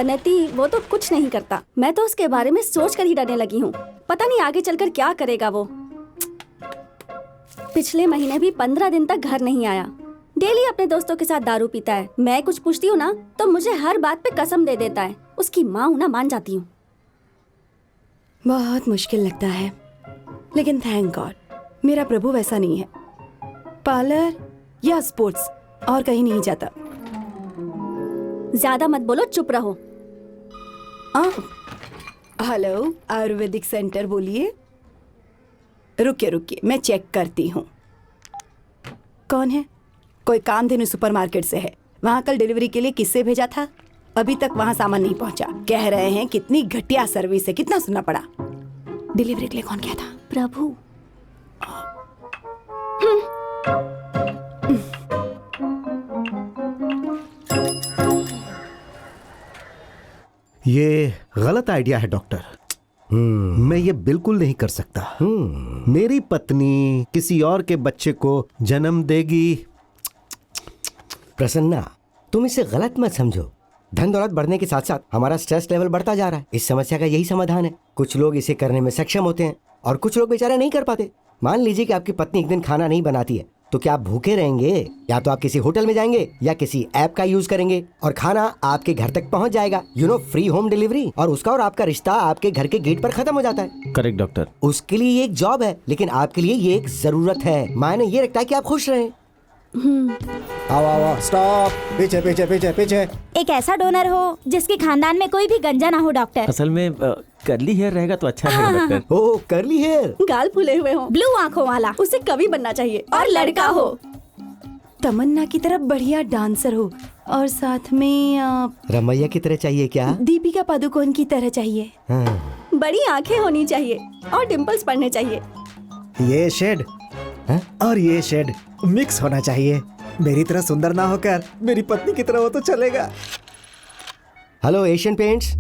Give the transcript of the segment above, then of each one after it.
वनेती वो तो कुछ नहीं करता, मैं तो उसके बारे में सोच कर ही डरने लगी हूँ। पता नहीं आगे चलकर क्या करेगा वो। पिछले महीने भी 15 दिन तक घर नहीं आया। डेली अपने दोस्तों के साथ दारू पीता है। मैं कुछ पूछती हूँ ना तो मुझे हर बात पे कसम दे देता है। उसकी माँ हूँ ना, मान जाती हूँ। बहुत मुश्किल लगता है, लेकिन थैंक गॉड मेरा प्रभु वैसा नहीं है। पार्लर या स्पोर्ट्स और कहीं नहीं जाता। ज्यादा मत बोलो, चुप रहो। हेलो, आयुर्वेदिक सेंटर बोलिए। रुकिए मैं चेक करती हूँ। कौन है? कोई कामधेनु सुपरमार्केट से है। वहाँ कल डिलीवरी के लिए किससे भेजा था? अभी तक वहाँ सामान नहीं पहुँचा। कह रहे हैं कितनी घटिया सर्विस है। कितना सुनना पड़ा। डिलीवरी के लिए कौन गया था? प्रभु। ये गलत आइडिया है डॉक्टर। मैं ये बिल्कुल नहीं कर सकता। मेरी पत्नी किसी और के बच्चे को जन्म देगी। प्रसन्ना, तुम इसे गलत मत समझो। धन दौलत बढ़ने के साथ साथ हमारा स्ट्रेस लेवल बढ़ता जा रहा है। इस समस्या का यही समाधान है। कुछ लोग इसे करने में सक्षम होते हैं और कुछ लोग बेचारे नहीं कर पाते। मान लीजिए कि आपकी पत्नी एक दिन खाना नहीं बनाती है, तो क्या आप भूखे रहेंगे? या तो आप किसी होटल में जाएंगे या किसी ऐप का यूज करेंगे और खाना आपके घर तक पहुंच जाएगा। Free home delivery. और उसका और आपका रिश्ता आपके घर के गेट पर खत्म हो जाता है। Correct doctor. उसके लिए ये एक जॉब है, लेकिन आपके लिए ये एक जरूरत है। मायने ये रखता है कि आप खुश रहें। आओ स्टॉप। पीछे पीछे पीछे पीछे। एक ऐसा डोनर हो जिसके खानदान में कोई भी गंजा ना हो डॉक्टर। असल में कर्ली हेयर रहेगा तो अच्छा रहेगा डॉक्टर। ओह, कर्ली हेयर। गाल फूले हुए हो, ब्लू आंखों वाला। उसे कवि बनना चाहिए और लड़का हो। तमन्ना की तरह बढ़िया डांसर हो और साथ में रमैया की तरह चाहिए क्या? दीपिका पादुकोण की तरह चाहिए। हाँ। बड़ी आंखें होनी चाहिए और डिम्पल्स पड़ने चाहिए। ये शेड और ये शेड मिक्स होना चाहिए। मेरी तरह सुंदर ना होकर मेरी पत्नी की तरह हो तो चलेगा। Hello Asian paints.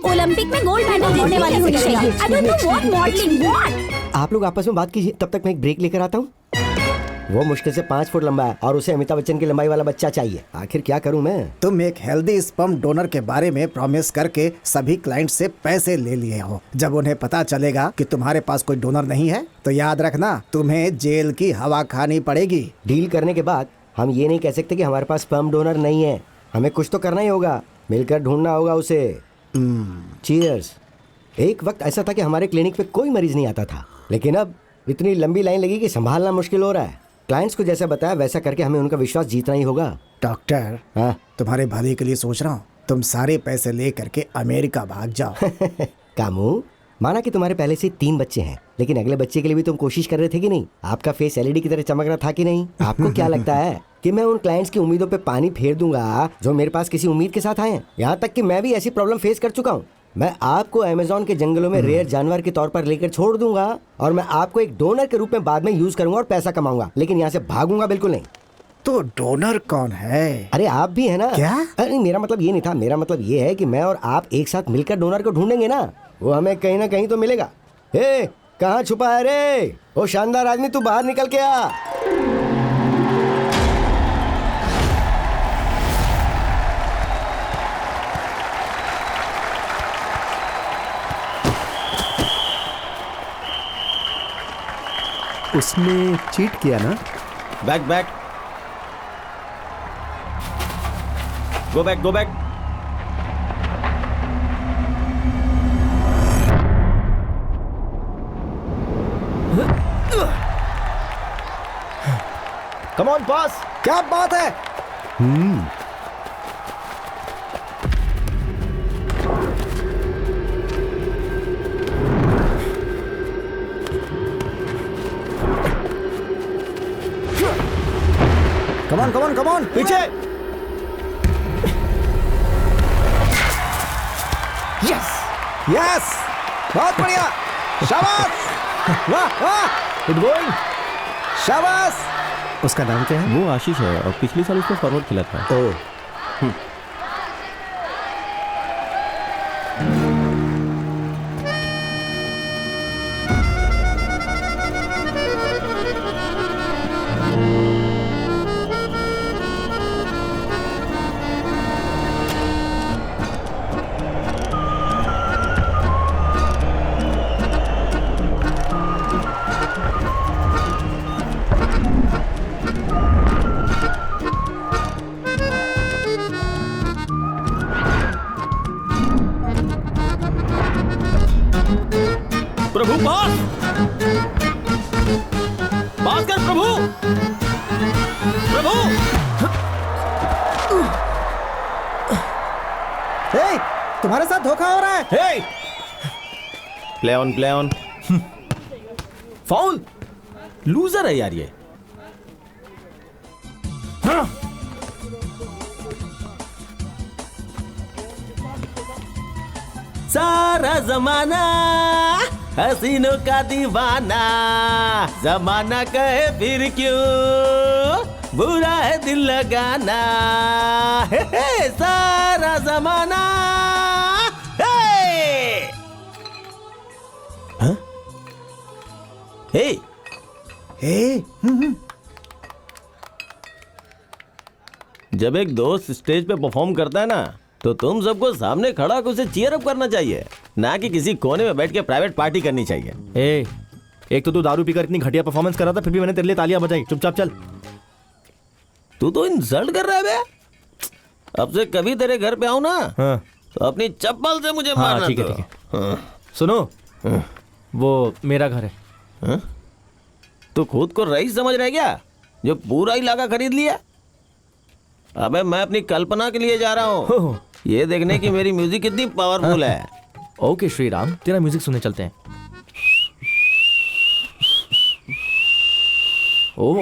ओलंपिक में गोल्ड मेडल जीतने वाली होनी चाहिए। I don't know what modelling what. आप लोग आपस में बात कीजिए, तब तक मैं एक ब्रेक लेकर आता हूँ। वो मुश्किल से 5 फुट लंबा है और उसे अमिताभ बच्चन की लंबाई वाला बच्चा चाहिए। आखिर क्या करूं मैं? तुम एक हेल्दी स्पर्म डोनर के बारे में प्रॉमिस करके सभी क्लाइंट से पैसे ले लिए हो। जब उन्हें पता चलेगा कि तुम्हारे पास कोई डोनर नहीं है तो याद रखना, तुम्हें जेल की हवा खानी पड़ेगी। डील करने के बाद हम ये नहीं कह सकते कि हमारे पास स्पर्म डोनर नहीं है। हमें कुछ तो करना ही होगा, मिलकर ढूंढना होगा उसे। चीयर्स। एक वक्त ऐसा था कि हमारे क्लिनिक पे कोई मरीज नहीं आता था, लेकिन अब इतनी लंबी लाइन लगी कि संभालना मुश्किल हो रहा है। क्लाइंट्स को जैसा बताया वैसा करके हमें उनका विश्वास जीतना ही होगा। डॉक्टर, हाँ? तुम्हारे भले के लिए सोच रहा हूँ। तुम सारे पैसे ले करके अमेरिका भाग जाओ। कामू, माना कि तुम्हारे पहले से 3 बच्चे हैं, लेकिन अगले बच्चे के लिए भी तुम कोशिश कर रहे थे कि नहीं? आपका फेस एलईडी की तरह चमक रहा था कि नहीं? आपको क्या लगता है कि मैं उन क्लाइंट्स की उम्मीदों पे पानी फेर दूंगा जो मेरे पास किसी उम्मीद के साथ आए हैं? यहाँ तक कि मैं भी ऐसी प्रॉब्लम फेस कर चुका हूँ। मैं आपको अमेज़न के जंगलों में रेयर जानवर के तौर पर लेकर छोड़ दूंगा और मैं आपको एक डोनर के रूप में बाद में यूज करूंगा और पैसा कमाऊंगा, लेकिन यहाँ से भागूंगा बिल्कुल नहीं। तो डोनर कौन है? अरे आप भी है ना। क्या? अरे मेरा मतलब ये नहीं था। मेरा मतलब ये है कि मैं और आप एक साथ मिलकर डोनर को ढूंढेंगे ना, वो हमें कहीं ना कहीं तो मिलेगा। हे, कहाँ छुपा है रे? ओ शानदार आदमी, तू बाहर निकल के आ। उसने चीट किया ना? Back back, go back go back. Come on boss. क्या बात है? कमॉन कमॉन कमॉन, पीछे। यस यस, बहुत बढ़िया, शाबाश, वाह वाह, गुड गोइंग। शाबाश। उसका नाम क्या है? वो आशीष है और पिछले साल उसने फॉरवर्ड खेला था। ओ प्रभु पास पास कर प्रभु प्रभु। हे, तुम्हारे साथ धोखा हो रहा है। हे प्ले ऑन फाउल। लूजर है यार ये। हाँ। सारा जमाना हसीनों का दीवाना, जमाना कहे फिर क्यों बुरा है दिल लगाना। हे सारा जमाना। हे हे, जब एक दोस्त स्टेज पे परफॉर्म करता है ना, तो तुम सबको सामने खड़ा होकर उसे चीयर अप करना चाहिए, ना कि किसी कोने में बैठ के प्राइवेट पार्टी करनी चाहिए। ए, एक तो तू दारू पीकर इतनी घटिया परफॉर्मेंस कर रहा था, फिर भी मैंने तेरे लिए तालियां बजाई। चुपचाप चल। तू तो इंसल्ट कर रहा है बे। अब से कभी तेरे घर पे आऊं ना, हाँ तो अपनी चप्पल से मुझे हाँ मारना। ठीक है, ठीक है। सुनो, वो मेरा घर है। हाँ? तू खुद को रईस समझ रहा है क्या, जो पूरा इलाका खरीद लिया? अबे मैं अपनी कल्पना के लिए जा रहा हूँ, ये देखने की मेरी म्यूजिक कितनी पावरफुल है। ओके श्रीराम, तेरा म्यूजिक सुनने चलते हैं। ओ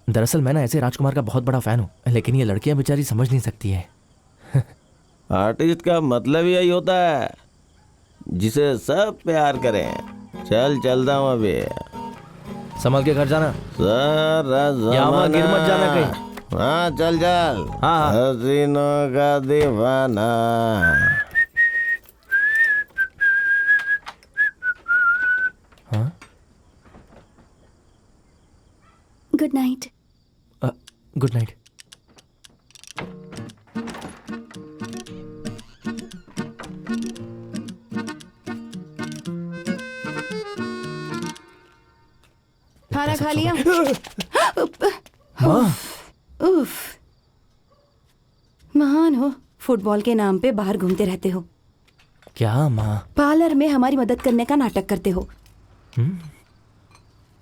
दरअसल मैं ना ऐसे राजकुमार का बहुत बड़ा फैन हूँ, लेकिन ये लड़कियां बेचारी समझ नहीं सकती है। आर्टिस्ट का मतलब यही होता है, जिसे सब प्यार करें। चल चलता हूँ अभी। संभल के घर जाना। सारा यहाँ वहाँ गिर जमाना। मत जाना कहीं। हाँ चल चल। हाँ। हसीनों का दीवाना। हाँ गुड नाइट। Good night. खाना खा लिया? माँ, उफ, महान हो, फुटबॉल के नाम पे बाहर घूमते रहते हो, क्या माँ? पार्लर में हमारी मदद करने का नाटक करते हो।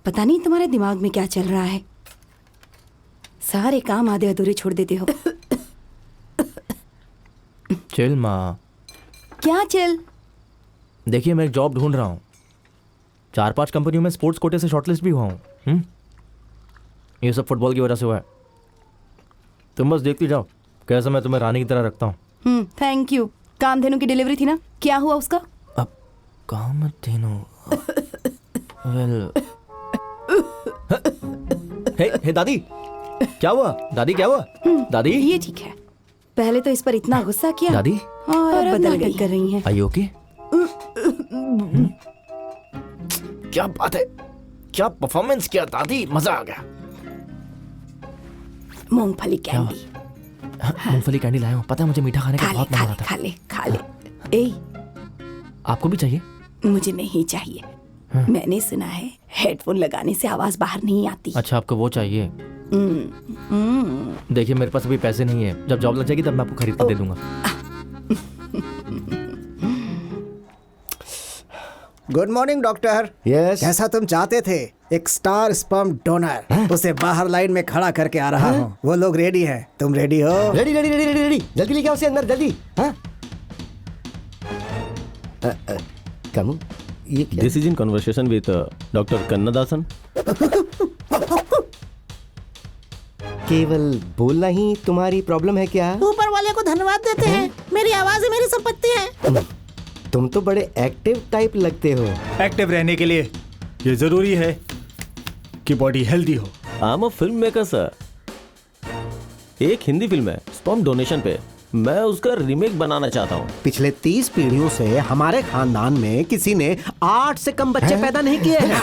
पता नहीं तुम्हारे दिमाग में क्या चल रहा है, सारे काम आधे अधूरे छोड़ देते हो। चिल माँ। क्या चिल? देखिए मैं एक जॉब ढूंढ रहा हूँ, 4-5 कंपनियों में स्पोर्ट्स कोटे से शॉर्टलिस्ट भी हुआ हूँ। ये सब फुटबॉल की वजह से हुआ है। तुम बस देखती जाओ कैसे मैं तुम्हें रानी की तरह रखता हूँ। Thank you. कामधेनु की डिलीवरी थी ना, क्या हुआ उसका? अब कामधेनु, वेल, हे दादी, क्या हुआ? दादी क्या हुआ? दादी, ये ठीक है, पहले तो इस पर इतना गुस्सा किया दादी, और अब बदल गई कर रही हैं। Are you okay? क्या बात है, क्या परफॉर्मेंस किया दादी, मजा आ गया। मूंगफली कैंडी मूंगफली कैंडी लाया हूँ, पता है मुझे मीठा खाने का बहुत मन हो रहा था। खा ले। ए, आपको भी चाहिए? मुझे नहीं चाहिए। मैंने सुना है हेडफोन लगाने से आवाज बाहर नहीं आती। अच्छा आपको वो चाहिए? देखिए मेरे पास अभी पैसे नहीं है, जब जॉब लग जाएगी तब मैं आपको खरीद कर दे दूंगा। Good morning doctor. यस। जैसा तुम चाहते थे, एक स्टार स्पर्म डोनर, उसे बाहर लाइन में खड़ा करके आ रहा हूँ। वो लोग रेडी हैं, तुम रेडी हो? Ready ready ready ready ready, जल्दी लेके आओ उसे अंदर, जल्दी। हाँ कम, ये क्या? This is in conversation with doctor Kannadasan. केवल बोलना ही तुम्हारी प्रॉब्लम है क्या? ऊपर वाले को धन्यवाद देते हैं, मेरी आवाज ही मेरी संपत्ति है। तुम तो बड़े एक्टिव टाइप लगते हो। एक्टिव रहने के लिए ये जरूरी है कि बॉडी हेल्दी हो। आई am a film maker sir. एक हिंदी फिल्म है स्पर्म डोनेशन पे, मैं उसका रीमेक बनाना चाहता हूँ। पिछले 30 पीढ़ियों से हमारे खानदान में किसी ने 8 से कम बच्चे पैदा नहीं किए हैं।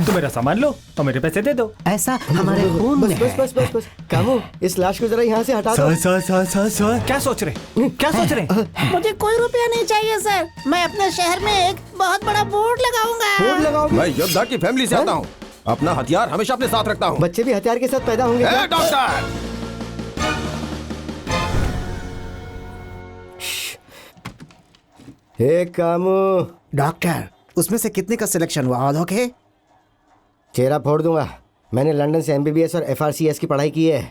तो मेरा सामान लो और मेरे पैसे दे दो। ऐसा हमारे खून बस में बस बस बस बस कामू, इस लाश को जरा यहाँ से हटा दो। सर क्या सोच रहे, क्या सोच रहे? मुझे कोई रुपया नहीं चाहिए सर, मैं अपने शहर में एक बहुत बड़ा बोर्ड लगाऊंगा। बोर्ड लगाओगे? मैं योद्धा की फैमिली से आता हूँ, अपना हथियार हमेशा अपने साथ रखता हूँ। बच्चे भी हथियार के साथ पैदा होंगे क्या? डॉक्टर हे कामू, डॉक्टर उसमें से कितने का सिलेक्शन हुआ? All okay? चेहरा फोड़ दूंगा। मैंने लंदन से MBBS और FRCS की पढ़ाई की है।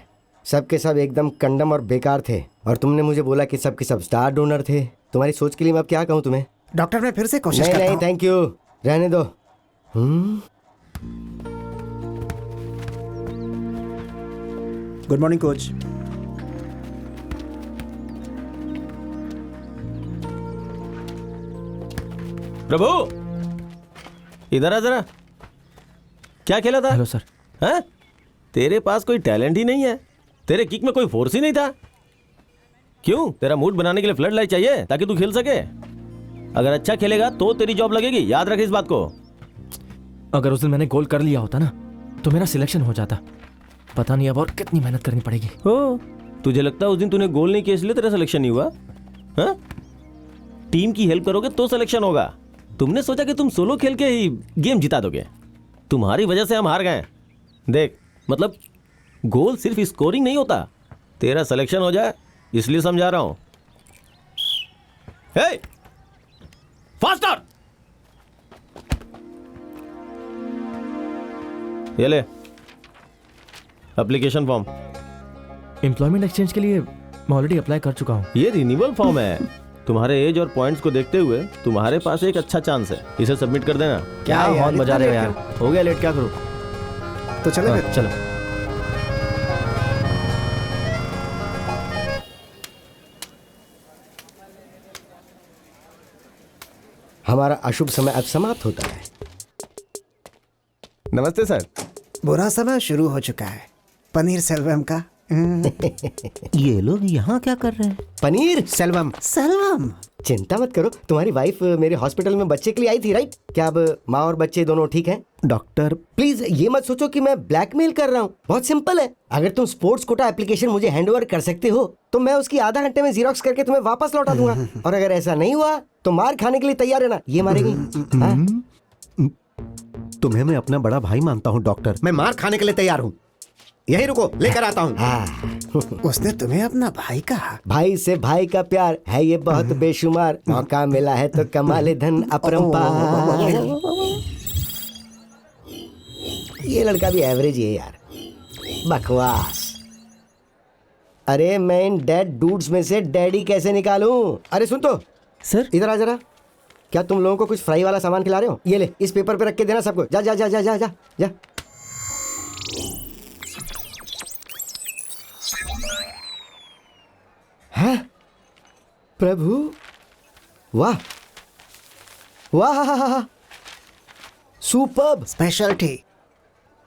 सब के सब एकदम कंडम और बेकार थे, और तुमने मुझे बोला कि सब के सब स्टार डोनर थे। तुम्हारी सोच के लिए मैं अब क्या कहूँ तुम्हें? डॉक्टर मैं फिर से कोशिश नहीं करता नहीं हूँ। थैंक यू, रहने दो। Good morning coach. प्रभु इधर आ जरा। क्या खेला था? Hello sir. हैं? तेरे पास कोई टैलेंट ही नहीं है, तेरे किक में कोई फोर्स ही नहीं था। क्यों? तेरा मूड बनाने के लिए फ्लड लाइट चाहिए ताकि तू खेल सके। अगर अच्छा खेलेगा तो तेरी जॉब लगेगी, याद रख इस बात को। अगर उस दिन मैंने गोल कर लिया होता ना तो मेरा सिलेक्शन हो जाता। पता नहीं अब और कितनी मेहनत करनी पड़ेगी। ओ, तुझे लगता है उस दिन तूने गोल नहीं किया इसलिए तेरा सिलेक्शन नहीं हुआ? हाँ? टीम की हेल्प करोगे तो सिलेक्शन होगा। तुमने सोचा कि तुम सोलो खेल के ही गेम जिता दोगे। तुम्हारी वजह से हम हार गए। देख, मतलब गोल सिर्फ स्कोरिंग नहीं होता, तेरा सिलेक्शन हो जाए इसलिए समझा रहा हूं। हे, फास्टर! ये ले एप्लीकेशन फॉर्म। एम्प्लॉयमेंट एक्सचेंज के लिए मैं ऑलरेडी अप्लाई कर चुका हूँ। ये रिन्यूअल फॉर्म है। तुम्हारे एज और पॉइंट्स को देखते हुए तुम्हारे पास एक अच्छा चांस है, इसे सबमिट कर देना। क्या यार, बहुत मजा इतना रहे हो लेट यार। हो गया लेट, क्या करूँ? तो चलो फिर। चलो। हमारा अशुभ समय अब समाप्त होता है। नमस्ते सर। बुरा समय शुरू हो चुका है। पनीर सेल्वम का। ये लोग यहाँ क्या कर रहे हैं? पनीर सेल्वम। सेल्वम चिंता मत करो, तुम्हारी वाइफ मेरे हॉस्पिटल में बच्चे के लिए आई थी, राइट? क्या अब माँ और बच्चे दोनों ठीक हैं? डॉक्टर प्लीज ये मत सोचो कि मैं ब्लैकमेल कर रहा हूँ। बहुत सिंपल है। अगर तुम स्पोर्ट्स कोटा एप्लीकेशन मुझे हैंडओवर कर सकते हो तो मैं उसकी आधा घंटे में जीरोक्स करके तुम्हें वापस लौटा दूंगा। और अगर ऐसा नहीं हुआ तो मार खाने के लिए तैयार रहना। ये मारेगी। हाँ? तुम्हें मैं अपना बड़ा भाई मानता हूँ डॉक्टर, मैं मार खाने के लिए तैयार हूँ। यही रुको, लेकर आता हूँ। उसने तुम्हें अपना भाई कहा? भाई से भाई का प्यार है ये बहुत बेशुमार, मौका मिला है तो कमा ले धन अपरंपार। ये लड़का भी एवरेज ही है यार, बकवास। अरे मैं इन डेड डूड्स में से डैडी कैसे निकालूं? अरे सुन तो सर, इधर आ जरा। क्या तुम लोगों को कुछ फ्राई वाला सामान खिला रहे हो? ये ले, इस पेपर पे रख के देना सबको। जा जा जा जा जा जा जा। हैं? प्रभु, वाह वाह, सुपर्ब। स्पेशलिटी।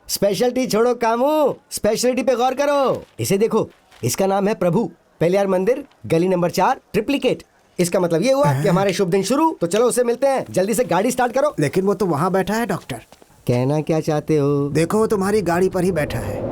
स्पेशलिटी छोड़ो कामू, स्पेशलिटी पे गौर करो। इसे देखो, इसका नाम है प्रभु पेलियार मंदिर, गली नंबर 4, ट्रिप्लिकेट। इसका मतलब ये हुआ कि हमारे शुभ दिन शुरू। तो चलो उससे मिलते हैं, जल्दी से गाड़ी स्टार्ट करो। लेकिन वो तो वहाँ बैठा है डॉक्टर। कहना क्या चाहते हो? देखो वो तुम्हारी गाड़ी पर ही बैठा है।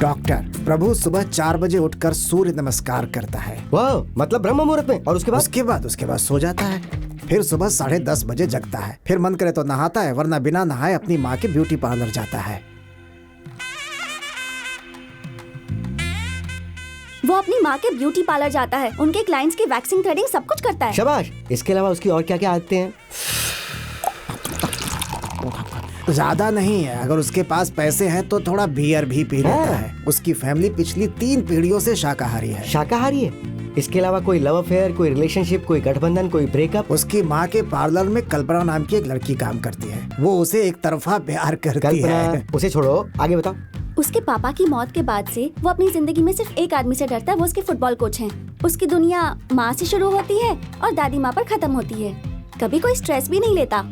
डॉक्टर, प्रभु सुबह 4 बजे उठकर सूर्य नमस्कार करता है। वाह, मतलब ब्रह्म मुहूर्त में। और उसके बाद सो जाता है। फिर सुबह 10:30 बजे जगता है। फिर मन करे तो नहाता है, वरना बिना नहाए अपनी माँ के ब्यूटी पार्लर जाता है। वो अपनी माँ के ब्यूटी पार्लर जाता है, उनके क्लाइंट्स की वैक्सिंग, थ्रेडिंग सब कुछ करता है। शाबाश। इसके अलावा उसकी और क्या क्या आदतें हैं? ज्यादा नहीं है। अगर उसके पास पैसे हैं तो थोड़ा बियर भी पी लेता है। उसकी फैमिली पिछली 3 पीढ़ियों से शाकाहारी है। शाकाहारी है? इसके अलावा कोई लव अफेयर, कोई रिलेशनशिप, कोई गठबंधन, कोई ब्रेकअप? उसकी माँ के पार्लर में कल्पना नाम की एक लड़की काम करती है। वो उसे एक तरफा प्यार करती है। कल्पना, उसे छोड़ो, आगे बताओ। उसके पापा की मौत के बाद से वो अपनी जिंदगी में सिर्फ एक आदमी से डरता है, वो उसके फुटबॉल कोच हैं। उसकी दुनिया माँ से शुरू होती है और दादी माँ पर खत्म होती है। कभी कोई स्ट्रेस भी नहीं लेता।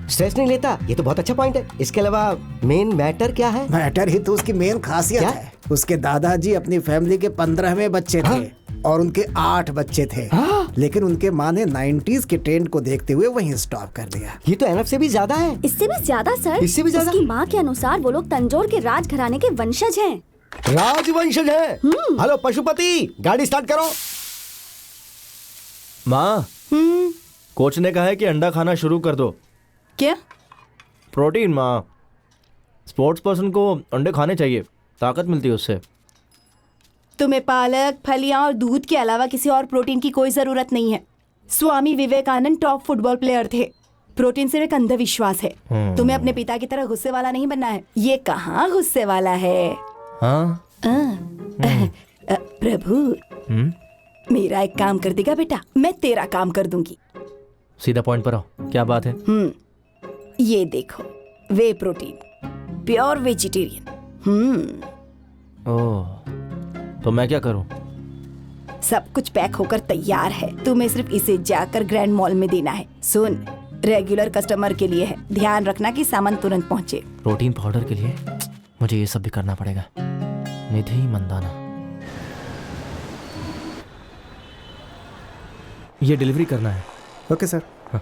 स्ट्रेस नहीं लेता? ये तो बहुत अच्छा पॉइंट है। इसके अलावा मेन मैटर क्या है? मैटर ही तो उसकी मेन खासियत है। उसके दादाजी अपनी फैमिली के 15वें बच्चे थे और उनके 8 बच्चे थे। लेकिन उनके माँ ने 90s के ट्रेंड को देखते हुए वहीं स्टॉप कर दिया। ये तो एनफ से भी ज्यादा है। इससे भी ज्यादा सर। इससे भी ज्यादा? उसकी माँ के अनुसार वो लोग तंजौर के राजघराने के वंशज हैं। राजवंशज है? हेलो पशुपति, गाड़ी स्टार्ट करो। माँ, कोच ने कहा है कि अंडा खाना शुरू कर दो। क्या? प्रोटीन माँ, स्पोर्ट्स पर्सन को अंडे खाने चाहिए, ताकत मिलती है उससे। तुम्हें पालक, फलियां और दूध के अलावा किसी और प्रोटीन की कोई जरूरत नहीं है। Swami Vivekananda top football player थे। प्रोटीन सिर्फ एक अंधविश्वास है। तुम्हें अपने पिता की तरह गुस्से वाला नहीं बनना है। ये कहाँ गुस्से वाला है? हाँ? प्रभु, मेरा एक काम कर देगा बेटा, मैं तेरा काम कर दूंगी। सीधा पॉइंट पर आओ, क्या बात है? ये देखो, वे प्रोटीन, प्योर वेजिटेरियन। ओह, तो मैं क्या करूं? सब कुछ पैक होकर तैयार है, तुम्हें सिर्फ इसे जाकर ग्रैंड मॉल में देना है। सुन, रेगुलर कस्टमर के लिए है, ध्यान रखना कि सामान तुरंत पहुंचे। प्रोटीन पाउडर के लिए मुझे ये सब भी करना पड़ेगा। निधि मंदाना, ये डिलीवरी करना है। Okay sir. हाँ।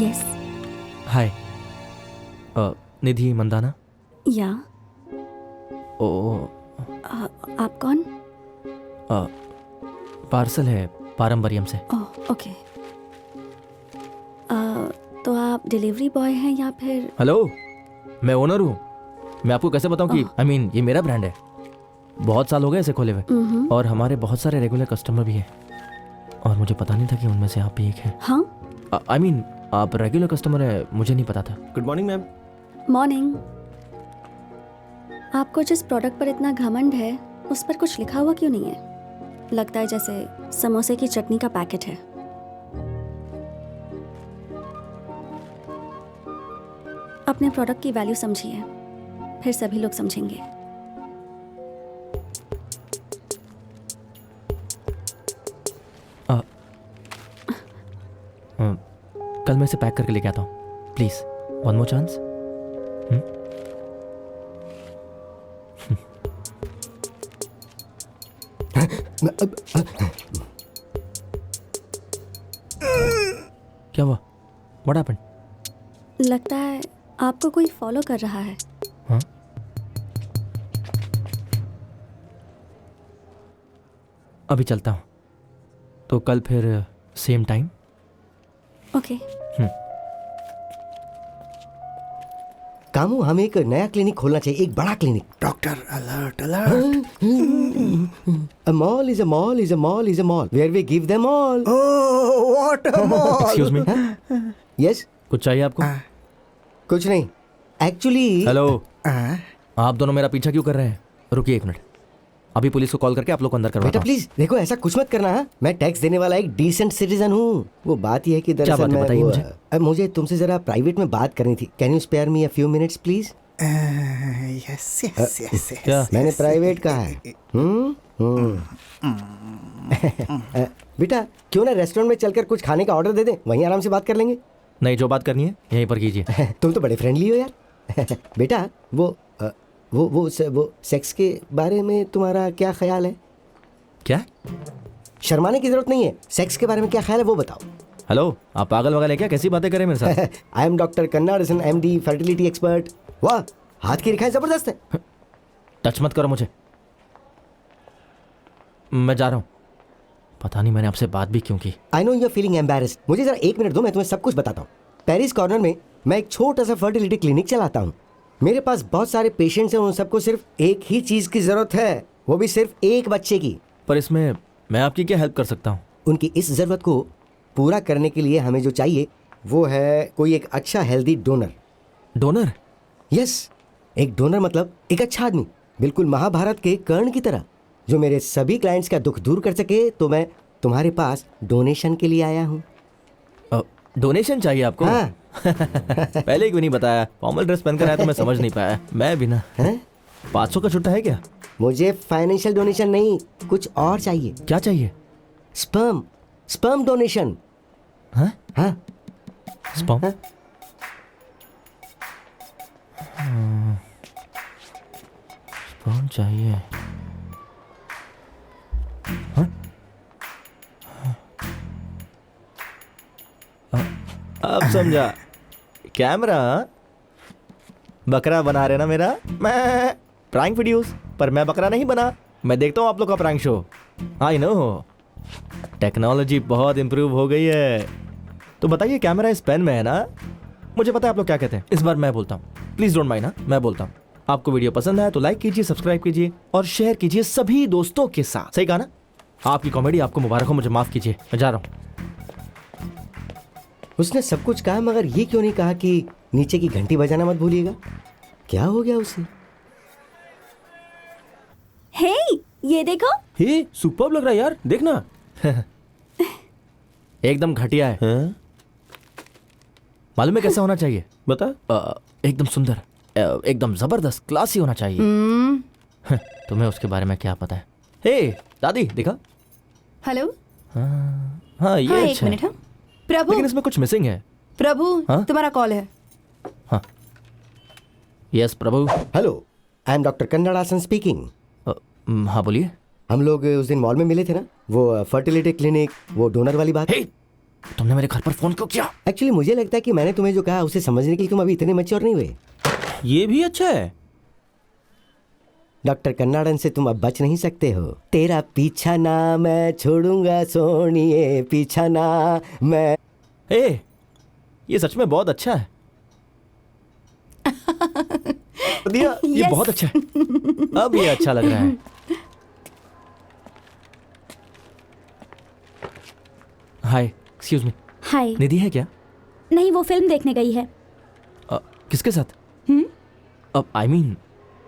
यस। हाय, निधि मंदाना। या। ओ, आप कौन? पार्सल है पारंबरियम से। ओह, ओके। तो आप डिलीवरी बॉय हैं या फिर? हेलो, मैं ओनर हूँ। मैं आपको कैसे बताऊँ कि I mean, ये मेरा ब्रांड है। बहुत साल हो गए इसे खोले हुए, और हमारे बहुत सारे रेगुलर कस्टमर भी हैं। और मुझे पता नहीं था कि उनमें से आप भी एक हैं। हाँ? I mean, आप रेगुलर कस्टमर है, मुझे नहीं पता था। Good morning ma'am. मॉर्निंग। आपको जिस प्रोडक्ट पर इतना घमंड है, उस पर कुछ लिखा हुआ क्यों नहीं है? लगता है जैसे समोसे की चटनी का पैकेट है। अपने प्रोडक्ट की वैल्यू समझिए, फिर सभी लोग समझेंगे। कल मैं इसे पैक करके लेके आता हूँ। Please, one more chance. क्या हुआ? What happened? लगता है आपको कोई फॉलो कर रहा है। हाँ? अभी चलता हूँ, तो कल फिर सेम टाइम। ओके। कामू, हमें एक नया क्लिनिक खोलना चाहिए, एक बड़ा clinic. Doctor alert alert. A mall is a mall is a mall is a mall where we give them all. Oh, what a mall! Excuse me, Yes? कुछ चाहिए आपको? कुछ नहीं। Actually. हेलो, आप दोनों मेरा पीछा क्यों कर रहे हैं? रुकिए एक मिनट, अभी पुलिस को कॉल करके आप लोग को अंदर करवाता बेटा हूँ। प्लीज देखो, ऐसा कुछ मत करना। हाँ, मैं टैक्स देने वाला एक डिसेंट सिटीजन हूँ। वो बात यह है कि दरअसल बात है, मैं बताइए मुझे। मुझे तुमसे जरा प्राइवेट में बात करनी थी। Can you spare me a few minutes please? Yes yes yes. क्या? मैंने प्राइवेट कहा है। बेटा, क्यों ना रेस्टोरेंट में चलकर कुछ खाने का ऑर्डर दे दें, वहीं आराम से बात कर लेंगे। नहीं, जो बात करनी है यहीं पर कीजिए। तुम तो बड़े फ्रेंडली हो यार। बेटा, वो सेक्स के बारे में तुम्हारा क्या ख्याल है? क्या? शर्माने की जरूरत नहीं है, सेक्स के बारे में क्या ख्याल है वो बताओ। हेलो, आप पागल वगैरह क्या? कैसी बातें करें मेरे साथ? I am doctor Kannadasan, MD, fertility expert. वाह, हाथ की रेखाएं जबरदस्त है। टच मत करो मुझे, मैं जा रहा हूँ। पता नहीं मैंने आपसे बात भी क्यों की। I know you are feeling embarrassed. मुझे जरा एक मिनट दो, मैं तुम्हें सब कुछ बताता हूँ। पेरिस कॉर्नर में मैं एक छोटा सा फर्टिलिटी क्लिनिक चलाता हूँ। मेरे पास बहुत सारे पेशेंट्स हैं, उन सबको सिर्फ एक ही चीज की जरूरत है, वो भी सिर्फ एक बच्चे की। पर इसमें मैं आपकी क्या हेल्प कर सकता हूँ? उनकी इस ज़रूरत को पूरा करने के लिए हमें जो चाहिए वो है कोई एक अच्छा हेल्दी डोनर। डोनर? यस, एक डोनर मतलब एक अच्छा आदमी, बिल्कुल महाभारत के कर्ण की तरह, जो मेरे सभी क्लाइंट्स का दुख दूर कर सके। तो मैं तुम्हारे पास डोनेशन के लिए आया हूँ। डोनेशन चाहिए आपको? हाँ। पहले क्यों नहीं बताया? फॉर्मल ड्रेस पहनकर आया तो मैं समझ नहीं पाया। मैं भी ना। 500 का छुट्टा है क्या? मुझे फाइनेंशियल डोनेशन नहीं, कुछ और चाहिए। क्या चाहिए? Sperm donation. हाँ? हाँ। स्पर्म? स्पर्म चाहिए। हाँ? अब समझा। कैमरा बकरा बना रहे ना मेरा? मैं प्रैंक वीडियोस, पर मैं बकरा नहीं बना। मैं देखता हूँ आप लोग का prank show. I know, technology बहुत इंप्रूव हो गई है। तो बताइए, कैमरा इस पेन में है ना? मुझे पता है आप लोग क्या कहते हैं। इस बार मैं बोलता हूँ, प्लीज डोंट माइंड ना, मैं बोलता हूँ। आपको वीडियो पसंद आया तो लाइक कीजिए, सब्सक्राइब कीजिए और शेयर कीजिए सभी दोस्तों के साथ। सही कहा ना? आपकी कॉमेडी आपको मुबारक हो, मुझे माफ कीजिए, मैं जा रहा हूँ। उसने सब कुछ कहा, मगर ये क्यों नहीं कहा कि नीचे की घंटी बजाना मत भूलिएगा? क्या हो गया उसे? हे, ये देखो। हे, सुपर्ब लग रहा है यार, देखना। एकदम घटिया है। मालूम है कैसा होना चाहिए? बता। एकदम सुंदर, एकदम जबरदस्त, क्लासी होना चाहिए। तुम्हें उसके बारे में क्या पता है? हे दादी, देखा? हेलो। हाँ, ये हाँ, अच्छा एक मिनट। है। हाँ प्रभु, लेकिन इसमें कुछ मिसिंग है। प्रभु, हाँ? तुम्हारा कॉल है। हाँ, yes Prabhu. Hello, I am doctor Kannadasan speaking. हाँ बोलिए। हम लोग उस दिन मॉल में मिले थे ना, वो फर्टिलिटी क्लिनिक, वो डोनर वाली बात। हे, तुमने मेरे घर पर फोन क्यों किया? एक्चुअली मुझे लगता है कि मैंने तुम्हें जो कहा उसे समझने के लिए तुम अभी इतने मैच्योर नहीं हुए। ये भी अच्छा है। डॉक्टर कन्नाडन से तुम अब बच नहीं सकते हो। तेरा पीछा ना मैं छोड़ूंगा सोनिए, पीछा ना मैं। हे, ये सच में बहुत अच्छा है। दिया, ये बहुत अच्छा है। अब ये अच्छा लग रहा है। हाय, एक्सक्यूज मी। हाय। निधि है क्या? नहीं, वो फिल्म देखने गई है। किसके साथ? अब आई मीन,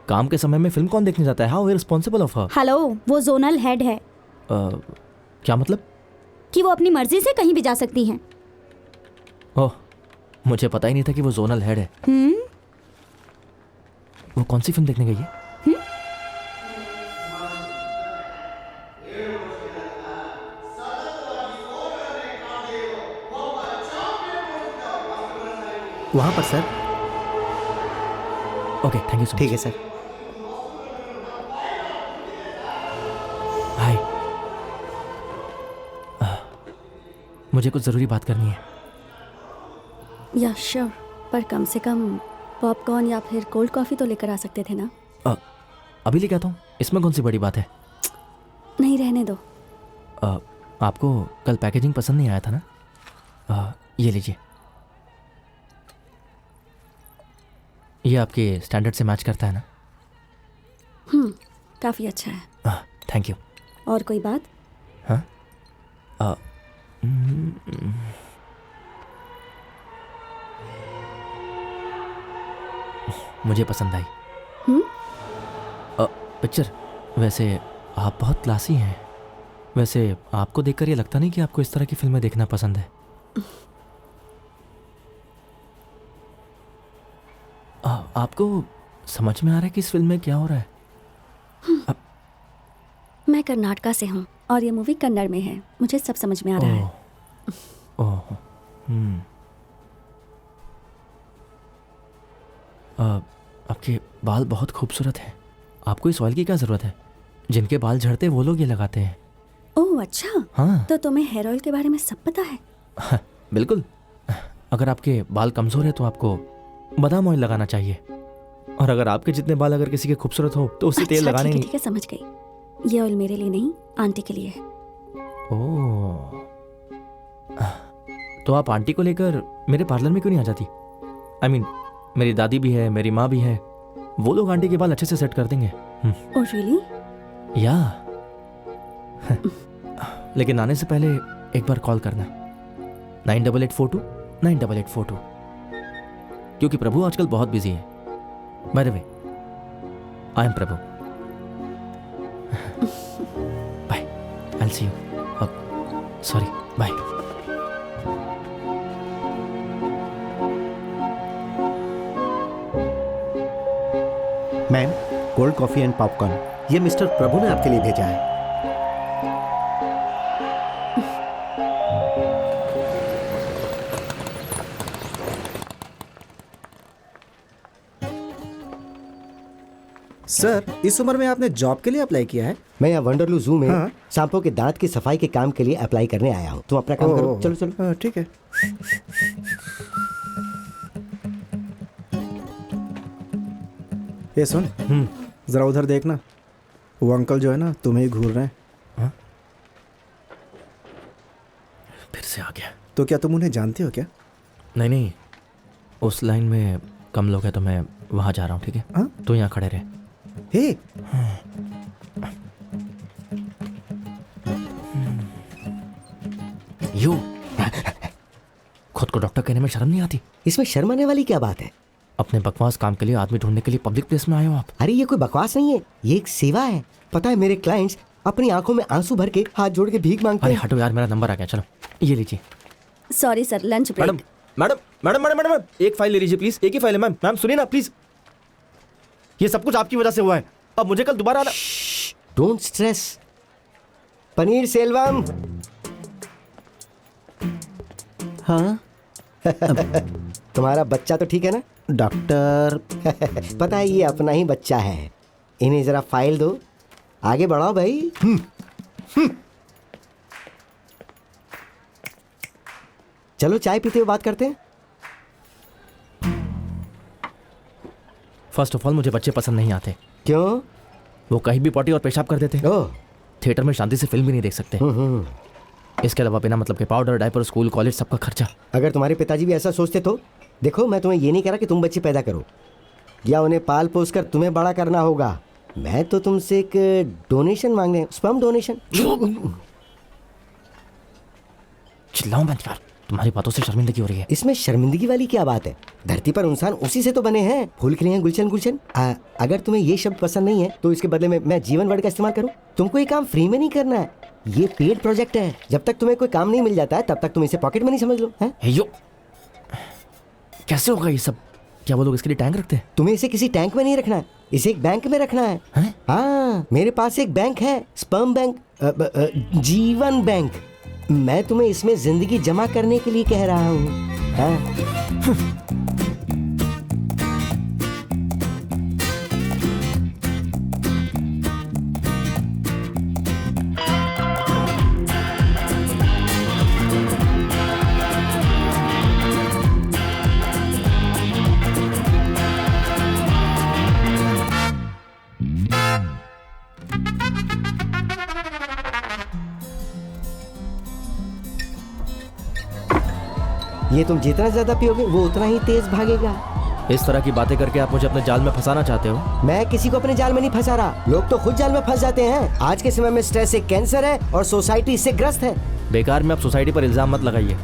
काम के समय में फिल्म कौन देखने जाता है? How irresponsible of her. Hello, वो जोनल हेड है। क्या मतलब? कि वो अपनी मर्जी से कहीं भी जा सकती हैं। ओह, मुझे पता ही नहीं था कि वो जोनल हेड है। वो कौन सी फिल्म देखने गई है? वहाँ पर sir. Okay, thank you so much. ठीक है सर। हाय, मुझे कुछ ज़रूरी बात करनी है। या श्योर, पर कम से कम पॉपकॉर्न या फिर कोल्ड कॉफ़ी तो लेकर आ सकते थे ना? अभी लेके आता हूँ, इसमें कौन सी बड़ी बात है? नहीं, रहने दो। आपको कल पैकेजिंग पसंद नहीं आया था ना? ये लीजिए, ये आपके स्टैंडर्ड से मैच करता है ना? काफ़ी अच्छा है। Thank you. और कोई बात? हाँ, मुझे पसंद आई पिक्चर। वैसे आप बहुत क्लासी हैं। वैसे आपको देखकर ये लगता नहीं कि आपको इस तरह की फिल्में देखना पसंद है? आपको समझ में आ रहा है कि इस फिल्म में क्या हो रहा है? मैं कर्नाटका से हूँ और ये मूवी कन्नड़ में है। मुझे सब समझ में आ रहा है। ओह, आपके बाल बहुत खूबसूरत हैं। आपको इस ऑयल की क्या ज़रूरत है? जिनके बाल झड़ते वो लोग ये लगाते हैं। ओह अच्छा। हाँ। तो तुम्हें हेयर ऑयल के बारे में सब पता है? बिल्कुल। अगर आपके बाल कमज़ोर है तो आपको बादाम ऑयल लगाना चाहिए, और अगर आपके जितने बाल अगर किसी के खूबसूरत हो तो उसे तेल लगाने। ठीक है, समझ गई। ये ऑयल मेरे लिए नहीं, आंटी के लिए है। ओह, तो आप आंटी को लेकर मेरे पार्लर में क्यों नहीं आ जाती? आई मीन, मेरी दादी भी है, मेरी माँ भी है, वो लोग आंटी के बाल अच्छे से सेट कर देंगे। Oh really? या लेकिन आने से पहले एक बार कॉल करना 9884298842 क्योंकि प्रभु आजकल बहुत बिजी है। By the way, I am Prabhu. Bye, I will see you. Sorry, bye. Ma'am, cold coffee and popcorn, ये मिस्टर प्रभु ने आपके लिए भेजा है। सर, इस उम्र में आपने जॉब के लिए अप्लाई किया है? मैं यहाँ वंडरलू जू में हाँ। सांपों के दांत की सफाई के काम के लिए अप्लाई करने आया हूँ। तुम अपना काम करो, चलो चलो। हाँ, ठीक है। ये सुन, जरा उधर देखना, वो अंकल जो है ना तुम्हें ही घूर रहे हैं। हाँ? फिर से आ गया। तो क्या तुम उन्हें जानते हो क्या? नहीं, उस लाइन में कम लोग हैं तो मैं वहां जा रहा हूँ, ठीक है? हाँ? तू यहाँ खड़े रहे। हे, यू खुद को डॉक्टर कहने में शर्म नहीं आती? इसमें शर्माने वाली क्या बात है? अपने बकवास काम के लिए आदमी ढूंढने के लिए पब्लिक प्लेस में आए हो आप? अरे ये कोई बकवास नहीं है, ये एक सेवा है। पता है मेरे क्लाइंट्स अपनी आंखों में आंसू भर के हाथ जोड़ के भीख मांगते अरे हैं। हटो यार, मेरा नंबर आ गया, चलो ये लीजिए। Sorry sir, lunch madam break. Madam madam madam madam एक फाइल ले लीजिए प्लीज, एक ही फाइल है मैम। मैम सुनिए ना प्लीज, ये सब कुछ आपकी वजह से हुआ है। अब मुझे कल दोबारा आना। Don't stress. पनीर सेल्वम। हाँ तुम्हारा बच्चा तो ठीक है ना? डॉक्टर, पता है ये अपना ही बच्चा है। इन्हें जरा फाइल दो, आगे बढ़ाओ भाई। चलो चाय पीते हुए बात करते हैं। फर्स्ट ऑफ ऑल मुझे बच्चे पसंद नहीं आते। क्यों? वो कहीं भी पॉटी और पेशाब कर देते हैं। ओह, थिएटर में शांति से फिल्म भी नहीं देख सकते। इसके अलावा बिना मतलब के पाउडर, डायपर, स्कूल, कॉलेज, सबका खर्चा। अगर तुम्हारे पिताजी भी ऐसा सोचते तो देखो, मैं तुम्हें ये नहीं कह रहा कि तुम बच्चे पैदा करो या उन्हें पाल पोस कर तुम्हें बड़ा करना होगा। मैं तो तुमसे एक डोनेशन मांगने, स्पर्म डोनेशन। चिल्लाओ मत यार, तुम्हारी बातों से शर्मिंदगी हो रही है। इसमें शर्मिंदगी वाली क्या बात है? धरती पर इंसान उसी से तो बने हैं। फूल खिले हैं गुलशन गुलशन। अगर तुम्हें ये शब्द पसंद नहीं है तो इसके बदले में मैं जीवन वर्ड का इस्तेमाल करूं? तुमको ये काम फ्री में नहीं करना है, ये पेड प्रोजेक्ट है। जब तक तुम्हें कोई काम नहीं मिल जाता है तब तक तुम इसे पॉकेट में नहीं समझ लो। यो, कैसे होगा ये सब? क्या वो लोग इसके लिए टैंक रखते हैं? तुम्हें इसे किसी टैंक में नहीं रखना है, इसे एक बैंक में रखना है। हाँ, मेरे पास एक बैंक है, स्पर्म बैंक, जीवन बैंक। मैं तुम्हें इसमें जिंदगी जमा करने के लिए कह रहा हूँ। ये तुम जितना ज्यादा पियोगे वो उतना ही तेज भागेगा। इस तरह की बातें करके आप मुझे अपने जाल में फंसाना चाहते हो? मैं किसी को अपने जाल में नहीं फंसा रहा, लोग तो खुद जाल में फंस जाते हैं। आज के समय में स्ट्रेस एक कैंसर है और सोसाइटी इससे ग्रस्त है। बेकार में आप सोसाइटी पर इल्जाम मत लगाइए,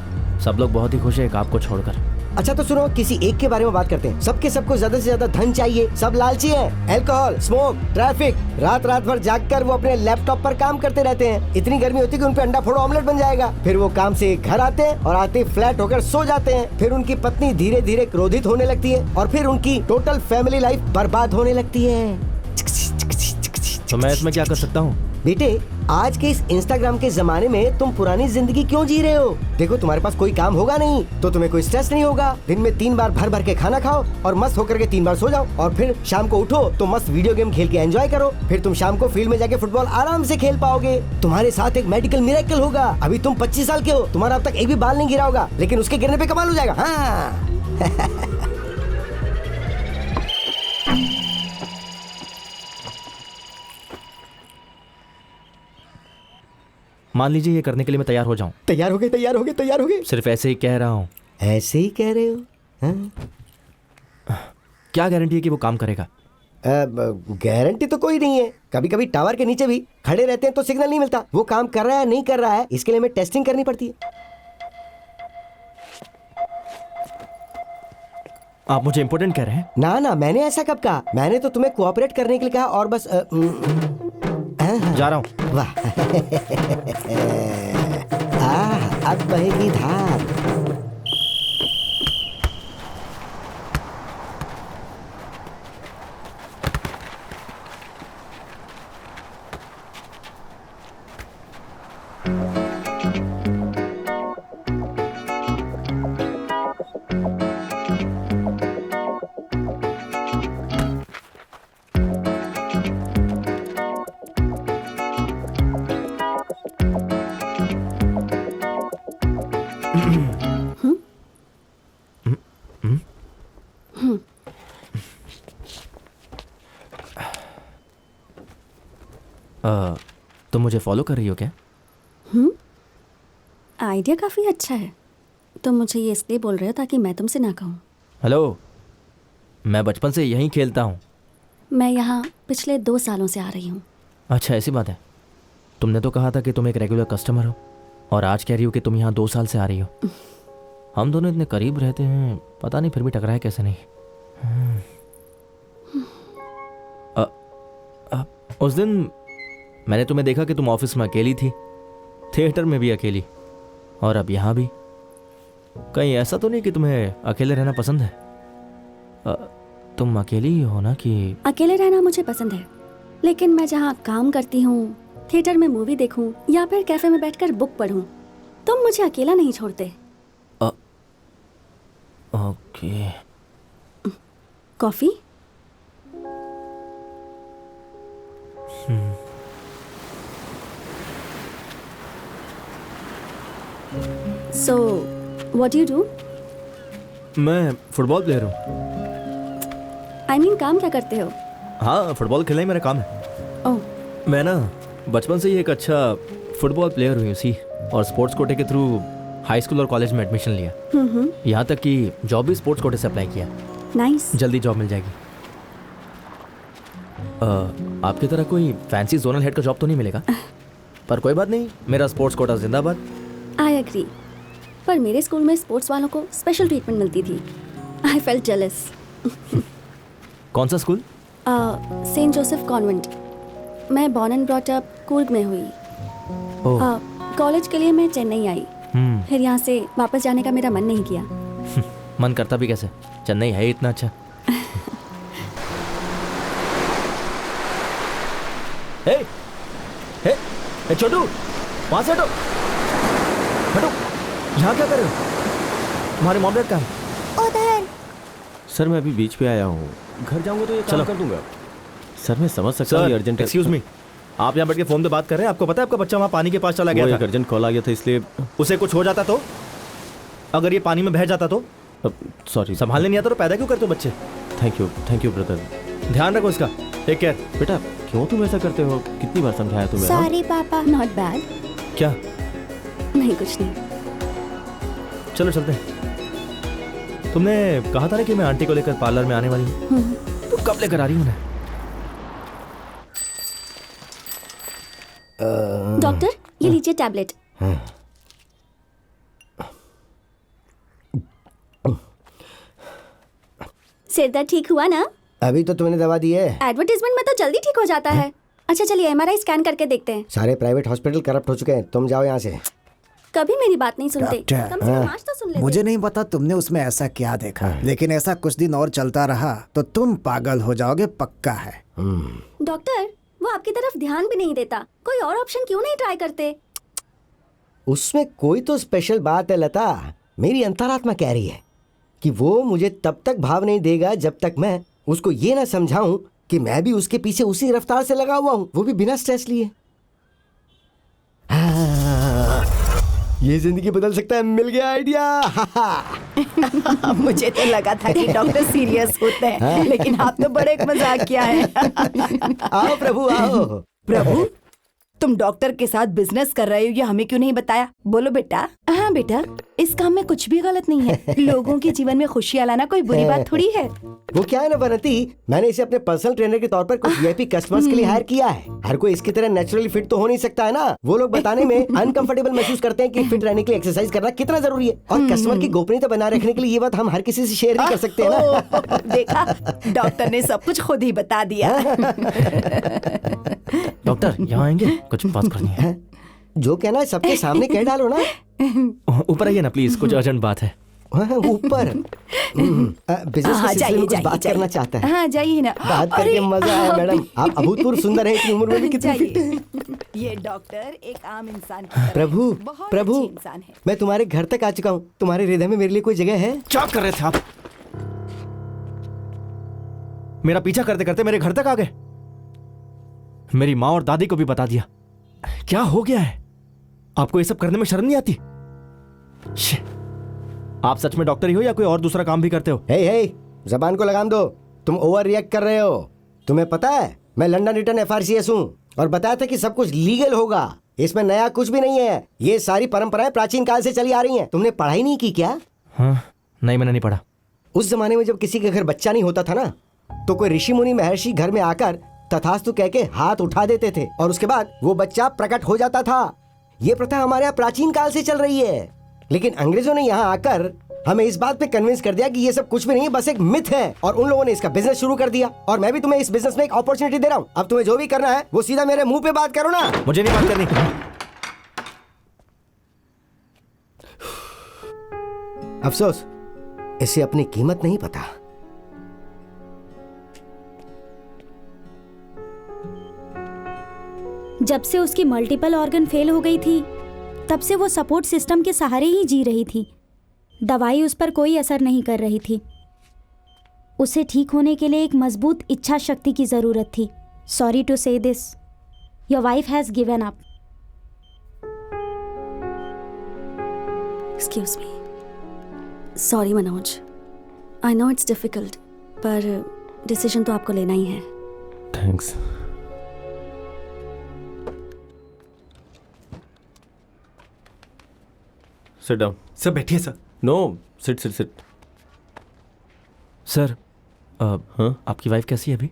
सब लोग बहुत ही खुश है एक आपको छोड़कर। अच्छा तो सुनो, किसी एक के बारे में बात करते हैं। सबको ज्यादा से ज्यादा धन चाहिए, सब लालची हैं। अल्कोहल, स्मोक, ट्रैफिक, रात भर जागकर वो अपने लैपटॉप पर काम करते रहते हैं। इतनी गर्मी होती है कि उन पे अंडा फोड़ो ऑमलेट बन जाएगा। फिर वो काम से घर आते हैं और आते फ्लैट होकर सो जाते हैं। फिर उनकी पत्नी धीरे धीरे क्रोधित होने लगती है और फिर उनकी टोटल फैमिली लाइफ बर्बाद होने लगती है। तो मैं इसमें क्या कर सकता हूँ? बेटे, आज के इस इंस्टाग्राम के जमाने में तुम पुरानी जिंदगी क्यों जी रहे हो? देखो, तुम्हारे पास कोई काम होगा नहीं तो तुम्हें कोई स्ट्रेस नहीं होगा। दिन में 3 बार भर भर के खाना खाओ और मस्त होकर के 3 बार सो जाओ और फिर शाम को उठो तो मस्त वीडियो गेम खेल के एंजॉय करो। फिर तुम शाम को फील्ड में जाके फुटबॉल आराम से खेल पाओगे। तुम्हारे साथ एक मेडिकल मिरेकल होगा। अभी तुम 25 साल के हो, तुम्हारा अब तक एक भी बाल नहीं गिरा होगा, लेकिन उसके गिरने पे कमाल हो जाएगा। हाँ। मान लीजिए ये करने के लिए मैं तैयार हो जाऊं। तैयार हो गए। सिर्फ ऐसे ही कह रहा हूँ। ऐसे ही कह रहे हो? हाँ? क्या गारंटी है कि वो काम करेगा? गारंटी तो कोई नहीं है, कभी कभी टावर के नीचे भी खड़े रहते हैं तो सिग्नल नहीं मिलता। वो काम कर रहा है नहीं कर रहा है, इसके लिए हमें टेस्टिंग करनी पड़ती है। आप मुझे इंपॉर्टेंट कह रहे हैं? ना ना, मैंने ऐसा कब कहा? मैंने तो तुम्हें कोऑपरेट करने के लिए कहा और बस जा रहा हूँ। वाह अब बहेगी धार। तुम मुझे फॉलो कर रही हो क्या? आइडिया काफी अच्छा है। तुम मुझे ये इसलिए बोल रहे हो ताकि मैं तुमसे ना कहूँ। हेलो, मैं बचपन से यहीं खेलता हूँ। मैं यहाँ पिछले 2 सालों से आ रही हूँ। अच्छा, ऐसी बात है। तुमने तो कहा था कि तुम एक रेगुलर कस्टमर हो और आज कह रही हो कि तुम यहाँ 2 साल से आ रही हो। हम दोनों इतने करीब रहते हैं, पता नहीं फिर भी टकराए कैसे नहीं। उस दिन मैंने तुम्हें देखा कि तुम ऑफिस में अकेली थी, थिएटर में भी अकेली, और अब यहाँ भी। कहीं ऐसा तो नहीं कि तुम्हें अकेले रहना पसंद है? तुम अकेली ही हो ना? कि अकेले रहना मुझे पसंद है, लेकिन मैं जहाँ काम करती हूँ, थिएटर में मूवी देखूँ या फिर कैफे में बैठकर बुक पढूं, तुम मुझे अकेला नहीं छोड़ते। Okay. Coffee? So, what do you do? मैं फुटबॉल प्लेयर हूँ। I mean, काम क्या करते हो? हाँ, फुटबॉल खेलना ही मेरा काम है। ओह, मैं ना बचपन से ही एक अच्छा फुटबॉल प्लेयर हुई उसी, और स्पोर्ट्स कोटे के थ्रू हाई स्कूल और कॉलेज में एडमिशन लिया। यहाँ तक कि जॉब भी स्पोर्ट्स कोटे से अप्लाई किया। नाइस। जल्दी जॉब मिल जाएगी। आपकी तरह कोई फैंसी जोनल हेड का जॉब तो नहीं मिलेगा, पर कोई बात नहीं, मेरा स्पोर्ट्स कोटा जिंदाबाद। आई एग्री, पर मेरे स्कूल में स्पोर्ट्स वालों को स्पेशल ट्रीटमेंट मिलती थी। I felt jealous. कौन सा स्कूल? Saint Joseph convent. मैं born and brought up Coorg में हुई। कॉलेज के लिए मैं चेन्नई आई, फिर यहाँ से वापस जाने का मेरा मन नहीं किया। मन करता भी कैसे, चेन्नई है इतना अच्छा। हे, हे, हे छोटू, वहां से हटो, हटो। यहाँ क्या कर रहे हो? तुम्हारे मॉम डैड कहाँ है? उधर। सर मैं अभी बीच पे आया हूँ, घर जाऊंगा तो ये काम कर दूंगा। सर मैं समझ सकता हूँ, अर्जेंट। एक्सक्यूज मी, आप यहाँ बैठ के फोन पे बात कर रहे हैं? आपको पता है आपका बच्चा वहाँ पानी के पास चला गया था? अर्जेंट कॉल आ गया था, इसलिए। उसे कुछ हो जाता तो? अगर ये पानी में बह जाता तो? सॉरी, संभालने नहीं आता तो पैदा क्यों करते हो बच्चे? Thank you brother. ध्यान रखो इसका, टेक केयर। बेटा क्यों तुम ऐसा करते हो? कितनी बार समझाया तुम्हें? सॉरी पापा। Not bad. क्या? नहीं, कुछ नहीं। चलो चलते हैं। तुमने कहा था ना कि मैं आंटी को लेकर पार्लर में आने वाली हूँ, तो कब लेकर आ रही हूँ उन्हें? डॉक्टर, ये लीजिए टैबलेट। सिर दर्द ठीक हुआ ना? अभी तो तुमने दवा दी है। एडवर्टाइजमेंट में तो जल्दी ठीक हो जाता है। अच्छा चलिए एमआरआई स्कैन करके देखते हैं। सारे प्राइवेट हॉस्पिटल करप्ट हो चुके हैं, तुम जाओ यहाँ से। कभी मेरी बात नहीं सुनते। डॉक्टर, कम से कम आज तो सुन लेते। मुझे नहीं पता तुमने उसमें ऐसा क्या देखा, लेकिन ऐसा कुछ दिन और चलता रहा तो तुम पागल हो जाओगे, पक्का है। डॉक्टर, वो आपकी तरफ ध्यान भी नहीं देता। कोई और ऑप्शन क्यों नहीं ट्राई करते? उसमें कोई तो स्पेशल बात है लता। मेरी अंतरात्मा कह रही है कि वो मुझे तब तक भाव नहीं देगा जब तक मैं उसको ये ना समझाऊं कि मैं भी उसके पीछे उसी रफ्तार से लगा हुआ हूं, वो भी बिना स्ट्रेस लिए। ये जिंदगी बदल सकता है। मिल गया आइडिया। मुझे तो लगा था कि डॉक्टर सीरियस होते हैं, लेकिन आप तो बड़े मजाक किया है। आओ प्रभु आओ। प्रभु, तुम डॉक्टर के साथ बिजनेस कर रहे हो, ये हमें क्यों नहीं बताया? बोलो बेटा। हाँ बेटा, इस काम में कुछ भी गलत नहीं है। लोगों के जीवन में खुशियाँ लाना कोई बुरी बात थोड़ी है। वो क्या है ना बनती, मैंने इसे अपने पर्सनल ट्रेनर के तौर पर कुछ वीआईपी कस्टमर्स के लिए हायर किया है। हर कोई इसकी तरह नेचुरली फिट तो हो नहीं सकता है ना। वो लोग बताने में अनकंफर्टेबल महसूस करते हैं कि फिट रहने के लिए एक्सरसाइज करना कितना जरूरी है, और कस्टमर की गोपनीयता बनाए रखने के लिए ये बात हम हर किसी से शेयर नहीं कर सकते है ना। देखा, डॉक्टर ने सब कुछ खुद ही बता दिया। डॉक्टर यहाँ आएंगे, कुछ बात करनी है। जो कहना है सबके सामने कह डालो ना। ऊपर आइए ना प्लीज, कुछ अर्जेंट बात है। ऊपर बिजनेस के सिलसिले में कुछ बात करना चाहता है। हाँ जाइए ना। बात करके मजा आया मैडम, आप अभूतपूर्व सुंदर हैं, इतनी उम्र में भी कितनी फिट हैं। ये डॉक्टर एक आम इंसान की तरह प्रभु बहुत प्रभु अच्छे इंसान है। मैं तुम्हारे घर तक आ चुका हूँ। तुम्हारे हृदय में मेरे लिए कोई जगह है? क्या कर रहे थे आप? मेरा पीछा करते करते मेरे घर तक आ गए। मेरी माँ और दादी को भी बता दिया। क्या हो गया है? आपको ये सब करने में शर्म नहीं आती? आप सच में डॉक्टर ही हो या कोई और दूसरा काम भी करते हो? हे जबान को लगाम दो, तुम ओवर रिएक्ट कर रहे हो। तुम्हें पता है मैं लंदन रिटर्न FRCS हूँ और बताया था कि सब कुछ लीगल होगा। इसमें नया कुछ भी नहीं है। ये सारी परंपराएं प्राचीन काल से चली आ रही हैं। तुमने पढ़ाई नहीं की क्या? हाँ, नहीं मैंने नहीं पढ़ा। उस जमाने में जब किसी के घर बच्चा नहीं होता था ना, तो कोई ऋषि मुनि महर्षि घर में आकर तथास्तु कह के हाथ उठा देते थे और उसके बाद वो बच्चा प्रकट हो जाता था। ये प्रथा हमारे यहाँ प्राचीन काल से चल रही है, लेकिन अंग्रेजों ने यहाँ आकर हमें इस बात पे कन्विंस कर दिया कि ये सब कुछ भी नहीं है, बस एक मिथ है, और उन लोगों ने इसका बिजनेस शुरू कर दिया। और मैं भी तुम्हें इस बिजनेस में एक अपॉर्चुनिटी दे रहा हूँ। अब तुम्हें जो भी करना है वो सीधा मेरे मुंह पे बात करो ना। मुझे नहीं बात करनी। अफसोस, इसे अपनी कीमत नहीं पता। जब से उसकी मल्टीपल ऑर्गन फेल हो गई थी, तब से वो सपोर्ट सिस्टम के सहारे ही जी रही थी। दवाई उस पर कोई असर नहीं कर रही थी। उसे ठीक होने के लिए एक मजबूत इच्छा शक्ति की जरूरत थी। Sorry to say this, your wife has given up. Excuse me. Sorry Manoj, I know it's difficult, पर डिसीजन तो आपको लेना ही है। थैंक्स। Sit down. सर बैठिए sir. No, sit sit sit. Sir, हाँ आपकी वाइफ कैसी है अभी?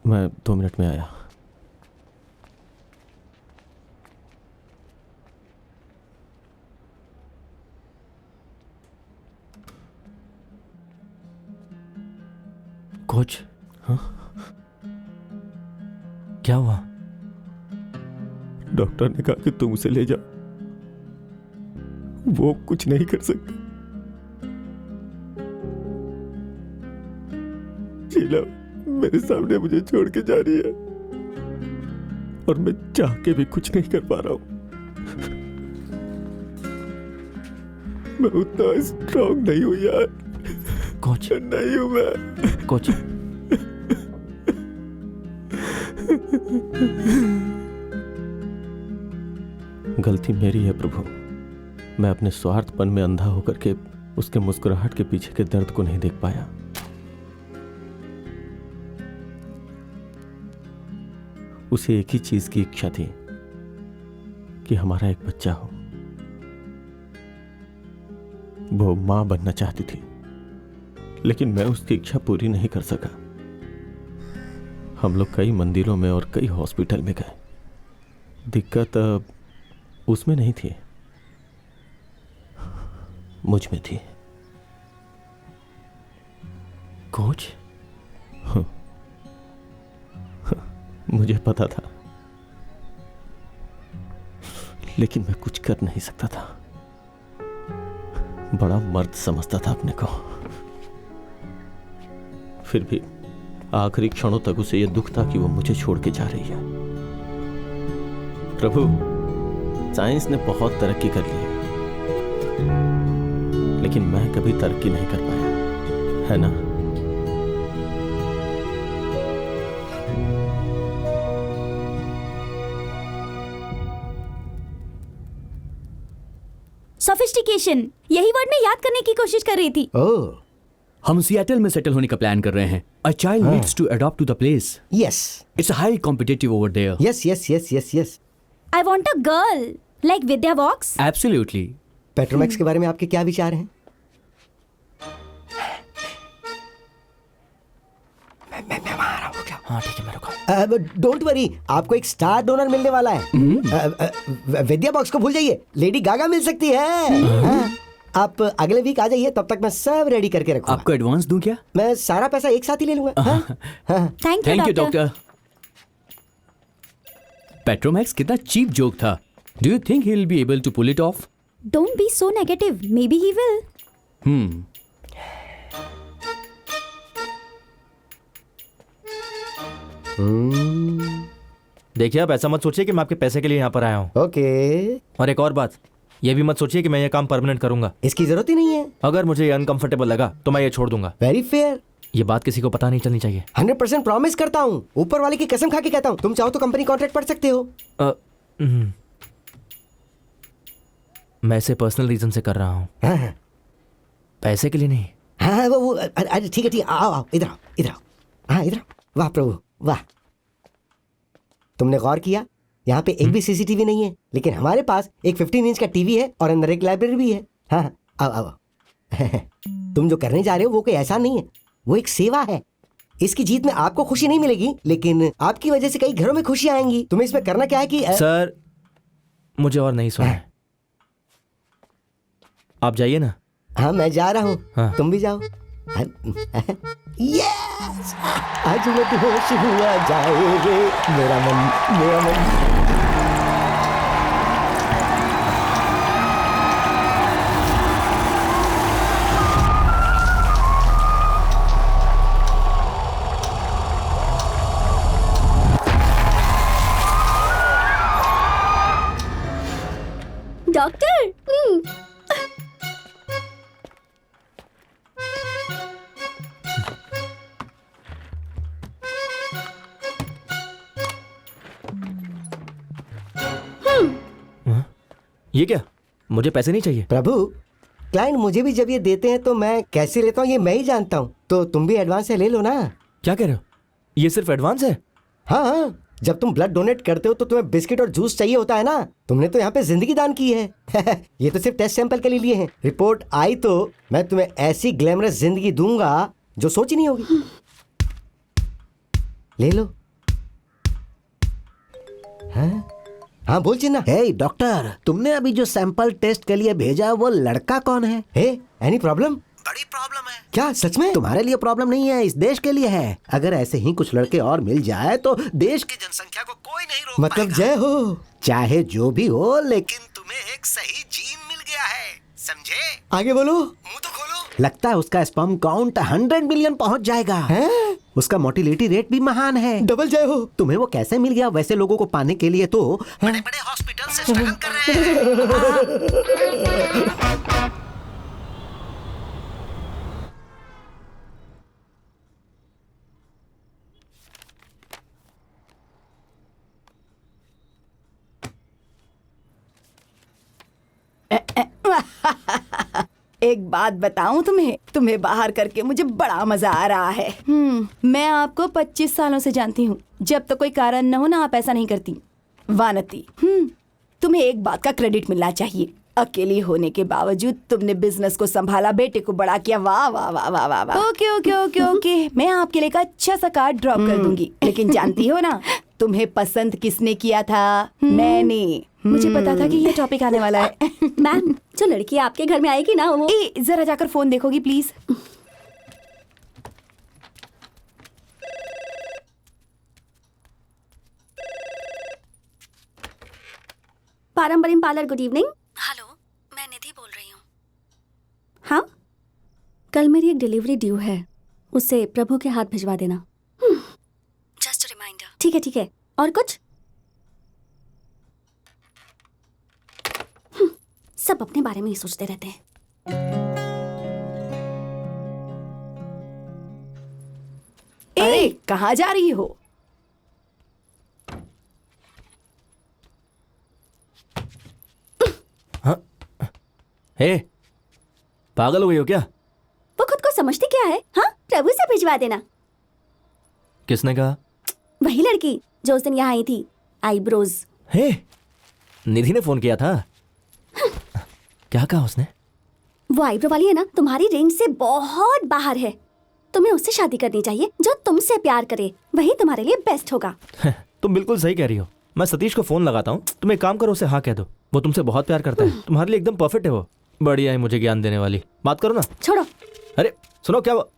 मैं 2 मिनट में आया। कोच, हाँ? क्या हुआ? डॉक्टर ने कहा कि तुम उसे ले जाओ, वो कुछ नहीं कर सकता। शीला मेरे सामने मुझे छोड़ के जा रही है और मैं चाह के भी कुछ नहीं कर पा रहा हूं। मैं उतना स्ट्रांग नहीं हूं यार। कोच, नहीं हूं मैं। कोच, गलती मेरी है प्रभु। मैं अपने स्वार्थपन में अंधा होकर के उसके मुस्कुराहट के पीछे के दर्द को नहीं देख पाया। उसे एक ही चीज की इच्छा थी कि हमारा एक बच्चा हो। वो मां बनना चाहती थी, लेकिन मैं उसकी इच्छा पूरी नहीं कर सका। हम लोग कई मंदिरों में और कई हॉस्पिटल में गए। दिक्कत उसमें नहीं थी, मुझ में थी। कोच, मुझे पता था, लेकिन मैं कुछ कर नहीं सकता था। बड़ा मर्द समझता था अपने को। फिर भी आखिरी क्षणों तक उसे यह दुख था कि वो मुझे छोड़ के जा रही है। प्रभु, साइंस ने बहुत तरक्की कर ली है, लेकिन मैं कभी तरक्की नहीं कर पाया, है ना? सोफिस्टिकेशन, यही वर्ड मैं याद करने की कोशिश कर रही थी। ओह, हम सिएटल में सेटल होने का प्लान कर रहे हैं. A child needs to adopt to the place. Yes. It's highly competitive over there. Yes. I want a girl, like Vidya Vox. Absolutely. Petromax के बारे में आपके क्या विचार हैं? मैं वहां आ रहा हूँ क्या? हाँ ठीक है, मैं रुका. डोंट वरी, आपको एक स्टार डोनर मिलने वाला है. विद्या बॉक्स को भूल जाइए, लेडी गागा मिल सकती है. हाँ, आप अगले वीक आ जाइए, तब तक मैं सब रेडी करके रखूंगा. आपको एडवांस दूं क्या? मैं सारा पैसा एक साथ ही ले लूंगा. हाँ. Thank you, thank you doctor. Doctor. Petromax कितना चीप जोक था. Do you think he will be able to pull it off? Don't be so negative. Maybe he will. देखिए, आप ऐसा मत सोचिए कि मैं आपके पैसे के लिए यहाँ पर आया हूँ. ओके. और एक और बात, ये भी मत सोचिए कि मैं ये काम परमानेंट करूंगा. इसकी जरूरत ही नहीं है. अगर मुझे ये अनकंफर्टेबल लगा तो मैं ये छोड़ दूंगा. Very fair. ये बात किसी को पता नहीं चलनी चाहिए. 100% प्रॉमिस करता हूँ, ऊपर वाले की कसम खा के कहता हूँ. तुम चाहो तो कंपनी कॉन्ट्रैक्ट पढ़ सकते हो. मैं इसे पर्सनल रीजन से कर रहा हूँ, हाँ. पैसे के लिए नहीं. हाँ वो अरे ठीक है, आओ इधर आओ. हाँ इधर. वाह प्रभु वाह. तुमने गौर किया, यहाँ पे एक भी सीसीटीवी नहीं है, लेकिन हमारे पास एक 15 इंच का टीवी है और अंदर एक लाइब्रेरी भी है. हाँ आओ. तुम जो करने जा रहे हो वो कोई ऐसा नहीं है, वो एक सेवा है. इसकी जीत में आपको खुशी नहीं मिलेगी, लेकिन आपकी वजह से कई घरों में खुशी आएंगी. तुम्हें इसमें करना क्या है कि सर, मुझे और नहीं सुना है. आप जाइए ना. हाँ मैं जा रहा हूँ. हाँ. तुम भी जाओ. यस, आज मैं होश हुआ जाए रे मेरा मन. डॉक्टर. ये क्या? मुझे पैसे नहीं चाहिए. प्रभु, क्लाइंट मुझे भी जब ये देते हैं तो मैं कैसे लेता हूँ ये मैं ही जानता हूँ. तो तुम भी एडवांस से ले लो ना. क्या कह रहे हो? ये सिर्फ एडवांस है? हाँ, जब तुम ब्लड डोनेट करते हो तो तुम्हें बिस्किट और जूस चाहिए होता है ना. तुमने तो यहाँ पे जिंदगी दान की है. ये तो सिर्फ टेस्ट सैंपल के लिए लिए हैं. रिपोर्ट आई तो मैं तुम्हें ऐसी ग्लैमरस जिंदगी दूंगा जो सोची नहीं होगी. ले लो. हाँ बोल चिन्ना. हे डॉक्टर, तुमने अभी जो सैंपल टेस्ट के लिए भेजा वो लड़का कौन है? Any problem? बड़ी प्रॉब्लम है. क्या सच में? तुम्हारे लिए प्रॉब्लम नहीं है, इस देश के लिए है. अगर ऐसे ही कुछ लड़के और मिल जाए तो देश की जनसंख्या को कोई नहीं रोक मतलब जय हो. चाहे जो भी हो, लेकिन तुम्हें एक सही जीन मिल गया है, समझे? आगे बोलो. मुंह तो खोलो. लगता है उसका स्पर्म काउंट 100 मिलियन पहुंच जाएगा. है? उसका मोटिलिटी रेट भी महान है. डबल जय हो. तुम्हें वो कैसे मिल गया? वैसे लोगों को पाने के लिए तो बड़े बड़े हॉस्पिटल से स्ट्रगल कर रहे हैं. एक बात बताऊं तुम्हें बाहर करके मुझे बड़ा मजा आ रहा है. मैं आपको 25 सालों से जानती हूँ. जब तक कोई कारण न हो ना आप ऐसा नहीं करती. वानती. तुम्हें एक बात का क्रेडिट मिलना चाहिए. अकेली होने के बावजूद तुमने बिजनेस को संभाला, बेटे को बड़ा किया. वाह वाह वाह वाह वाह वाह. ओके ओके ओके ओके, मैं आपके लिए एक अच्छा सा कार्ड ड्रॉप कर दूंगी. लेकिन जानती हो ना तुम्हें पसंद किसने किया था? मैंने. मुझे पता था कि ये टॉपिक आने वाला है. मैम, जो लड़की आपके घर में आएगी ना वो. जरा जाकर फोन देखोगी प्लीज? पारंपरिक पार्लर, गुड इवनिंग. हेलो, मैं निधि बोल रही हूँ. हाँ, कल मेरी एक डिलीवरी ड्यू है, उसे प्रभु के हाथ भिजवा देना. Just a reminder. ठीक है. और कुछ? सब अपने बारे में ही सोचते रहते हैं. अरे कहाँ जा रही हो? हे, पागल हो गई हो क्या? वो खुद को समझती क्या है? हाँ, प्रभु से भिजवा देना। किसने कहा? वही लड़की जो उस दिन यहाँ आई थी, आईब्रोज। हे, निधि ने फोन किया था। क्या कहा उसने? वो आईब्रो वाली है ना, तुम्हारी रेंज से बहुत बाहर है। तुम्हें उससे शादी करनी चाहिए जो तुमसे प्यार करे, वही तुम्हारे लिए बेस्ट होगा। तुम बिल्कुल सही कह रही हो। मैं सतीश को फोन लगाता हूँ, तुम एक काम करो, उसे हाँ कह दो। वो तुमसे बहुत प्यार करता है, तुम्हारे लिए एकदम परफेक्ट है वो। बढ़िया है, मुझे ज्ञान देने वाली। बात करो ना। छोड़ो। अरे सुनो, क्या वो?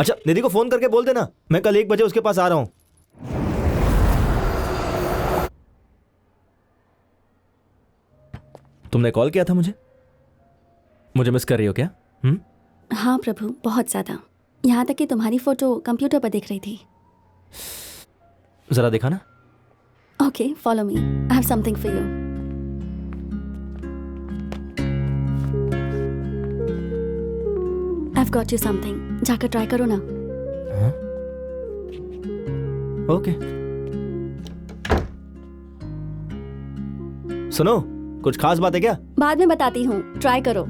अच्छा, निधि को फोन करके बोल देना मैं कल 1 बजे उसके पास आ रहा हूँ। तुमने कॉल किया था मुझे मिस कर रही हो क्या? हाँ प्रभु, बहुत ज्यादा। यहाँ तक कि तुम्हारी फोटो कंप्यूटर पर दिख रही थी। जरा देखा ना। Okay, follow me, I have something for you. I have got you something, जाकर ट्राई करो ना। ओके। सुनो, कुछ खास बात है क्या? बाद में बताती हूँ, ट्राई करो।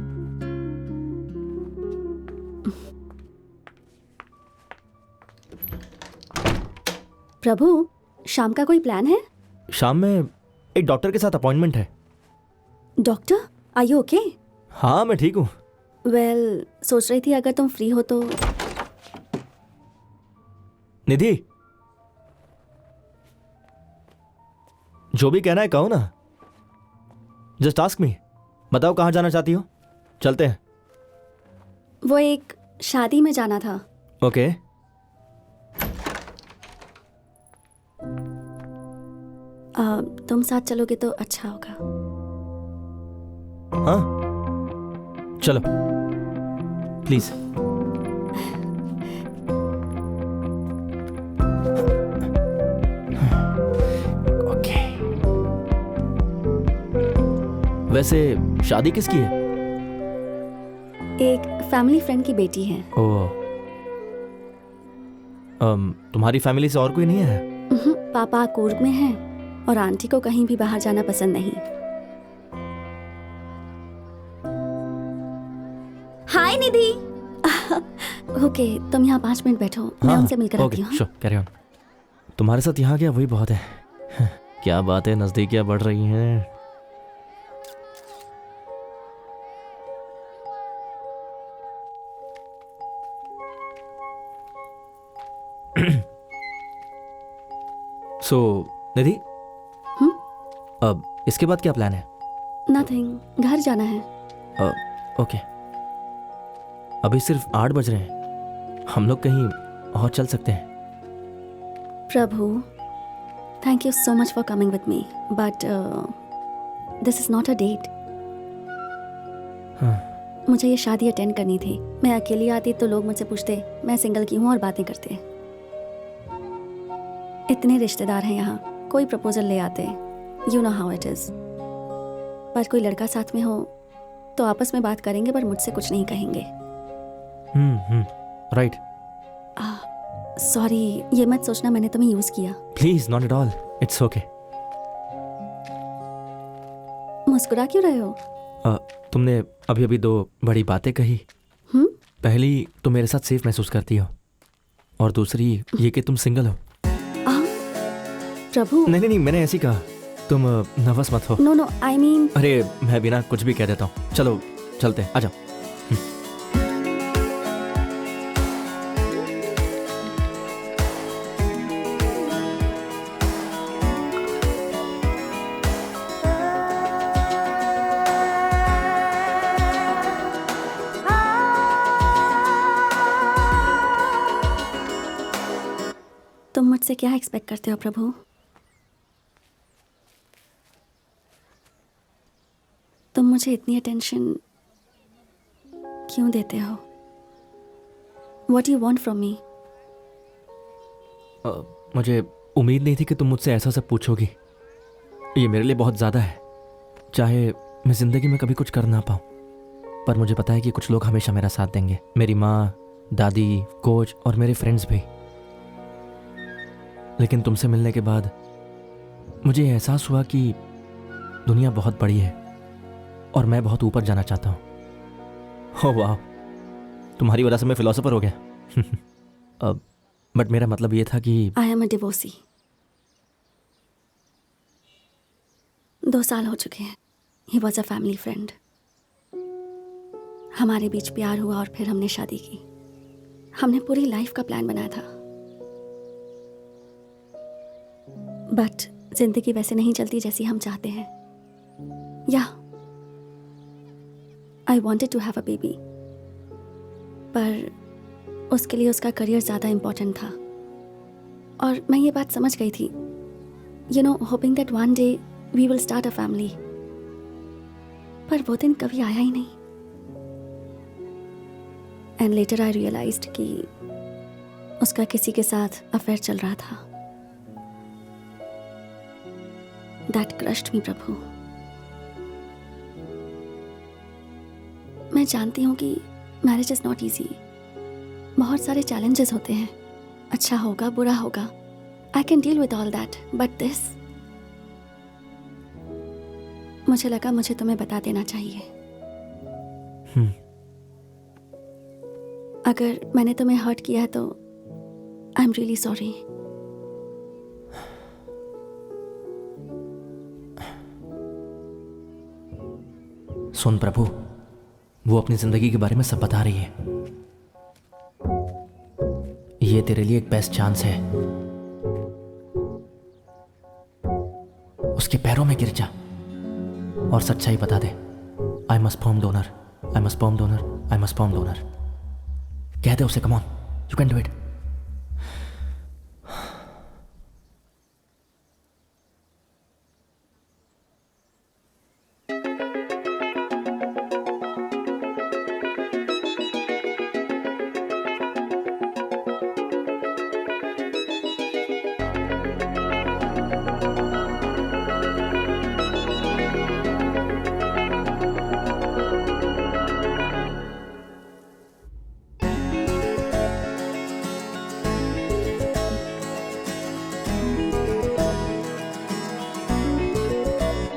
प्रभु, शाम का कोई प्लान है? शाम में एक डॉक्टर के साथ अपॉइंटमेंट है। Doctor, are you okay? हाँ, मैं ठीक हूँ। वेल, सोच रही थी अगर तुम फ्री हो तो। निधि, जो भी कहना है कहो ना। Just ask me. बताओ कहाँ जाना चाहती हो, चलते हैं। वो एक शादी में जाना था। ओके। तुम साथ चलोगे तो अच्छा होगा। हाँ, चलो प्लीज। ओके। वैसे शादी किसकी है? एक फैमिली फ्रेंड की बेटी है। ओह, तुम्हारी फैमिली से और कोई नहीं है? पापा कूर्ग में हैं और आंटी को कहीं भी बाहर जाना पसंद नहीं। हाय निधि। ओके, तुम यहाँ 5 मिनट बैठो, मैं उनसे मिलकर आती हूँ। Sure, carry on. तुम्हारे साथ यहाँ गया वही बहुत है। क्या बात है, नजदीकियां बढ़ रही हैं। सो निधि, अब इसके बाद क्या प्लान है? नथिंग, घर जाना है। ओके। अभी सिर्फ 8 बज रहे हैं, हम लोग कहीं और चल सकते हैं। Prabhu, thank you so much for coming with me, but this is not a date. मुझे ये शादी अटेंड करनी थी। मैं अकेली आती तो लोग मुझसे पूछते मैं सिंगल की हूँ और बातें करते। इतने रिश्तेदार हैं यहाँ, कोई प्रपोजल ले आते, you know how it is. पर कोई लड़का साथ में हो तो आपस में बात करेंगे पर मुझसे कुछ नहीं कहेंगे। राइट। सॉरी, ये मत सोचना मैंने तुम्हें यूज किया। Please, not at all, it's okay. मुस्कुरा क्यों रहे हो? तुमने अभी अभी 2 बड़ी बातें कही। पहली, तुम मेरे साथ सेफ महसूस करती हो, और दूसरी ये कि तुम सिंगल हो। प्रभु, नहीं, मैंने ऐसी कहा, तुम नर्वस मत हो। No, I mean. अरे मैं बिना कुछ भी कह देता हूँ। चलो चलते हैं, आ जाओ। तुम मुझसे क्या एक्सपेक्ट करते हो प्रभु? तुम मुझे इतनी अटेंशन क्यों देते हो? What do you want from me? मुझे उम्मीद नहीं थी कि तुम मुझसे ऐसा सब पूछोगी। ये मेरे लिए बहुत ज़्यादा है। चाहे मैं ज़िंदगी में कभी कुछ कर ना पाऊँ, पर मुझे पता है कि कुछ लोग हमेशा मेरा साथ देंगे। मेरी माँ, दादी, कोच और मेरे फ्रेंड्स भी। लेकिन तुमसे मिलने के बाद मुझे एहसास हुआ कि दुनिया बहुत बड़ी है और मैं बहुत ऊपर जाना चाहता हूँ। ओह वाह, तुम्हारी वजह से मैं फिलोसोफर हो गया। बट मेरा मतलब ये था कि आई एम अ डिवोर्सी। 2 साल हो चुके हैं। He was a family friend. हमारे बीच प्यार हुआ और फिर हमने शादी की। हमने पूरी लाइफ का प्लान बनाया था, बट जिंदगी वैसे नहीं चलती जैसी हम चाहते हैं। या I wanted to have a baby, पर उसके लिए उसका करियर ज़्यादा इम्पोर्टेंट था। और मैं ये बात समझ गई थी, you know, hoping that one day we will start a family. पर वो दिन कभी आया ही नहीं। एंड लेटर आई रियलाइज्ड कि उसका किसी के साथ अफेयर चल रहा था। दैट क्रश्ड मी प्रभु। मैं जानती हूँ कि मैरिज इज नॉट ईजी। बहुत सारे चैलेंजेस होते हैं, अच्छा होगा बुरा होगा, I can deal with all that, but this, मुझे लगा मुझे तुम्हें बता देना चाहिए। अगर मैंने तुम्हें हर्ट किया है तो आई एम रियली सॉरी। सुन प्रभु, वो अपनी जिंदगी के बारे में सब बता रही है। ये तेरे लिए एक बेस्ट चांस है। उसके पैरों में गिर जा और सच्चाई बता दे। I am a sperm donor, I am a sperm donor, I am a sperm donor. कह दे उसे, come on, you can do it.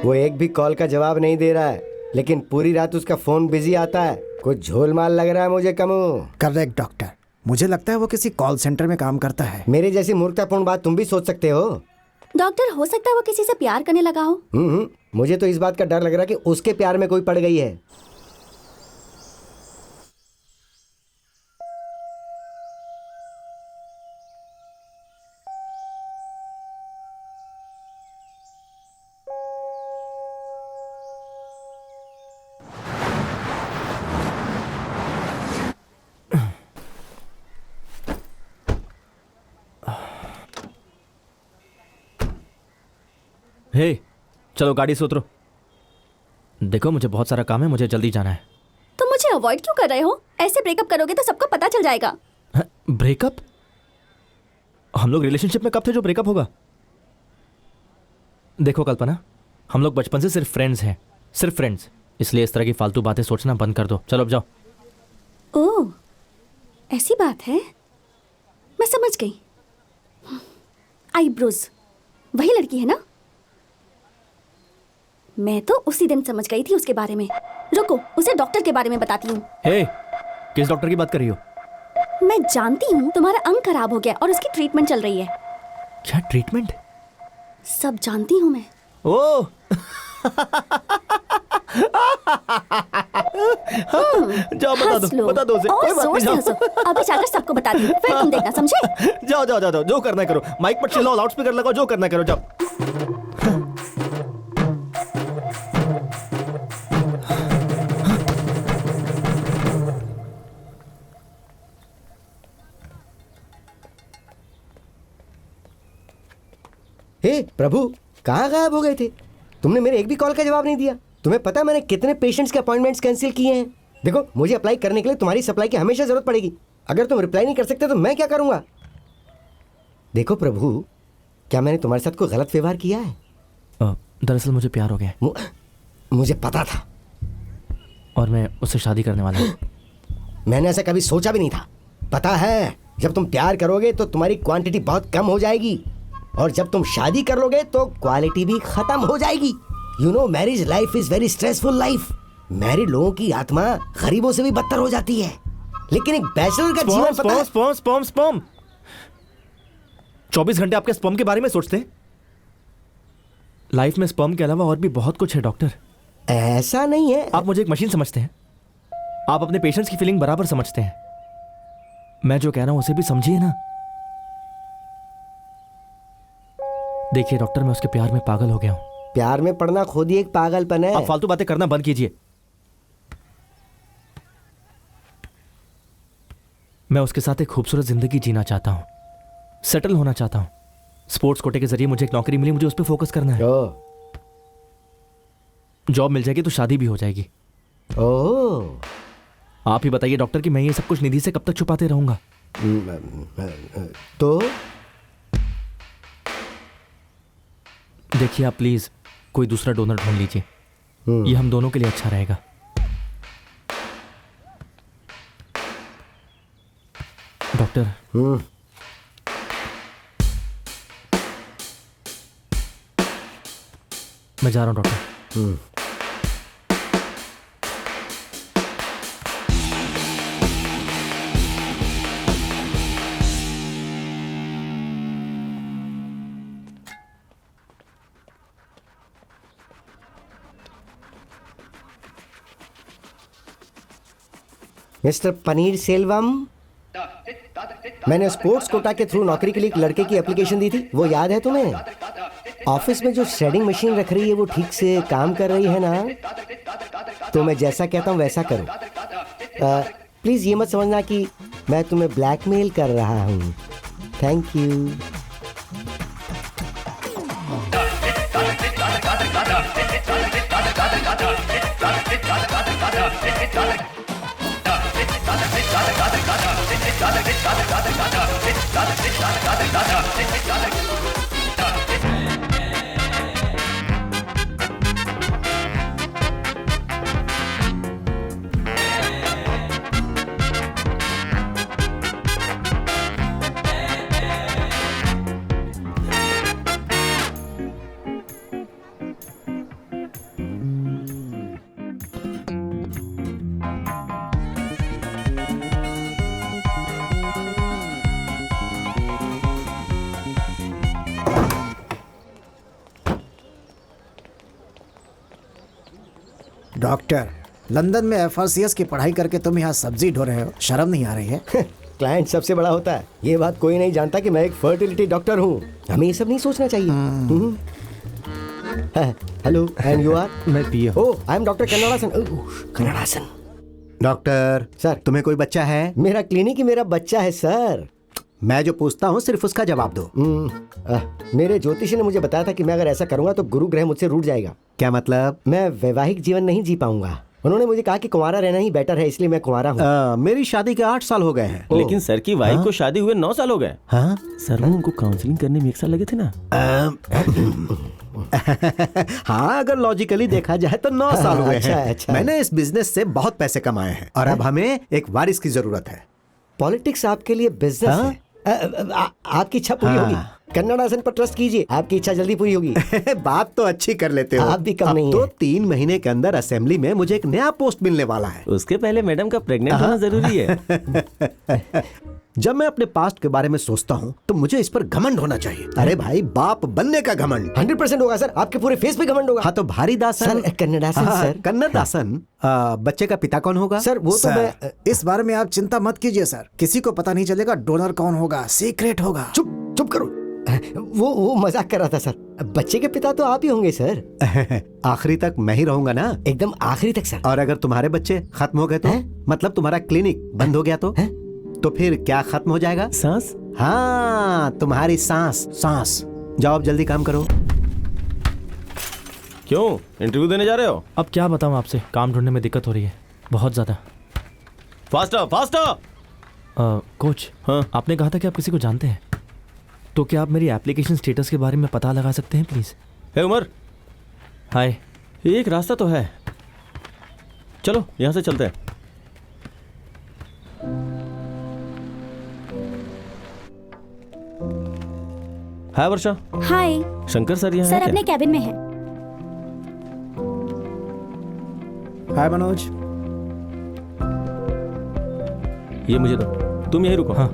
वो एक भी कॉल का जवाब नहीं दे रहा है, लेकिन पूरी रात उसका फोन बिजी आता है। कुछ झोलमाल लग रहा है मुझे कमू। करेक्ट डॉक्टर, मुझे लगता है वो किसी कॉल सेंटर में काम करता है। मेरे जैसी मूर्खतापूर्ण बात तुम भी सोच सकते हो। डॉक्टर, हो सकता है वो किसी से प्यार करने लगा हो। मुझे तो इस बात का डर लग रहा है कि उसके प्यार में कोई पड़ गई है। हे, चलो गाड़ी से उतरो। देखो मुझे बहुत सारा काम है, मुझे जल्दी जाना है। तुम मुझे अवॉइड क्यों कर रहे हो? ऐसे ब्रेकअप करोगे तो सबको पता चल जाएगा। ब्रेकअप? हम लोग रिलेशनशिप में कब थे जो ब्रेकअप होगा? देखो कल्पना, हम लोग बचपन से सिर्फ फ्रेंड्स हैं, सिर्फ फ्रेंड्स। इसलिए इस तरह की फालतू बातें सोचना बंद कर दो। चलो अब जाओ। ओह, ऐसी बात है, मैं समझ गई। आईब्रोज, वही लड़की है ना? मैं तो उसी दिन समझ गई थी उसके बारे में। रुको, उसे डॉक्टर के बारे में बताती हूँ। हे, किस डॉक्टर की बात कर रही हो? मैं जानती हूँ तुम्हारा अंग खराब हो गया और उसकी ट्रीटमेंट चल रही है। क्या ट्रीटमेंट? सब जानती हूँ मैं। ओह जाओ बता दो उसे। कोई बात नहीं, जाओ। अभी जाकर सबको बता दी, फिर तुम देखना, समझे? जाओ जाओ जाओ, जो करना करो। माइक पर चिल्लाओ, लाउड स्पीकर लगाओ, जो करना करो, जाओ। हे प्रभु, कहाँ गायब हो गए थे? तुमने मेरे एक भी कॉल का जवाब नहीं दिया। तुम्हें पता है मैंने कितने पेशेंट्स के अपॉइंटमेंट्स कैंसिल किए हैं? देखो, मुझे अप्लाई करने के लिए तुम्हारी सप्लाई की हमेशा जरूरत पड़ेगी। अगर तुम रिप्लाई नहीं कर सकते तो मैं क्या करूंगा? देखो प्रभु, क्या मैंने तुम्हारे साथ कोई गलत व्यवहार किया है? दरअसल मुझे प्यार हो गया। मुझे पता था और मैं उससे शादी करने वाला हूँ। मैंने ऐसा कभी सोचा भी नहीं था। पता है, जब तुम प्यार करोगे तो तुम्हारी क्वांटिटी बहुत कम हो जाएगी, और जब तुम शादी कर लोगे तो क्वालिटी भी खत्म हो जाएगी। You know, marriage life is very stressful life. Married लोगों की आत्मा गरीबों से भी बदतर हो जाती है। लेकिन एक बैचलर का जीवन पता है? स्पर्म 24 घंटे आपके स्पर्म के बारे में सोचते हैं? लाइफ में स्पर्म के अलावा और भी बहुत कुछ है डॉक्टर। ऐसा नहीं है। आप मुझे एक मशीन समझते हैं। आप अपने पेशेंट्स की फीलिंग बराबर समझते हैं। मैं जो कह रहा हूं उसे भी समझिए ना। देखिए डॉक्टर, मैं उसके प्यार में पागल हो गया हूं। प्यार में पड़ना खुद ही एक पागलपन है। आप फालतू बातें करना बंद कीजिए। मैं उसके साथ एक खूबसूरत जिंदगी जीना चाहता हूं, सेटल होना चाहता हूं। स्पोर्ट्स कोटे के जरिए मुझे एक नौकरी मिली, मुझे उस पर फोकस करना है। जॉब मिल जाएगी तो शादी भी हो जाएगी। आप ही बताइए डॉक्टर कि मैं ये सब कुछ निधि से कब तक छुपाते रहूंगा? तो देखिए आप प्लीज कोई दूसरा डोनर ढूंढ लीजिए। ये हम दोनों के लिए अच्छा रहेगा। डॉक्टर, मैं जा रहा हूं डॉक्टर। मिस्टर पनीर सेल्वम, मैंने स्पोर्ट्स कोटा के थ्रू नौकरी के लिए एक लड़के की एप्लीकेशन दी थी, वो याद है तुम्हें? ऑफिस में जो शेडिंग मशीन रख रही है वो ठीक से काम कर रही है ना? तो मैं जैसा कहता हूँ वैसा करो। प्लीज ये मत समझना कि मैं तुम्हें ब्लैकमेल कर रहा हूँ। Thank you. डॉक्टर, लंदन में एफआरसीएस की पढ़ाई करके तुम यहाँ सब्जी ढो रहे हो, शर्म नहीं आ रही है? क्लाइंट सबसे बड़ा होता है, ये बात कोई नहीं जानता कि मैं एक फर्टिलिटी डॉक्टर हूँ। हमें ये सब नहीं सोचना चाहिए। Hello, and you are? मैं Piya. Oh, I am doctor Kannadasan. Kannadasan. Doctor sir, तुम्हें कोई बच्चा है? मेरा क्लिनिक ही मेरा बच्चा है सर। मैं जो पूछता हूँ सिर्फ उसका जवाब दो। मेरे ज्योतिषी ने मुझे बताया था कि मैं अगर ऐसा करूंगा तो गुरु ग्रह मुझसे रूठ जाएगा। क्या मतलब? मैं वैवाहिक जीवन नहीं जी पाऊंगा। उन्होंने मुझे कहा कि कुंवारा रहना ही बेटर है, इसलिए मैं कुंवारा हूँ। मेरी शादी के 8 साल हो गए हैं। लेकिन सर की वाइफ को शादी हुए 9 साल हो गए। हाँ सर, वो उनको काउंसलिंग करने में 1 साल लगे थे ना। हाँ, अगर लॉजिकली देखा जाए तो 9 साल हुए हैं। अच्छा। मैंने इस बिजनेस से बहुत पैसे कमाए हैं और अब हमें एक वारिस की जरूरत है। पॉलिटिक्स आपके लिए बिजनेस है। आपकी इच्छा पूरी होगी। कन्नड़ासन पर ट्रस्ट कीजिए, आपकी इच्छा जल्दी पूरी होगी। बात तो अच्छी कर लेते हो। आप भी कम नहीं तो है। 3 महीने के अंदर असेंबली में मुझे एक नया पोस्ट मिलने वाला है। उसके पहले मैडम का प्रेग्नेंट होना जरूरी है। जब मैं अपने पास्ट के बारे में सोचता हूँ तो मुझे इस पर घमंड होना चाहिए। अरे भाई, बाप बनने का घमंड 100% होगा सर, आपके पूरे फेस पे घमंड होगा। हाँ तो भारी दासन सर, कन्नड़ासन सर। कन्नड़ासन। बच्चे का पिता कौन होगा? सर वो तो मैं इस बारे में आप चिंता मत कीजिए सर, किसी को पता नहीं चलेगा डोनर कौन होगा, सीक्रेट होगा। चुप करो। वो मजाक कर रहा था सर। बच्चे के पिता तो आप ही होंगे सर। आखिरी तक मैं ही रहूंगा ना? एकदम आखिरी तक सर। और अगर तुम्हारे बच्चे खत्म हो गए तो? मतलब तुम्हारा क्लिनिक बंद हो गया तो फिर क्या खत्म हो जाएगा? सांस। हाँ, तुम्हारी सांस। जाओ अब जल्दी काम करो। क्यों इंटरव्यू देने जा रहे हो? अब क्या बताऊं आपसे, काम ढूंढने में दिक्कत हो रही है बहुत ज्यादा। फास्टर। कोच, हाँ आपने कहा था कि आप किसी को जानते हैं, तो क्या आप मेरी एप्लीकेशन स्टेटस के बारे में पता लगा सकते हैं प्लीज? हे उमर। हाय। एक रास्ता तो है, चलो यहाँ से चलते हैं। हाय वर्षा। हाय। शंकर सर यहाँ सर हैं अपने क्या? कैबिन में है। हाय मनोज। ये मुझे दो, तुम यहीं रुको। हाँ।